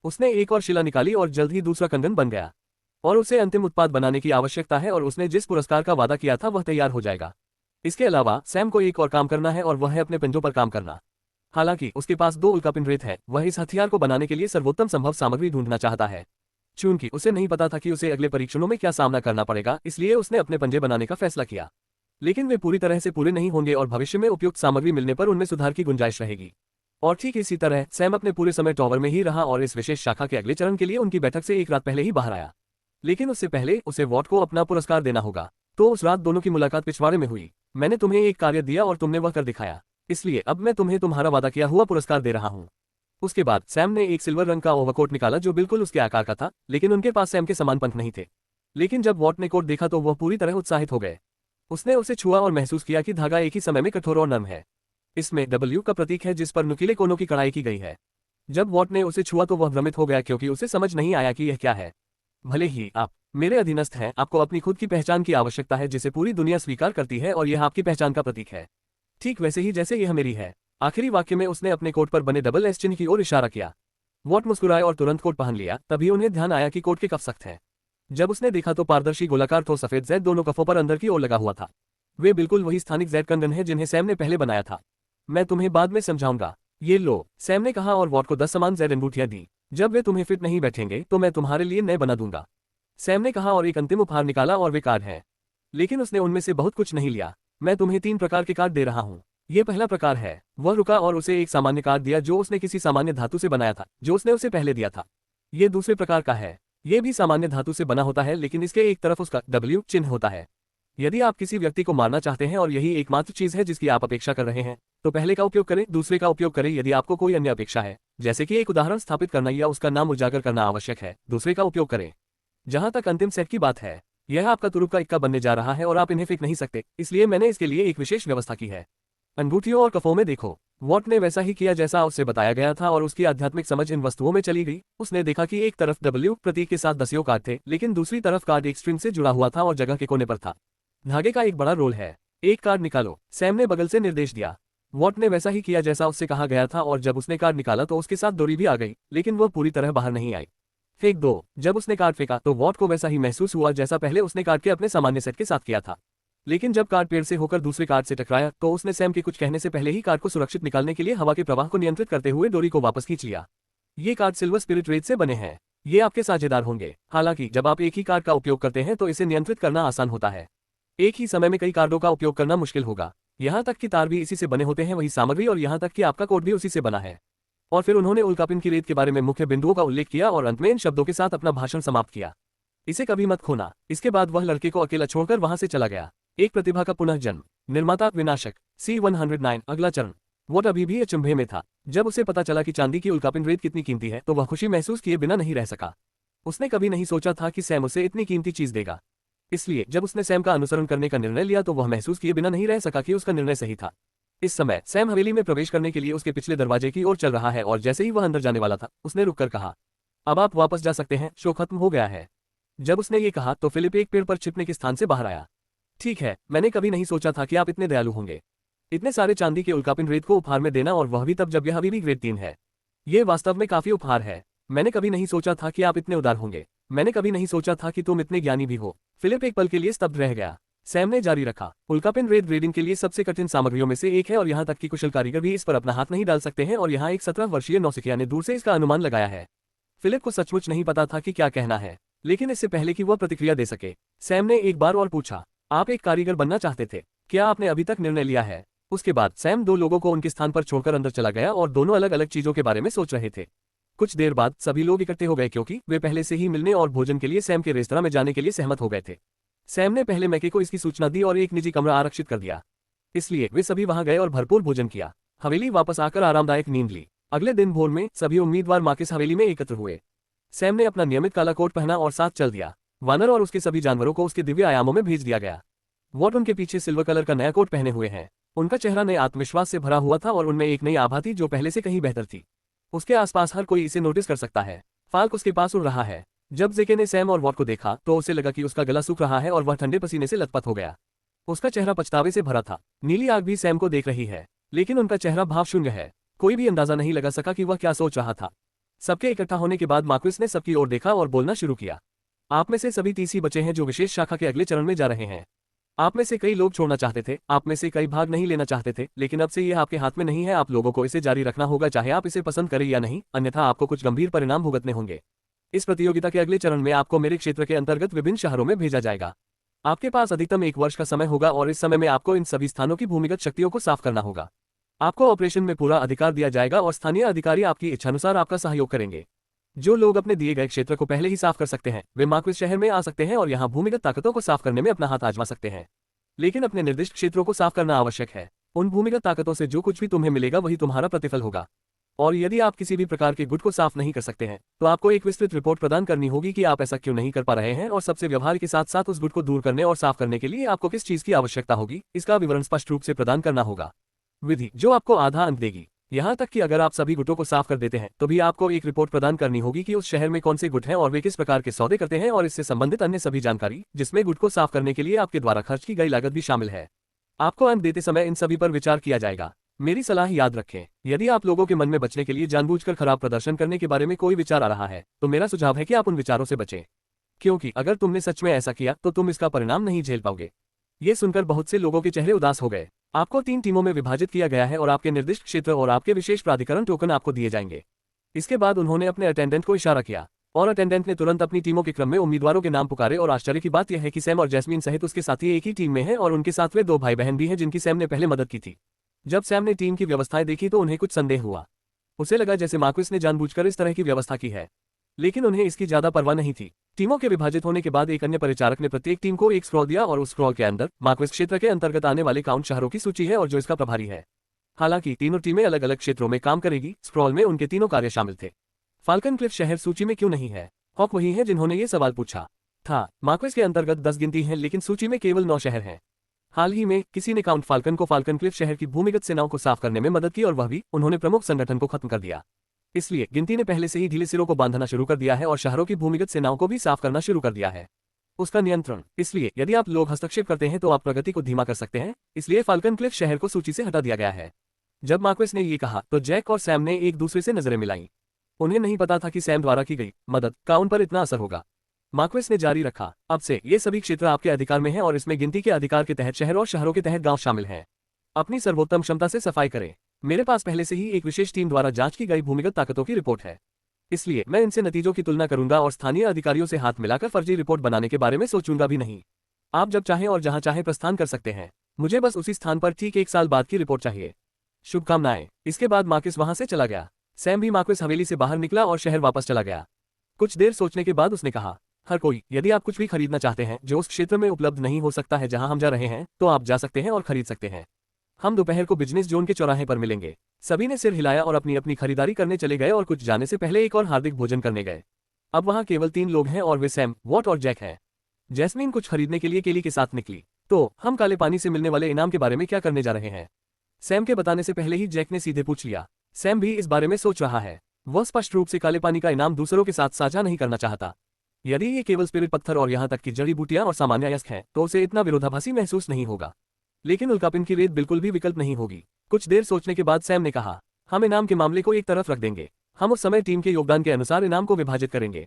उसने एक और शिला निकाली और जल्द ही दूसरा कंगन बन गया और उसे अंतिम उत्पाद बनाने की आवश्यकता है और उसने जिस पुरस्कार का वादा किया था वह तैयार हो जाएगा। इसके अलावा सैम को एक और काम करना है और वह है अपने पंजों पर काम करना। हालांकि उसके पास 2 उल्कापिंड रेत है, वह इस हथियार को बनाने के लिए सर्वोत्तम संभव सामग्री ढूंढना चाहता है। चूंकि उसे नहीं पता था कि उसे अगले परीक्षणों में क्या सामना करना पड़ेगा, इसलिए उसने अपने पंजे बनाने का फैसला किया। लेकिन वे पूरी तरह से पूरे नहीं होंगे और भविष्य में उपयुक्त सामग्री मिलने पर उनमें सुधार की गुंजाइश रहेगी। और ठीक इसी तरह सैम अपने पूरे समय टॉवर में ही रहा और इस विशेष शाखा के अगले चरण के लिए उनकी बैठक से एक रात पहले ही बाहर आया। लेकिन उससे पहले उसे वॉट को अपना पुरस्कार देना होगा। तो उस रात दोनों की मुलाकात पिछवाड़े में हुई। मैंने तुम्हें एक कार्य दिया और तुमने वह कर दिखाया, इसलिए अब मैं तुम्हें तुम्हारा वादा किया हुआ पुरस्कार दे रहा हूं। उसके बाद सैम ने एक सिल्वर रंग का ओवरकोट निकाला जो बिल्कुल उसके आकार का था, लेकिन उनके पास सैम के समान पंख नहीं थे। लेकिन जब वॉट ने कोट देखा तो वह पूरी तरह उत्साहित हो गए। उसने उसे छुआ और महसूस किया कि धागा एक ही समय में कठोर और नरम है। इसमें W का प्रतीक है जिस पर नुकीले कोनों की कढ़ाई की गई है। जब वॉट ने उसे छुआ तो वह भ्रमित हो गया क्योंकि उसे समझ नहीं आया कि यह क्या है। भले ही आप मेरे अधीनस्थ हैं, आपको अपनी खुद की पहचान की आवश्यकता है जिसे पूरी दुनिया स्वीकार करती है और यह आपकी पहचान का प्रतीक है, ठीक वैसे ही जैसे यह मेरी है। आखिरी वाक्य में उसने अपने कोट पर बने डबल एस चिन्ह की ओर इशारा किया। वॉट मुस्कुराए और तुरंत कोट पहन लिया। तभी उन्हें ध्यान आया कि कोट के कफ सख्त हैं। जब उसने देखा तो पारदर्शी गोलाकार ठोस सफेद जैड दोनों कफों पर अंदर की ओर लगा हुआ था। वे बिल्कुल वही स्थानिक जैड कंगन है जिन्हें सैम ने पहले बनाया था। मैं तुम्हें बाद में समझाऊंगा। ये लो, सैम ने कहा और वॉट को 10 समान जैड अंगूठियां दी। जब वे तुम्हें फिट नहीं बैठेंगे तो मैं तुम्हारे लिए नए बना दूंगा, सैम ने कहा और एक अंतिम उपहार निकाला और वे कार्ड हैं। लेकिन उसने उनमें से बहुत कुछ नहीं लिया। मैं तुम्हें 3 प्रकार के कार्ड दे रहा हूँ। ये पहला प्रकार है। वह रुका और उसे एक सामान्य कार्ड दिया जो उसने किसी सामान्य धातु से बनाया था जो उसने उसे पहले दिया था। ये दूसरे प्रकार का है। ये भी सामान्य धातु से बना होता है लेकिन इसके एक तरफ उसका W चिन्ह होता है। यदि आप किसी व्यक्ति को मारना चाहते हैं और यही एकमात्र चीज है जिसकी आप अपेक्षा कर रहे हैं तो पहले का उपयोग करें, दूसरे का उपयोग करें। यदि आपको कोई अन्य अपेक्षा है, जैसे कि एक उदाहरण स्थापित करना या उसका नाम उजागर करना आवश्यक है, दूसरे का उपयोग करें। जहां तक अंतिम सेट की बात है, यह आपका तुरुप का इक्का बनने जा रहा है और आप इन्हें फेंक नहीं सकते, इसलिए मैंने इसके लिए एक विशेष व्यवस्था की है। अंगूठियों और कफों में देखो। वॉट ने वैसा ही किया जैसा उससे बताया गया था और उसकी आध्यात्मिक समझ इन वस्तुओं में चली गई। उसने देखा कि एक तरफ W प्रतीक के साथ 10 कार्ड थे, लेकिन दूसरी तरफ कार्ड एक स्ट्रिंग से जुड़ा हुआ था और जगह के कोने पर था। धागे का एक बड़ा रोल है। एक कार्ड निकालो, सैम ने बगल से निर्देश दिया। वॉट ने वैसा ही किया जैसा उससे कहा गया था और जब उसने कार्ड निकाला तो उसके साथ डोरी भी आ गई, लेकिन वह पूरी तरह बाहर नहीं आई। फेंक दो। जब उसने कार्ड फेंका तो वॉट को वैसा ही महसूस हुआ जैसा पहले उसने कार्ड के अपने सामान्य सेट के साथ किया था। लेकिन जब कार्ड पेड़ से होकर दूसरे कार्ड से टकराया तो उसने सैम के कुछ कहने से पहले ही कार्ड को सुरक्षित निकालने के लिए हवा के प्रवाह को नियंत्रित करते हुए डोरी को वापस खींच लिया। ये कार्ड सिल्वर स्पिरिट रेत से बने हैं। ये आपके साझेदार होंगे। हालांकि जब आप एक ही कार्ड का उपयोग करते हैं तो इसे नियंत्रित करना आसान होता है। एक ही समय में कई कार्डों का उपयोग करना मुश्किल होगा। यहाँ तक कि तार भी इसी से बने होते हैं, वही सामग्री, और यहाँ तक कि आपका कोड भी उसी से बना है। और फिर उन्होंने उल्कापिंड की रेत के बारे में मुख्य बिंदुओं का उल्लेख किया और अंत में इन शब्दों के साथ अपना भाषण समाप्त किया। इसे कभी मत खोना। इसके बाद वह लड़के को अकेला छोड़कर वहां से चला गया। एक प्रतिभा का पुनः जन्म। निर्माता विनाशक। C-109। अगला चरण। वॉट अभी भी अचंभे में था। जब उसे पता चला कि चांदी की उल्कापिंड रेत कितनी कीमती है तो वह खुशी महसूस किए बिना नहीं रह सका। उसने कभी नहीं सोचा था कि सैम उसे इतनी कीमती चीज देगा। इसलिए जब उसने सैम का अनुसरण करने का निर्णय लिया तो वह महसूस किए बिना नहीं रह सका कि उसका निर्णय सही था। इस समय सैम हवेली में प्रवेश करने के लिए उसके पिछले दरवाजे की ओर चल रहा है और जैसे ही वह अंदर जाने वाला था उसने रुककर कहा, अब आप वापस जा सकते हैं, शो खत्म हो गया है। जब उसने ये कहा तो फिलिप एक पेड़ पर छिपने के स्थान से बाहर आया। ठीक है, मैंने कभी नहीं सोचा था कि आप इतने दयालु होंगे। इतने सारे चांदी के उल्कापिंड रेत को उपहार में देना, और वह भी तब जब यह अभी भी ग्रेड 3 है। ये वास्तव में काफी उपहार है। मैंने कभी नहीं सोचा था कि आप इतने उदार होंगे। मैंने कभी नहीं सोचा था कि तुम इतने ज्ञानी भी हो। फिलिप एक पल के लिए स्तब्ध रह गया। सैम ने जारी रखा, उल्कापिंड रेत ग्रेडिंग के लिए सबसे कठिन सामग्रियों में से एक है, और यहाँ तक कि कुशल कारीगर भी इस पर अपना हाथ नहीं डाल सकते हैं, और यहाँ एक 17 वर्षीय नौसिखिया ने दूर से इसका अनुमान लगाया है। फिलिप को सचमुच नहीं पता था कि क्या कहना है, लेकिन इससे पहले कि वह प्रतिक्रिया दे सके, सैम ने एक बार और पूछा, आप एक कारीगर बनना चाहते थे, क्या आपने अभी तक निर्णय लिया है? उसके बाद सैम दो लोगों को उनके स्थान पर छोड़कर अंदर चला गया और दोनों अलग अलग चीजों के बारे में सोच रहे थे। कुछ देर बाद सभी लोग इकट्ठे हो गए क्योंकि वे पहले से ही मिलने और भोजन के लिए सैम के रेस्तरां में जाने के लिए सहमत हो गए थे। सैम ने पहले मैके को इसकी सूचना दी और एक निजी कमरा आरक्षित कर दिया, इसलिए वे सभी वहां गए और भरपूर भोजन किया। हवेली वापस आकर आरामदायक नींद ली। अगले दिन भोर में सभी उम्मीदवार मार्किस हवेली में एकत्र हुए। सैम ने अपना नियमित काला कोट पहना और साथ चल दिया। वानर और उसके सभी जानवरों को उसके दिव्य आयामों में भेज दिया गया। वॉट उनके पीछे सिल्वर कलर का नया कोट पहने हुए हैं। उनका चेहरा नए आत्मविश्वास से भरा हुआ था और उनमें एक नई आभा थी जो पहले से कहीं बेहतर थी। उसके आसपास हर कोई इसे नोटिस कर सकता है। फाल्क उसके पास उड़ रहा है। जब जेके ने सैम और वॉट को देखा तो उसे लगा कि उसका गला सूख रहा है और वह ठंडे पसीने से लथपथ हो गया। उसका चेहरा पछतावे से भरा था। नीली आग भी सैम को देख रही है, लेकिन उनका चेहरा भावशून्य है। कोई भी अंदाजा नहीं लगा सका कि वह क्या सोच रहा था। सबके इकट्ठा होने के बाद मार्क्विस ने सबकी ओर देखा और बोलना शुरू किया, आप में से सभी 30 ही बचे हैं जो विशेष शाखा के अगले चरण में जा रहे हैं। आप में से कई लोग छोड़ना चाहते थे, आप में से कई भाग नहीं लेना चाहते थे, लेकिन अब से यह आपके हाथ में नहीं है। आप लोगों को इसे जारी रखना होगा, चाहे आप इसे पसंद करें या नहीं, अन्यथा आपको कुछ गंभीर परिणाम भुगतने होंगे। इस प्रतियोगिता के अगले चरण में आपको मेरे क्षेत्र के अंतर्गत विभिन्न शहरों में भेजा जाएगा। आपके पास अधिकतम 1 वर्ष का समय होगा और इस समय में आपको इन सभी स्थानों की भूमिगत शक्तियों को साफ करना होगा। आपको ऑपरेशन में पूरा अधिकार दिया जाएगा और स्थानीय अधिकारी आपकी इच्छानुसार आपका सहयोग करेंगे। जो लोग अपने दिए गए क्षेत्र को पहले ही साफ कर सकते हैं वे मार्क्विस शहर में आ सकते हैं और यहाँ भूमिगत ताकतों को साफ करने में अपना हाथ आजमा सकते हैं, लेकिन अपने निर्दिष्ट क्षेत्रों को साफ करना आवश्यक है। उन भूमिगत ताकतों से जो कुछ भी तुम्हें मिलेगा वही तुम्हारा प्रतिफल होगा। और यदि आप किसी भी प्रकार के गुट को साफ नहीं कर सकते हैं तो आपको एक विस्तृत रिपोर्ट प्रदान करनी होगी कि आप ऐसा क्यों नहीं कर पा रहे हैं, और सबसे व्यवहार के साथ साथ उस गुट को दूर करने और साफ करने के लिए आपको किस चीज की आवश्यकता होगी इसका विवरण स्पष्ट रूप से प्रदान करना होगा। विधि जो आपको आधा अंक देगी। यहाँ तक कि अगर आप सभी गुटों को साफ कर देते हैं तो भी आपको एक रिपोर्ट प्रदान करनी होगी कि उस शहर में कौन से गुट हैं और वे किस प्रकार के सौदे करते हैं, और इससे संबंधित अन्य सभी जानकारी जिसमें गुट को साफ करने के लिए आपके द्वारा खर्च की गई लागत भी शामिल है। आपको अंक देते समय इन सभी पर विचार किया जाएगा। मेरी सलाह याद रखें, यदि आप लोगों के मन में बचने के लिए जानबूझकर खराब प्रदर्शन करने के बारे में कोई विचार आ रहा है तो मेरा सुझाव है कि आप उन विचारों से बचें, क्योंकि अगर तुमने सच में ऐसा किया तो तुम इसका परिणाम नहीं झेल पाओगे। ये सुनकर बहुत से लोगों के चेहरे उदास हो गए। आपको 3 टीमों में विभाजित किया गया है और आपके निर्दिष्ट क्षेत्र और आपके विशेष प्राधिकरण टोकन आपको दिए जाएंगे। इसके बाद उन्होंने अपने अटेंडेंट को इशारा किया और अटेंडेंट ने तुरंत अपनी टीमों के क्रम में उम्मीदवारों के नाम पुकारे, और आश्चर्य की बात यह है कि सैम और जैस्मीन सहित उसके साथी एक ही टीम में हैं और उनके साथ वे 2 भाई बहन भी हैं जिनकी सैम ने पहले मदद की थी। जब सैम ने टीम की व्यवस्थाएं देखी तो उन्हें कुछ संदेह हुआ। उसे लगा जैसे मार्क्विस ने जानबूझकर इस तरह की व्यवस्था की है, लेकिन उन्हें इसकी ज्यादा परवाह नहीं थी। टीमों के विभाजित होने के बाद एक अन्य परिचारक ने प्रत्येक टीम को एक स्क्रॉल दिया और उस स्क्रॉल के अंदर मार्क्विस क्षेत्र के अंतर्गत आने वाले काउंट शहरों की सूची है और जो इसका प्रभारी है। हालांकि तीनों टीमें अलग अलग क्षेत्रों में काम करेगी। स्क्रॉल में उनके तीनों कार्य शामिल थे। फाल्कन क्लिफ शहर सूची में क्यों नहीं है? हॉक वही है जिन्होंने ये सवाल पूछा था। मार्क्विस के अंतर्गत 10 गिनती है, लेकिन सूची में केवल 9 शहर हैं। हाल ही में किसी ने काउंट फाल्कन को फाल्कन क्लिफ शहर की भूमिगत सेनाओं को साफ करने में मदद की और वह भी उन्होंने प्रमुख संगठन को खत्म कर दिया। इसलिए गिनती ने पहले से ही ढीले सिरों को बांधना शुरू कर दिया है और शहरों की भूमिगत सेनाओं को भी साफ करना शुरू कर दिया है। उसका नियंत्रण। इसलिए यदि आप लोग हस्तक्षेप करते हैं तो आप प्रगति को धीमा कर सकते हैं, इसलिए फाल्कन क्लिफ शहर को सूची से हटा दिया गया है। जब मार्क्विस ने ये कहा तो जैक और सैम ने एक दूसरे से नजरें मिलाईं। उन्हें नहीं पता था कि सैम द्वारा की गई मदद का उन पर इतना असर होगा। मार्क्विस ने जारी रखा, अब से ये सभी क्षेत्र आपके अधिकार में हैं और इसमें गिनती के अधिकार के तहत शहर और शहरों के तहत गांव शामिल हैं। अपनी सर्वोत्तम क्षमता से सफाई करें। मेरे पास पहले से ही एक विशेष टीम द्वारा जांच की गई भूमिगत ताकतों की रिपोर्ट है, इसलिए मैं इनसे नतीजों की तुलना करूंगा और स्थानीय अधिकारियों से हाथ मिलाकर फर्जी रिपोर्ट बनाने के बारे में सोचूंगा भी नहीं। आप जब चाहें और जहां चाहें प्रस्थान कर सकते हैं। मुझे बस उसी स्थान पर ठीक 1 साल बाद की रिपोर्ट चाहिए। शुभकामनाएं। इसके बाद मार्क्विस वहां से चला गया। सैम भी मार्क्विस हवेली से बाहर निकला और शहर वापस चला गया। कुछ देर सोचने के बाद उसने कहा, हर कोई, यदि आप कुछ भी खरीदना चाहते हैं जो उस क्षेत्र में उपलब्ध नहीं हो सकता है जहां हम जा रहे हैं, तो आप जा सकते हैं और खरीद सकते हैं। हम दोपहर को बिजनेस जोन के चौराहे पर मिलेंगे। सभी ने सिर हिलाया और अपनी अपनी खरीदारी करने चले गए और कुछ जाने से पहले एक और हार्दिक भोजन करने गए। अब वहां केवल 3 लोग हैं और वे सैम, वॉट और जैक हैं। जैस्मीन कुछ खरीदने के लिए केली के साथ निकली। तो हम काले पानी से मिलने वाले इनाम के बारे में क्या करने जा रहे हैं? सैम के बताने से पहले ही जैक ने सीधे पूछ लिया। सैम भी इस बारे में सोच रहा है। वह स्पष्ट रूप से काले पानी का इनाम दूसरों के साथ साझा नहीं करना चाहता। यदि ये केवल स्पिरिट पत्थर और यहाँ तक कि जड़ी बूटियां और सामान्य अयस्क हैं तो उसे इतना विरोधाभासी महसूस नहीं होगा। लेकिन उल्कापिंड की रेत बिल्कुल भी विकल्प नहीं होगी। कुछ देर सोचने के बाद सैम ने कहा, हम इनाम के मामले को एक तरफ रख देंगे। हम उस समय टीम के योगदान के अनुसार इनाम को विभाजित करेंगे।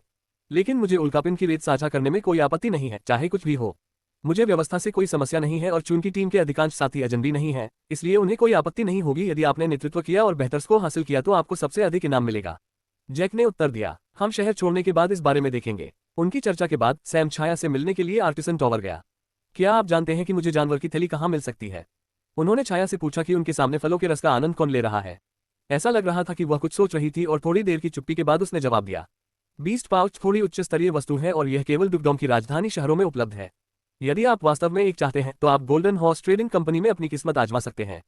लेकिन मुझे उल्कापिंड की रेत साझा करने में कोई आपत्ति नहीं है, चाहे कुछ भी हो। मुझे व्यवस्था से कोई समस्या नहीं है और चूंकि टीम के अधिकांश साथी अजनबी नहीं है, इसलिए उन्हें कोई आपत्ति नहीं होगी। यदि आपने नेतृत्व किया और बेहतर स्कोर हासिल किया तो आपको सबसे अधिक इनाम मिलेगा। जैक ने उत्तर दिया, हम शहर छोड़ने के बाद इस बारे में देखेंगे। उनकी चर्चा के बाद सैम छाया से मिलने के लिए आर्टिसन टॉवर गया। क्या आप जानते हैं कि मुझे जानवर की थैली कहाँ मिल सकती है? उन्होंने छाया से पूछा कि उनके सामने फलों के रस का आनंद कौन ले रहा है। ऐसा लग रहा था कि वह कुछ सोच रही थी और थोड़ी देर की चुप्पी के बाद उसने जवाब दिया, बीस्ट पाउच थोड़ी उच्च स्तरीय वस्तु है और यह केवल ड्यूकडॉम की राजधानी शहरों में उपलब्ध है। यदि आप वास्तव में एक चाहते हैं तो आप गोल्डन हॉर्स ट्रेडिंग कंपनी में अपनी किस्मत आजमा सकते हैं।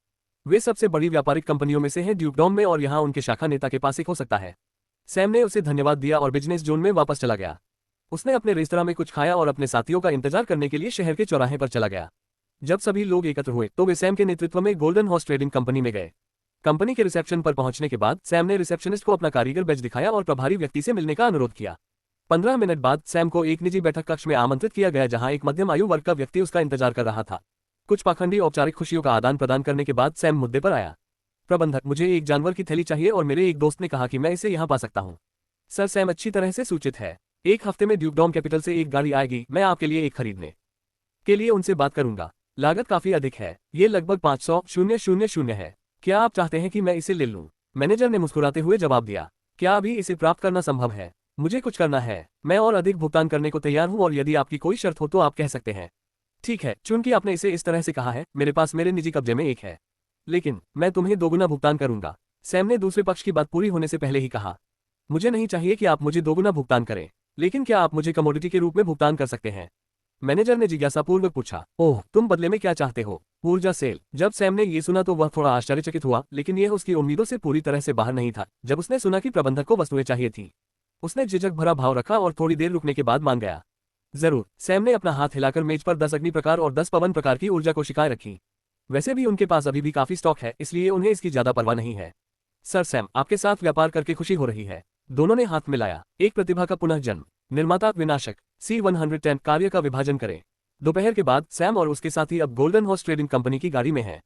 वे सबसे बड़ी व्यापारिक कंपनियों में से हैं ड्यूकडॉम में और यहाँ उनके शाखा नेता के पास एक हो सकता है। सैम ने उसे धन्यवाद दिया और बिजनेस जोन में वापस चला गया। उसने अपने रेस्तरां में कुछ खाया और अपने साथियों का इंतजार करने के लिए शहर के चौराहे पर चला गया। जब सभी लोग एकत्र हुए तो वे सैम के नेतृत्व में गोल्डन हॉर्स ट्रेडिंग कंपनी में गए। कंपनी के रिसेप्शन पर पहुंचने के बाद सैम ने रिसेप्शनिस्ट को अपना कारीगर बैज दिखाया और प्रभारी व्यक्ति से मिलने का अनुरोध किया। 15 मिनट बाद सैम को एक निजी बैठक कक्ष में आमंत्रित किया गया जहां एक मध्यम आयु वर्ग का व्यक्ति उसका इंतजार कर रहा था। कुछ पाखंडी औपचारिक खुशियों का आदान प्रदान करने के बाद सैम मुद्दे पर आया। प्रबंधक, मुझे एक जानवर की थैली चाहिए और मेरे एक दोस्त ने कहा कि मैं इसे यहाँ पा सकता हूँ। सर, सैम अच्छी तरह से सूचित है। एक हफ्ते में ड्यूकडॉम कैपिटल से एक गाड़ी आएगी। मैं आपके लिए एक खरीदने के लिए उनसे बात करूंगा। लागत काफी अधिक है, ये लगभग 500,000 है। क्या आप चाहते हैं कि मैं इसे ले लूं? मैनेजर ने मुस्कुराते हुए जवाब दिया, क्या अभी इसे प्राप्त करना संभव है? मुझे कुछ करना है। मैं और अधिक भुगतान करने को तैयार हूं और यदि आपकी कोई शर्त हो तो आप कह सकते हैं। ठीक है, चूंकि आपने इसे इस तरह से कहा है, मेरे पास मेरे निजी कब्जे में एक है, लेकिन मैं तुम्हें दोगुना भुगतान करूंगा। सैम ने दूसरे पक्ष की बात पूरी होने से पहले ही कहा, मुझे नहीं चाहिए कि आप मुझे दोगुना भुगतान करें, लेकिन क्या आप मुझे कमोडिटी के रूप में भुगतान कर सकते हैं? मैनेजर ने जिज्ञासापूर्वक पूछा, ओह, तुम बदले में क्या चाहते हो? ऊर्जा सेल। जब सैम ने ये सुना तो वह थोड़ा आश्चर्यचकित हुआ, लेकिन यह उसकी उम्मीदों से पूरी तरह से बाहर नहीं था। जब उसने सुना कि प्रबंधक को वस्तुएं चाहिए थी, उसने झिझक भरा भाव रखा और थोड़ी देर रुकने के बाद मान गया। जरूर। सैम ने अपना हाथ हिलाकर मेज पर 10 अग्नि प्रकार और 10 पवन प्रकार की ऊर्जा कोशिकाएं रखी। वैसे भी उनके पास अभी भी काफी स्टॉक है, इसलिए उन्हें इसकी ज्यादा परवाह नहीं है। सर सैम, आपके साथ व्यापार करके खुशी हो रही है। दोनों ने हाथ मिलाया। एक प्रतिभा का पुनः जन्म। निर्माता विनाशक। C110 कार्य का विभाजन करें। दोपहर के बाद सैम और उसके साथी अब गोल्डन हॉर्स ट्रेडिंग कंपनी की गाड़ी में हैं।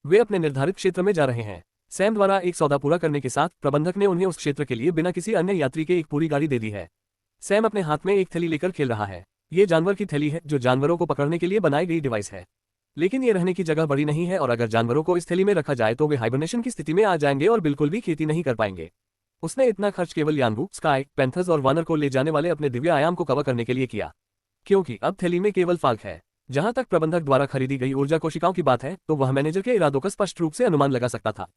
वे अपने निर्धारित क्षेत्र में जा रहे हैं। सैम द्वारा एक सौदा पूरा करने के साथ प्रबंधक ने उन्हें उस क्षेत्र के लिए बिना किसी अन्य यात्री के एक पूरी गाड़ी दे दी है। सैम अपने हाथ में एक थैली लेकर खेल रहा है। ये जानवर की थैली है जो जानवरों को पकड़ने के लिए बनाई गई डिवाइस है, लेकिन ये रहने की जगह बड़ी नहीं है और अगर जानवरों को इस थैली में रखा जाए तो वे हाइबरनेशन की स्थिति में आ जाएंगे और बिल्कुल भी खेती नहीं कर पाएंगे। उसने इतना खर्च केवल यानगू, स्काई, पैंथर्स और वानर को ले जाने वाले अपने दिव्य आयाम को कवर करने के लिए किया, क्योंकि अब थैली में केवल फाल्क है। जहां तक प्रबंधक द्वारा खरीदी गई ऊर्जा कोशिकाओं की बात है तो वह मैनेजर के इरादों का स्पष्ट रूप से अनुमान लगा सकता था।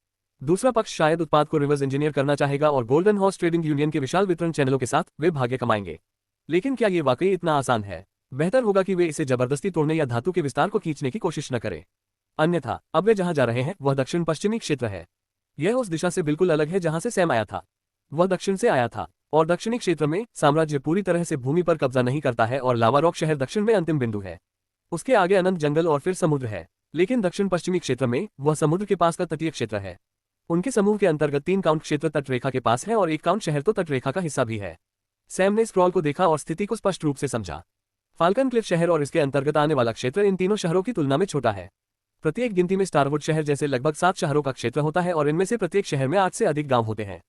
दूसरा पक्ष शायद उत्पाद को रिवर्स इंजीनियर करना चाहेगा और गोल्डन हॉर्स ट्रेडिंग यूनियन के विशाल वितरण चैनलों के साथ वे भाग्य कमाएंगे। लेकिन क्या ये वाकई इतना आसान है? बेहतर होगा कि वे इसे जबरदस्ती तोड़ने या धातु के विस्तार को खींचने की कोशिश न करें। अन्यथा अब वे जहां जा रहे हैं वह दक्षिण पश्चिमी क्षेत्र है। यह उस दिशा से बिल्कुल अलग है जहां से सैम आया था। वह दक्षिण से आया था और दक्षिणी क्षेत्र में साम्राज्य पूरी तरह से भूमि पर कब्जा नहीं करता है और लावा रॉक शहर दक्षिण में अंतिम बिंदु है। उसके आगे अनंत जंगल और फिर समुद्र है, लेकिन दक्षिण पश्चिमी क्षेत्र में वह समुद्र के पास का तटीय क्षेत्र है। उनके समूह के अंतर्गत 3 काउंट क्षेत्र तटरेखा के पास है और 1 काउंट शहर तो तटरेखा का हिस्सा भी है। सैम ने स्क्रॉल को देखा और स्थिति को स्पष्ट रूप से समझा। फाल्कन क्लिफ शहर और इसके अंतर्गत आने वाला क्षेत्र इन तीनों शहरों की तुलना में छोटा है। प्रत्येक गिनती में स्टारवुड शहर जैसे लगभग 7 शहरों का क्षेत्र होता है और इनमें से प्रत्येक शहर में 8 से अधिक गांव होते हैं।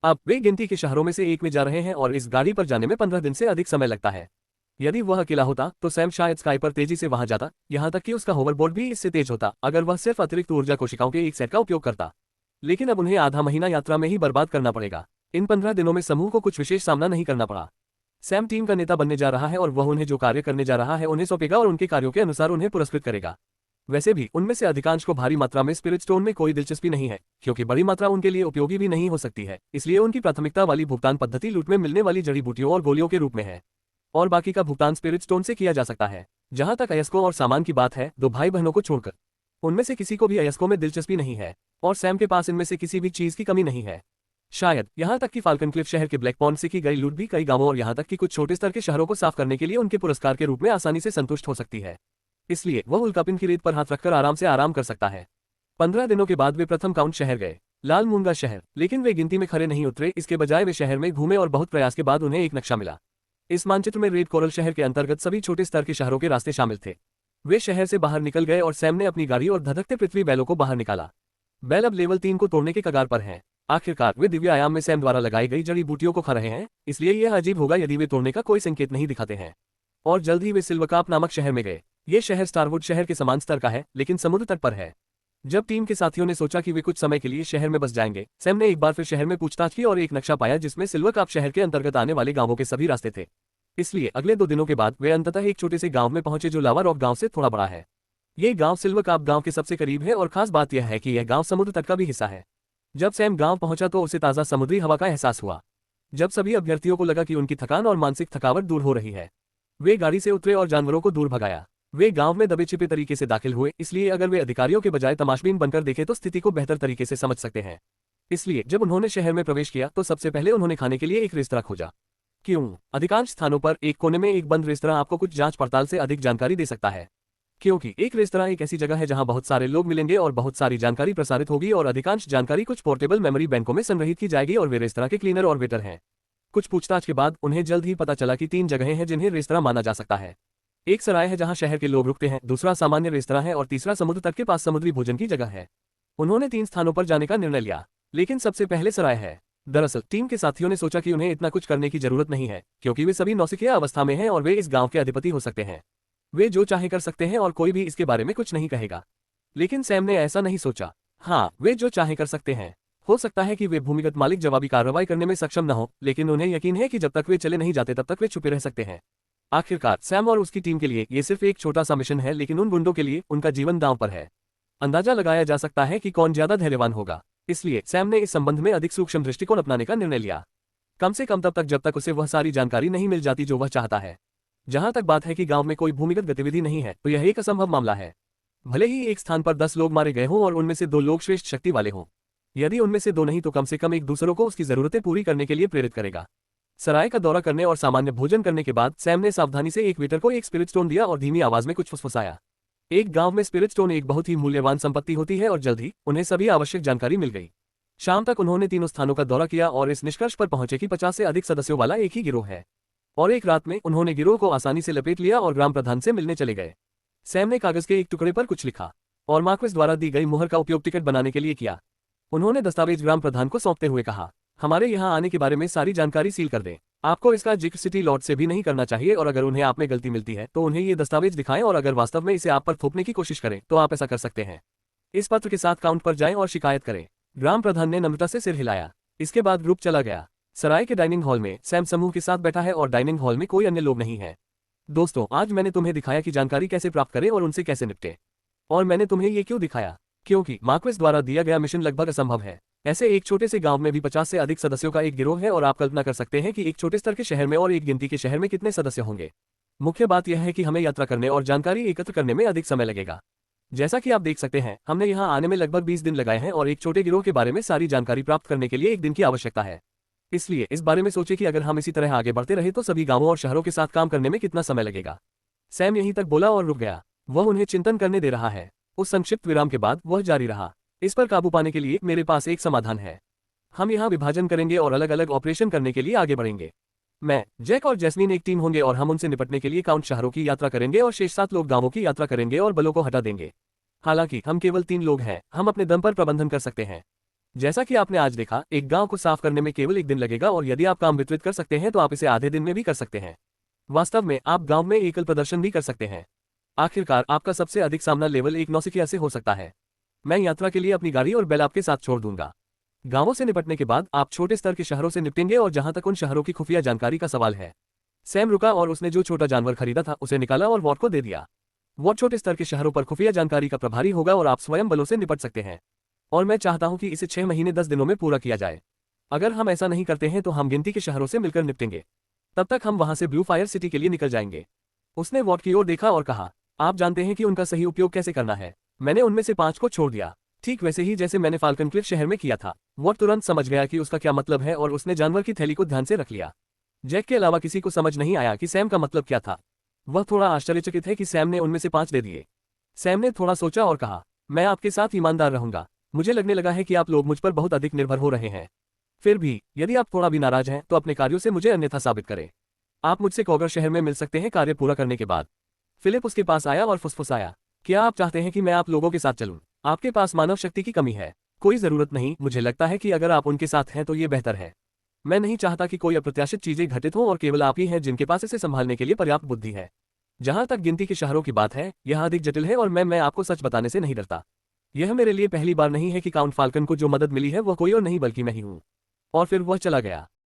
अब वे गिनती के शहरों में से एक में जा रहे हैं और इस गाड़ी पर जाने में 15 दिन से अधिक समय लगता है। यदि वह अकेला होता तो सैम शायद स्काई पर तेजी से वहां जाता, यहां तक कि उसका होवरबोर्ड भी इससे तेज होता अगर वह सिर्फ अतिरिक्त ऊर्जा कोशिकाओं के एक सेट का उपयोग करता। लेकिन अब उन्हें आधा महीना यात्रा में ही बर्बाद करना पड़ेगा। इन 15 दिनों में समूह को कुछ विशेष सामना नहीं करना पड़ा। सैम टीम का नेता बनने जा रहा है और वह उन्हें जो कार्य करने जा रहा है उन्हें सौंपेगा और उनके कार्यों के अनुसार उन्हें पुरस्कृत करेगा। वैसे भी उनमें से अधिकांश को भारी मात्रा में स्पिरिट स्टोन में कोई दिलचस्पी नहीं है, क्योंकि बड़ी मात्रा उनके लिए उपयोगी भी नहीं हो सकती है। इसलिए उनकी प्राथमिकता वाली भुगतान पद्धति लूट में मिलने वाली जड़ी बूटियों और गोलियों के रूप में है, और बाकी का भुगतान स्पिरिट स्टोन से किया जा सकता है। जहां तक अयस्कों और सामान की बात है, 2 भाई बहनों को छोड़कर उनमें से किसी को भी अयस्कों में दिलचस्पी नहीं है और सैम के पास इनमें से किसी भी चीज की कमी नहीं है। शायद यहां तक कि फाल्कन क्लिफ शहर के ब्लैक पॉन्ड से की गई लूट भी कई गांवों और यहां तक कि कुछ छोटे स्तर के शहरों को साफ करने के लिए उनके पुरस्कार के रूप में आसानी से संतुष्ट हो सकती है। इसलिए वह उल्कापिंड की रेत पर हाथ रखकर आराम से आराम कर सकता है। 15 दिनों के बाद वे प्रथम काउंट शहर गए, लाल मूंगा शहर। लेकिन वे गिनती में खरे नहीं उतरे, इसके बजाय वे शहर में घूमे और बहुत प्रयास के बाद उन्हें एक नक्शा मिला। इस मानचित्र में रेड कोरल शहर के अंतर्गत सभी छोटे स्तर के शहरों के रास्ते शामिल थे। वे शहर से बाहर निकल गए और सैम ने अपनी गाड़ी और धधकते पृथ्वी बैलों को बाहर निकाला। बैल अब लेवल 3 को तोड़ने के कगार पर हैं। आखिरकार वे दिव्य आयाम में सैम द्वारा लगाई गई जड़ी बूटियों को खा रहे हैं, इसलिए यह अजीब होगा यदि वे तोड़ने का कोई संकेत नहीं दिखाते हैं। और जल्द ही वे सिल्वरकाप नामक शहर में गए। ये शहर स्टारवुड शहर के समान स्तर का है, लेकिन समुद्र तट पर है। जब टीम के साथियों ने सोचा कि वे कुछ समय के लिए शहर में बस जाएंगे, सैम ने एक बार फिर शहर में पूछताछ की और एक नक्शा पाया जिसमें सिल्वरकाप शहर के अंतर्गत आने वाले गांवों के सभी रास्ते थे। इसलिए अगले 2 दिनों के बाद वे अंततः एक छोटे से गांव में पहुंचे जो लावा रॉक गांव से थोड़ा बड़ा है। ये गांव सिल्वरकाप गांव के सबसे करीब है और खास बात यह है कि यह गांव समुद्र तट का भी हिस्सा है। जब सैम गांव पहुंचा तो उसे ताज़ा समुद्री हवा का एहसास हुआ। जब सभी अभ्यर्थियों को लगा कि उनकी थकान और मानसिक थकावट दूर हो रही है, वे गाड़ी से उतरे और जानवरों को दूर भगाया। वे गांव में दबे छिपे तरीके से दाखिल हुए, इसलिए अगर वे अधिकारियों के बजाय तमाशबीन बनकर देखें तो स्थिति को बेहतर तरीके से समझ सकते हैं। इसलिए जब उन्होंने शहर में प्रवेश किया तो सबसे पहले उन्होंने खाने के लिए एक रेस्तरां खोजा। क्यों? अधिकांश स्थानों पर एक कोने में एक बंद रेस्तरां आपको कुछ जांच पड़ताल से अधिक जानकारी दे सकता है, क्योंकि एक रेस्तरां एक ऐसी जगह है जहां बहुत सारे लोग मिलेंगे और बहुत सारी जानकारी प्रसारित होगी और अधिकांश जानकारी कुछ पोर्टेबल मेमोरी बैंकों में संग्रहित की जाएगी और वे रेस्तरां के क्लीनर और वेटर हैं। कुछ पूछताछ के बाद उन्हें जल्द ही पता चला कि 3 जगहें हैं जिन्हें रेस्तरां माना जा सकता है। एक सराय है जहां शहर के लोग रुकते हैं, दूसरा सामान्य रेस्तरां है और तीसरा समुद्र तट के पास समुद्री भोजन की जगह है। उन्होंने 3 स्थानों पर जाने का निर्णय लिया, लेकिन सबसे पहले सराय है। दरअसल टीम के साथियों ने सोचा कि उन्हें इतना कुछ करने की जरूरत नहीं है, क्योंकि वे सभी नौसिखिया अवस्था में हैं और वे इस गांव के अधिपति हो सकते हैं। वे जो चाहे कर सकते हैं और कोई भी इसके बारे में कुछ नहीं कहेगा। लेकिन सैम ने ऐसा नहीं सोचा। हाँ, वे जो चाहे कर सकते हैं। हो सकता है कि वे भूमिगत मालिक जवाबी कार्रवाई करने में सक्षम न हो, लेकिन उन्हें यकीन है कि जब तक वे चले नहीं जाते तब तक वे छुपे रह सकते हैं। आखिरकार सैम और उसकी टीम के लिए ये सिर्फ एक छोटा सा मिशन है, लेकिन उन गुंडों के लिए उनका जीवन दांव पर है। अंदाजा लगाया जा सकता है कि कौन ज्यादा धैर्यवान होगा। इसलिए सैम ने इस संबंध में अधिक सूक्ष्म दृष्टिकोण अपनाने का निर्णय लिया, कम से कम तब तक जब तक उसे वह सारी जानकारी नहीं मिल जाती जो वह चाहता है। जहां तक बात है कि गांव में कोई भूमिगत गतिविधि नहीं है, तो यह एक असंभव मामला है। भले ही एक स्थान पर 10 लोग मारे गए हों और उनमें से 2 लोग श्रेष्ठ शक्ति वाले हों, यदि उनमें से 2 नहीं तो कम से कम एक दूसरों को उसकी जरूरतें पूरी करने के लिए प्रेरित करेगा। सराय का दौरा करने और सामान्य भोजन करने के बाद सैम ने सावधानी से एक वेटर को एक स्पिरिट स्टोन दिया और धीमी आवाज में कुछ फुसफुसाया। एक गांव में स्पिरिट स्टोन एक बहुत ही मूल्यवान संपत्ति होती है और जल्द ही उन्हें सभी आवश्यक जानकारी मिल गई। शाम तक उन्होंने 3 स्थानों का दौरा किया और इस निष्कर्ष पर पहुंचे कि 50 से अधिक सदस्यों वाला एक ही गिरोह है। और एक रात में उन्होंने गिरोह को आसानी से लपेट लिया और ग्राम प्रधान से मिलने चले गए। सैम ने कागज के एक टुकड़े पर कुछ लिखा और मार्क्वेस द्वारा दी गई मुहर का उपयोग टिकट बनाने के लिए किया। उन्होंने दस्तावेज ग्राम प्रधान को सौंपते हुए कहा, हमारे यहाँ आने के बारे में सारी जानकारी सील कर दें। आपको इसका जिक्र सिटी लॉर्ड से भी नहीं करना चाहिए और अगर उन्हें आप में गलती मिलती है तो उन्हें ये दस्तावेज दिखाएं और अगर वास्तव में इसे आप पर थोपने की कोशिश करें तो आप ऐसा कर सकते हैं। इस पत्र के साथ काउंट पर जाएं और शिकायत करें। ग्राम प्रधान ने नम्रता से सिर हिलाया। इसके बाद ग्रुप चला गया। सराय के डाइनिंग हॉल में सैम समूह के साथ बैठा है और डाइनिंग हॉल में कोई अन्य लोग नहीं है। दोस्तों, आज मैंने तुम्हें दिखाया कि जानकारी कैसे प्राप्त करें और उनसे कैसे निपटें। और मैंने तुम्हें ये क्यों दिखाया? क्योंकि मार्क्वेस द्वारा दिया गया मिशन लगभग असंभव है। ऐसे एक छोटे से गांव में भी 50 से अधिक सदस्यों का एक गिरोह है और आप कल्पना कर सकते हैं कि एक छोटे स्तर के शहर में और एक गिनती के शहर में कितने सदस्य होंगे। मुख्य बात यह है कि हमें यात्रा करने और जानकारी एकत्र करने में अधिक समय लगेगा। जैसा कि आप देख सकते हैं, हमने यहाँ आने में लगभग 20 दिन लगाए हैं और एक छोटे गिरोह के बारे में सारी जानकारी प्राप्त करने के लिए 1 दिन की आवश्यकता है। इसलिए इस बारे में सोचें कि अगर हम इसी तरह आगे बढ़ते रहे तो सभी गांवों और शहरों के साथ काम करने में कितना समय लगेगा। सैम यहीं तक बोला और रुक गया। वह उन्हें चिंतन करने दे रहा है। उस संक्षिप्त विराम के बाद वह जारी रहा, इस पर काबू पाने के लिए मेरे पास एक समाधान है। हम यहाँ विभाजन करेंगे और अलग अलग ऑपरेशन करने के लिए आगे बढ़ेंगे। मैं, जैक और जैस्मीन एक टीम होंगे और हम उनसे निपटने के लिए काउंट शहरों की यात्रा करेंगे और शेष 7 लोग गांवों की यात्रा करेंगे और बलों को हटा देंगे। हालांकि हम केवल 3 लोग हैं, हम अपने दम पर प्रबंधन कर सकते हैं। जैसा कि आपने आज देखा, एक गांव को साफ करने में केवल 1 दिन लगेगा और यदि आप काम वितरित कर सकते हैं तो आप इसे आधे दिन में भी कर सकते हैं। वास्तव में आप गांव में एकल प्रदर्शन भी कर सकते हैं। आखिरकार आपका सबसे अधिक सामना लेवल 1 नौसिखिया से हो सकता है। मैं यात्रा के लिए अपनी गाड़ी और बैल आपके साथ छोड़ दूंगा। गांवों से निपटने के बाद आप छोटे स्तर के शहरों से निपटेंगे और जहां तक उन शहरों की खुफिया जानकारी का सवाल है। सैम रुका और उसने जो छोटा जानवर खरीदा था उसे निकाला और वॉट को दे दिया। वॉट छोटे स्तर के शहरों पर खुफिया जानकारी का प्रभारी होगा और आप स्वयं बलों से निपट सकते हैं। और मैं चाहता हूं कि इसे 6 महीने 10 दिनों में पूरा किया जाए। अगर हम ऐसा नहीं करते हैं तो हम गिनती के शहरों से मिलकर निपटेंगे। तब तक हम वहां से ब्लू फायर सिटी के लिए निकल जाएंगे। उसने वॉट की ओर देखा और कहा, आप जानते हैं कि उनका सही उपयोग कैसे करना है। मैंने उनमें से 5 को छोड़ दिया, ठीक वैसे ही जैसे मैंने फाल्कन क्लिफ शहर में किया था। वॉट तुरंत समझ गया कि उसका क्या मतलब है और उसने जानवर की थैली को ध्यान से रख लिया। जैक के अलावा किसी को समझ नहीं आया कि सैम का मतलब क्या था। वह थोड़ा आश्चर्यचकित है कि सैम ने उनमें से 5 दे दिए। सैम ने थोड़ा सोचा और कहा, मैं आपके साथ ईमानदार रहूंगा। मुझे लगने लगा है कि आप लोग मुझ पर बहुत अधिक निर्भर हो रहे हैं। फिर भी यदि आप थोड़ा भी नाराज हैं तो अपने कार्यों से मुझे अन्यथा साबित करें। आप मुझसे कॉगर शहर में मिल सकते हैं कार्य पूरा करने के बाद। फिलिप उसके पास आया और फुसफुसाया, क्या आप चाहते हैं कि मैं आप लोगों के साथ चलूं? आपके पास मानव शक्ति की कमी है। कोई जरूरत नहीं, मुझे लगता है कि अगर आप उनके साथ हैं तो ये बेहतर है। मैं नहीं चाहता कि कोई अप्रत्याशित चीजें घटित हों और केवल आप ही हैं जिनके पास इसे संभालने के लिए पर्याप्त बुद्धि है। जहां तक गिनती के शहरों की बात है, यह अधिक जटिल है और मैं आपको सच बताने से नहीं डरता। यह मेरे लिए पहली बार नहीं है कि काउंट फाल्कन को जो मदद मिली है वह कोई और नहीं बल्कि मैं ही हूं। और फिर वह चला गया।